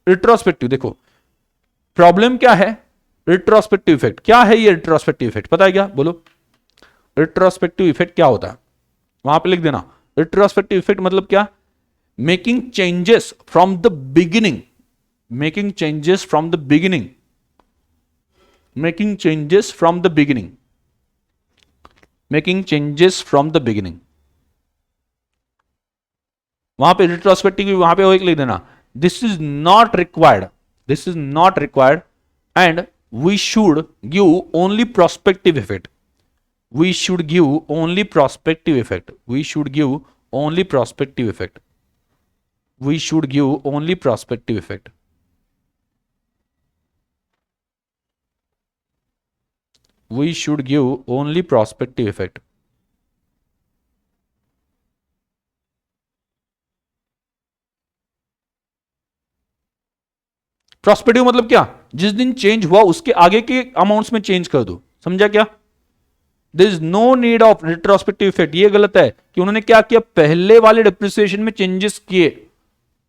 retrospective, देखो problem क्या है, retrospective effect क्या है, ये retrospective effect पता है क्या, बोलो रिट्रोस्पेक्टिव इफेक्ट क्या होता है, वहां पे लिख देना। रिट्रोस्पेक्टिव इफेक्ट मतलब क्या, making changes from the beginning, making changes from the beginning, making changes from the beginning, making changes from the beginning। वहां पे रिट्रोस्पेक्टिव वहां पे वो एक लिख देना, this is not required, this is not required and we should give only prospective effect, we should give only prospective effect, we should give only prospective effect, we should give only prospective effect. We should give only prospective effect। Prospective मतलब क्या, जिस दिन change हुआ उसके आगे के amounts में change कर दो, समझा क्या। There is no need of retrospective effect, ये गलत है कि उन्होंने क्या किया, पहले वाले डिप्रिसिएशन में चेंजेस किए,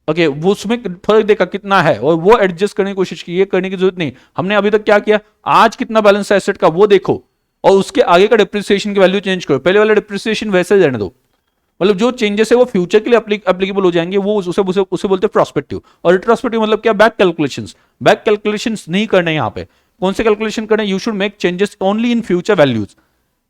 ओके वो उसमें फर्क देखा कितना है और वो एडजस्ट करने की कोशिश की, ये करने की जरूरत नहीं। हमने अभी तक क्या किया, आज कितना बैलेंस है एसेट का वो देखो और उसके आगे का डिप्रिसिएशन की वैल्यू चेंज करो, पहले वाला डिप्रिसिएशन वैसे रहने दो, मतलब जो चेंजेस है वो फ्यूचर के लिए एप्लीकेबल हो जाएंगे, वो उसे बोलते हैं प्रोस्पेक्टिव। और रिट्रोस्पेक्टिव मतलब क्या, बैक कैलकुलेशंस, बैक कैलकुलेशंस नहीं करने यहाँ पे, कौन से कैलकुलेशन करने, you should make changes only in future values.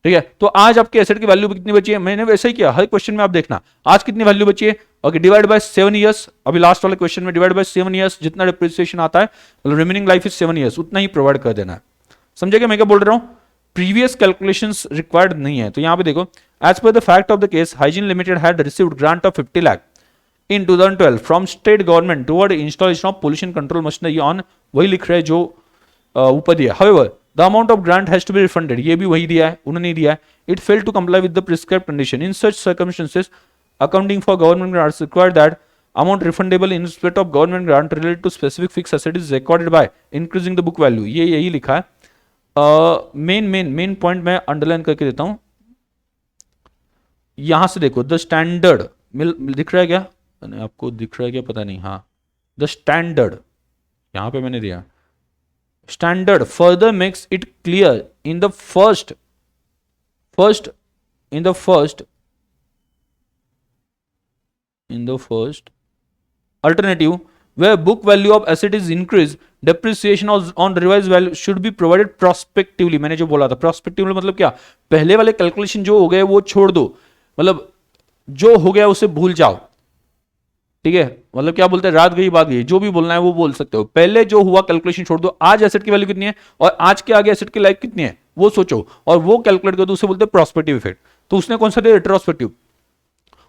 ठीक है, तो आज आपके एसेट की वैल्यू कितनी बची है, मैंने वैसे ही किया, हर क्वेश्चन में आप देखना आज कितनी वैल्यू बची है, ओके डिवाइड बाय 7 इयर्स, अभी लास्ट वाले क्वेश्चन में डिवाइड बाय 7 इयर्स, जितना डिप्रिसिएशन आता है मतलब रिमेनिंग लाइफ इज 7 इयर्स, उतना ही प्रोवाइड कर देना है। समझे क्या मैं क्या बोल रहा हूं, प्रीवियस कैलकुलेशंस रिक्वायर्ड नहीं है। तो यहां पे देखो, as per the fact of the case hygiene limited had received grant of 50 lakh in 2012 from state government toward installation of pollution control machinery on, वही लिख रहे हैं जो ऊपर दिया। However the amount of grant has to be refunded, ये भी वही दिया है, उन्होंने दिया है। It fail to comply with the prescribed condition in such circumstances accounting for government grants require that amount refundable in respect of government grant related to specific fix asset is recorded by increasing the book value, ये यही लिखा है। Main point मैं underline करके देता हूं, यहां से देखो द स्टैंडर्ड दिख रहा है क्या, आपको दिख रहा है क्या पता नहीं, हाँ द स्टैंडर्ड यहां पे मैंने दिया, standard further makes it clear in the first alternative where book value of asset is increased, depreciation on revised value should be provided prospectively। मैंने जो बोला था prospectively मतलब क्या, पहले वाले कैलकुलेशन जो हो गए वो छोड़ दो, मतलब जो हो गया उसे भूल जाओ। ठीक है, मतलब क्या बोलते हैं, रात गई बात गई, जो भी बोलना है वो बोल सकते हो, पहले जो हुआ कैलकुलेशन छोड़ दो, आज एसेट की वैल्यू कितनी है और आज के आगे एसेट की लाइफ कितनी है वो सोचो और वो कैलकुलेट कर दो, उसे बोलते हैं प्रोस्पेक्टिव इफेक्ट। तो उसने कौन सा दिया, रिट्रोस्पेक्टिव,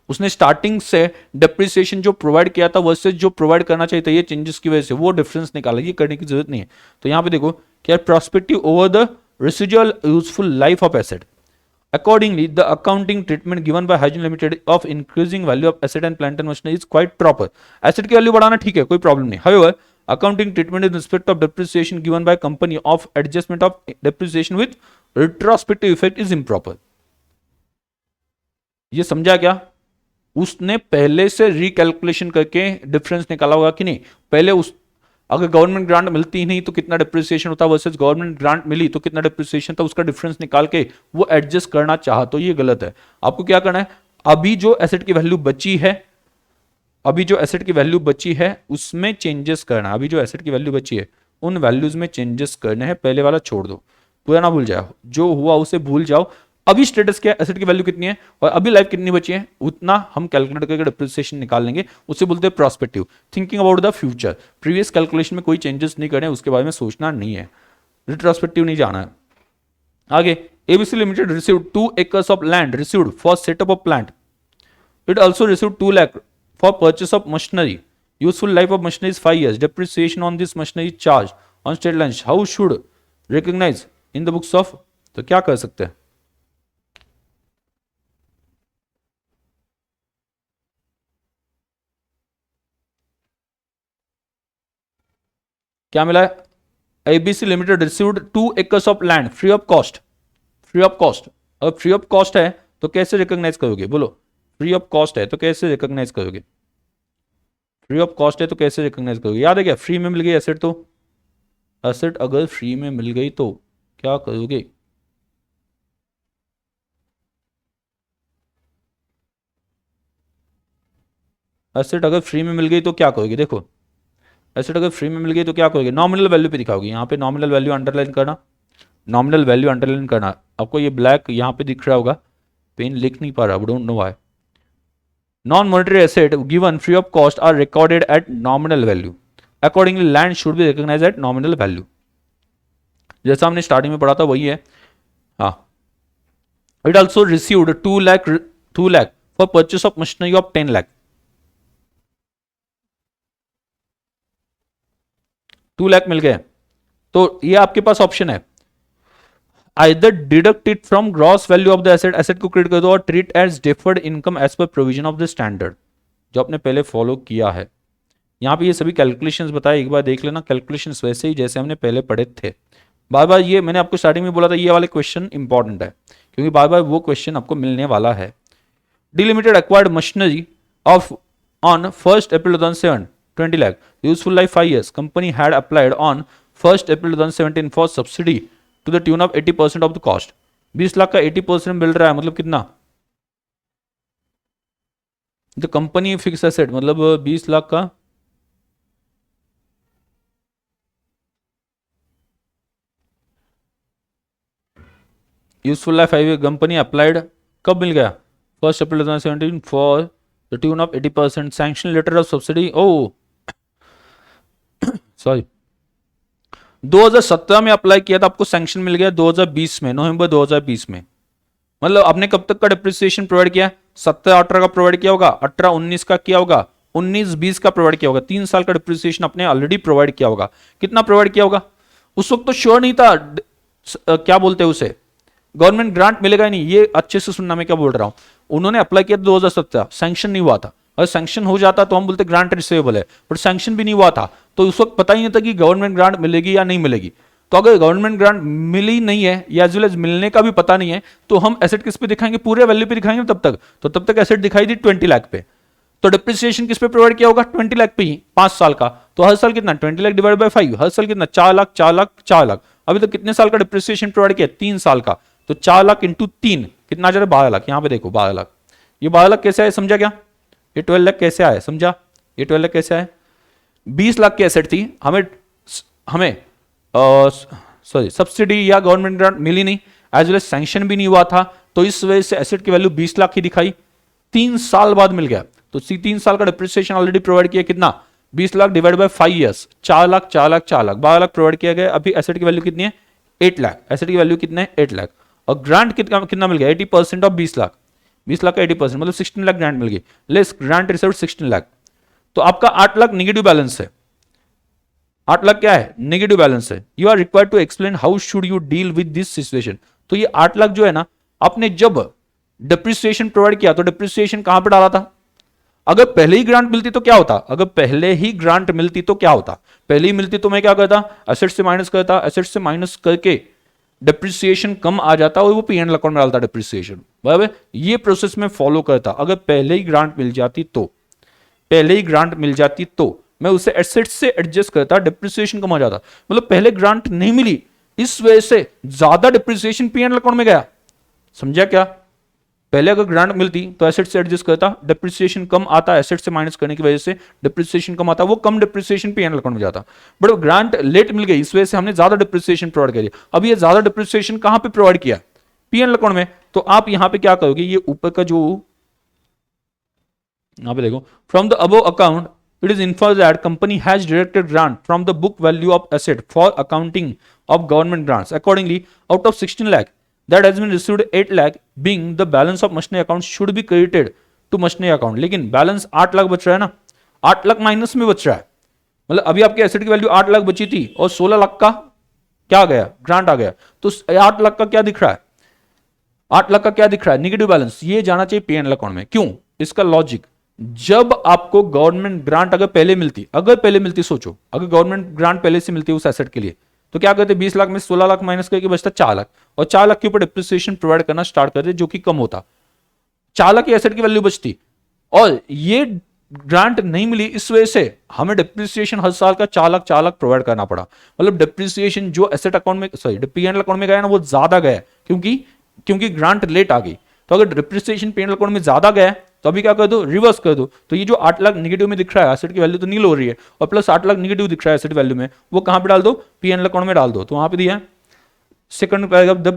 उसने स्टार्टिंग से डेप्रिसिएशन जो प्रोवाइड किया था वर्सेस जो प्रोवाइड करना चाहिए था, ये चेंजेस की वजह से वो डिफरेंस निकाला, ये करने की जरूरत नहीं है। तो यहां पे देखो क्या prospective over the residual useful life of asset. Accordingly, the accounting treatment given by Hygiene Limited of increasing value of asset and plant and machinery is quite proper. Asset की वैल्यू बढ़ाना ठीक है, कोई प्रॉब्लम नहीं। However, accounting treatment in respect of depreciation given by company of adjustment of depreciation with retrospective effect is improper. ये समझा क्या? उसने पहले से रिकैलकुलेशन करके डिफरेंस निकाला होगा कि नहीं? पहले उस अगर गवर्नमेंट ग्रांट मिलती ही नहीं तो कितना डिप्रिसिएशन होता वर्सेस गवर्नमेंट ग्रांट मिली तो कितना डिप्रिसिएशन था, उसका डिफरेंस निकाल के वो एडजस्ट करना चाहा, तो ये गलत है। आपको क्या करना है, अभी जो एसेट की वैल्यू बची है, अभी जो एसेट की वैल्यू बची है उसमें चेंजेस करना। अभी जो एसेट की वैल्यू बची है उन वैल्यूज में चेंजेस करने हैं, पहले वाला छोड़ दो, पूरा ना भूल जाओ, जो हुआ उसे भूल जाओ। अभी स्टेटस क्या है, एसेट की वैल्यू कितनी है और अभी लाइफ कितनी बची है, उतना हम कैलकुलेट करके डिप्रिसिएशन निकाल लेंगे, उसे बोलते हैं prospective, thinking about the future. Previous calculation में कोई चेंजेस नहीं करने, उसके बारे में सोचना नहीं है, रिट्रोस्पेक्टिव नहीं जाना है। आगे, ABC limited received 2 acres of land received for setup of plant. It also received 2 lakh for purchase of machinery. Useful life of machinery is 5 years। Depreciation on this machinery charge on state line how should recognize in the books of. तो क्या कर सकते हैं, क्या मिला है, ABC limited received 2 acres of land free of cost. Free of cost, अब free of cost है तो कैसे रिकॉग्नाइज करोगे, बोलो, फ्री ऑफ कॉस्ट है तो कैसे रिकॉग्नाइज करोगे, फ्री ऑफ कॉस्ट है तो कैसे रिकॉग्नाइज करोगे, याद है क्या, फ्री में मिल गई एसेट, तो एसेट अगर फ्री में मिल गई तो क्या करोगे, एसेट अगर फ्री में मिल गई तो क्या करोगे, देखो एसेट अगर फ्री में मिल गई तो क्या करोगे, नॉमिनल वैल्यू पे दिखाओगे, यहाँ पे नॉमिनल वैल्यू अंडरलाइन करना, नॉमिनल वैल्यू अंडरलाइन करना। आपको ये ब्लैक यहाँ पे दिख रहा होगा, पेन लिख नहीं पा रहा, don't know why. Non monetary asset given free of cost are recorded at nominal value. Accordingly land should be recognise at nominal value. जैसा हमने स्टार्टिंग में पढ़ा था वही है। हाँ, it also received 2 lakh for purchase of machinery of 10 lakh। 2 lakh मिल गए, तो ये आपके पास ऑप्शन है, either deduct it from gross value of the asset, asset को क्रेडिट कर दो, और treat as deferred income as per provision of the standard, जो आपने पहले फॉलो किया है। यहाँ पे ये सभी कैलकुलेशंस बताए, एक बार देख लेना, कैलकुलेशंस वैसे ही जैसे हमने पहले पढ़े थे। बार बार ये मैंने आपको स्टार्टिंग में बोला था, ये वाले क्वेश्चन इंपॉर्टेंट है क्योंकि बार बार वो क्वेश्चन आपको मिलने वाला है। Delimited acquired machinery of on 1st April 2007 20 lakh, useful life 5 years। Company had applied on 1st April 2017 for subsidy to the tune of 80% of the cost। 20 lakh का 80% मिल रहा है, मतलब कितना, द कंपनी फिक्स एसेट, मतलब 20 लाख का useful life 5 year, company applied कब मिल गया, 1st April 2017 for the tune of 80%। Sanction letter of subsidy, oh sorry 2017 में अप्लाई किया था, आपको सैंक्शन मिल गया 2020 में, नवंबर 2020 में। मतलब आपने कब तक का डिप्रिसिएशन प्रोवाइड किया, 17-18 का प्रोवाइड किया होगा, 18-19 का किया होगा, 19-20 का प्रोवाइड किया होगा, 3 साल का डिप्रिसिएशन आपने ऑलरेडी प्रोवाइड किया होगा। कितना प्रोवाइड किया होगा, उस वक्त तो श्योर नहीं था, क्या बोलते हैं उसे, गवर्नमेंट ग्रांट मिलेगा ही नहीं, ये अच्छे से सुनना मैं क्या बोल रहा हूं। उन्होंने अप्लाई किया 2017, सैंक्शन नहीं हुआ था, अगर सैंक्शन हो जाता तो हम बोलते ग्रांट रिसीवेबल है, बट सैंक्शन भी नहीं हुआ था, तो उस वक्त पता ही नहीं था कि गवर्नमेंट ग्रांट मिलेगी या नहीं मिलेगी। तो अगर गवर्नमेंट ग्रांट मिली नहीं है या एज वेल एज मिलने का भी पता नहीं है, तो हम एसेट किस पे दिखाएंगे, पूरे वैल्यू पे दिखाएंगे तब तक एसेट दिखाई दी 20 लाख पे, तो डिप्रिसिएशन किस पे प्रोवाइड किया होगा, 20 लाख पे ही, 5 साल का, तो हर साल कितना, 20 लाख डिवाइड बाय 5, हर साल कितना, 4 लाख 4 लाख 4 लाख। अभी तो कितने साल का डिप्रिसिएशन प्रोवाइड किया, 3 साल का, तो 4 लाख इंटू 3 कितना आ जा रहा है, 12 लाख। यहां पे देखो 12 लाख, ये 12 लाख कैसे आए, समझा क्या, ये 12 लाख कैसे आए, समझा, ये 12 लाख कैसे आए, 20 लाख की एसेट थी, हमें सॉरी सब्सिडी या गवर्नमेंट ग्रांट मिली नहीं, एज वेल एज सैंक्शन भी नहीं हुआ था, तो इस वजह से एसेट की वैल्यू 20 लाख की दिखाई, 3 साल बाद मिल गया, तो 3 साल का डिप्रिसिएशन ऑलरेडी प्रोवाइड किया, कितना, 20 lakh divide bye 5 years, 4 lakh 4 lakh 4 lakh, 12 lakh provide किया गया। अभी एसेट की वैल्यू कितनी है, 8 लाख, एसेट की वैल्यू कितना है, 8 लाख, और ग्रांट कितना मिल गया, 80% ऑफ 20 लाख, 20 लाख का 80% मतलब 16 लाख ग्रांट मिल गई, लेस ग्रांट रिसीव्ड 16 लाख, तो आपका 8 लाख निगेटिव बैलेंस है। 8 लाख क्या है? नेगेटिव बैलेंस है। You are required to explain how should you deal with this situation. तो ये 8 लाख जो है ना, आपने जब डिप्रिसिएशन प्रोवाइड किया तो डिप्रिसिएशन कहां पर डाला था? अगर पहले ही ग्रांट मिलती तो क्या होता? अगर पहले ही ग्रांट मिलती तो क्या होता? पहले ही मिलती तो मैं क्या करता? एसेट से माइनस करता, एसेट से माइनस करके डिप्रिसिएशन कम आ जाता और वो पीएनएल अकाउंट में डालता डिप्रिसिएशन, बराबर। ये प्रोसेस में फॉलो करता। अगर पहले ही ग्रांट मिल जाती तो, पहले ही ग्रांट मिल जाती तो मैं उसे एसेट से एडजस्ट करता, डिप्रिसिएशन कम आ जाता। मतलब पहले ग्रांट नहीं मिली, इस वजह से ज्यादा डिप्रिसिएशन पीएनएल अकाउंट में गया। समझा क्या? पहले अगर ग्रांट मिलती तो एसेट से एडजस्ट करता, डिप्रिसिएशन कम आता, एसेट से माइनस करने की वजह से डिप्रिसिएशन कम आता, वो कम डिप्रिसिएशन पीएनएल अकाउंट में जाता। बट ग्रांट लेट मिल गई, इस वजह से हमने ज्यादा डिप्रिसिएशन प्रोवाइड करी। अब ये ज्यादा डिप्रिसिएशन कहां पे प्रोवाइड किया? पीएनएल अकाउंट में। तो आप यहां पे क्या करोगे? ये ऊपर का जो यहां पे देखो, from the above account it is inferred that company has directed grant from the book value of asset for accounting of government grants. Accordingly, out of 16 lakh that has been received, 8 lakh being the balance of machinery account should be credited to machinery account. लेकिन balance 8 lakh बच रहा है ना, 8 lakh minus में बच रहा है। मतलब अभी आपके एसेट की वैल्यू 8 लाख बची थी और 16 लाख का क्या आ गया? ग्रांट आ गया। तो 8 लाख का क्या दिख रहा है? 8 लाख का क्या दिख रहा है? Negative balance. ये जाना चाहिए पीएनएल अकाउंट में। क्यों? इसका लॉजिक, जब आपको गवर्नमेंट ग्रांट अगर पहले मिलती, सोचो अगर गवर्नमेंट ग्रांट पहले से मिलती उस एसेट के लिए, तो क्या करते? 20 लाख में 16 लाख माइनस करके बचता 4 लाख, और 4 लाख के ऊपर डिप्रिसिएशन प्रोवाइड करना स्टार्ट करते, जो कि कम होता। 4 लाख की एसेट की वैल्यू बचती, और ये ग्रांट नहीं मिली, इस वजह से हमें डिप्रिसिएशन हर साल का 4 लाख प्रोवाइड करना पड़ा। मतलब डिप्रिसिएशन जो एसेट अकाउंट में, सॉरी पीएनएल अकाउंट में गया ना, वो ज्यादा गया, क्योंकि ग्रांट लेट आ गई। तो अगर डिप्रिसिएशन पीएनएल अकाउंट में ज्यादा गया तो अभी क्या कर दो? रिवर्स कर दो। तो ये जो 8 लाख निगेटिव में दिख रहा है, एसेट की वैल्यू तो नील हो रही है, और प्लस 8 लाख निगेटिव दिख रहा है एसेट वैल्यू में, वो कहां पे डाल दो? पीएनएल अकाउंट में डाल दो। तो वहां पे दिया second paragraph, the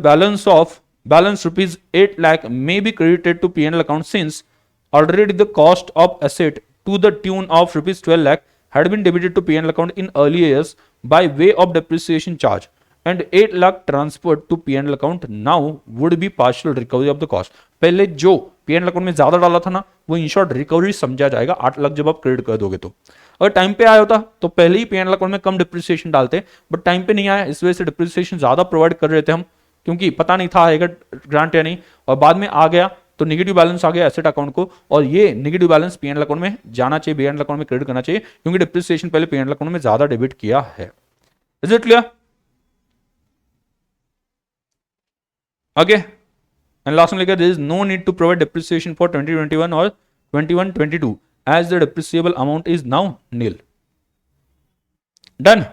balance rupees 8 lakh may be credited to PNL account since already the cost of asset to the tune of rupees 12 lakh had been debited to PNL account in earlier years by way of depreciation charge, and 8 lakh transferred to PNL account now would be partial recovery of the cost. पहले जो PNL account में ज्यादा डाला था ना, वो in short recovery समझा जाएगा 8 लाख जब आप क्रेडिट कर दोगे तो। अगर टाइम पे आया होता तो पहले ही PNL अकाउंट में कम डिप्रिसिएशन डालते, बट टाइम पे नहीं आया, इस वजह से डिप्रिसिएशन ज्यादा प्रोवाइड कर रहे थे हम, क्योंकि पता नहीं था आएगा ग्रांट या नहीं, और बाद में आ गया तो नेगेटिव बैलेंस आ गया एसेट अकाउंट को, और ये नेगेटिव बैलेंस पीएनएल अकाउंट में जाना चाहिए, पीएनएल अकाउंट में क्रेडिट करना चाहिए, क्योंकि डिप्रिसिएशन पहले पीएनएल अकाउंट में ज्यादा डेबिट किया है। Is it clear? Okay, and last में लिखा, there is no need to provide depreciation for 2021 और 21-22 as the depreciable amount is now nil. Done.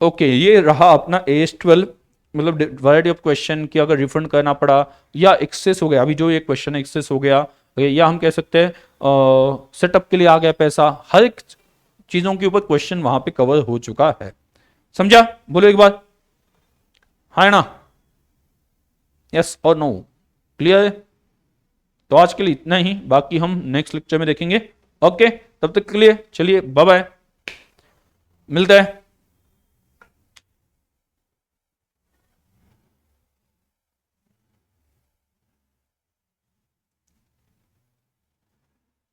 Okay, ये रहा अपना AS12, मतलब वैरायटी ऑफ क्वेश्चन की अगर रिफंड करना पड़ा या एक्सेस हो गया, अभी जो ये क्वेश्चन एक्सेस हो गया, या हम कह सकते हैं सेटअप के लिए आ गया पैसा, हर एक चीजों के ऊपर क्वेश्चन वहां पे कवर हो चुका है। समझा? बोलो एक बार, हाँ ना, यस और नो, क्लियर है? तो आज के लिए इतना ही, बाकी हम नेक्स्ट लेक्चर में देखेंगे। ओके, तब तक के लिए चलिए बाय बाय, मिलते हैं।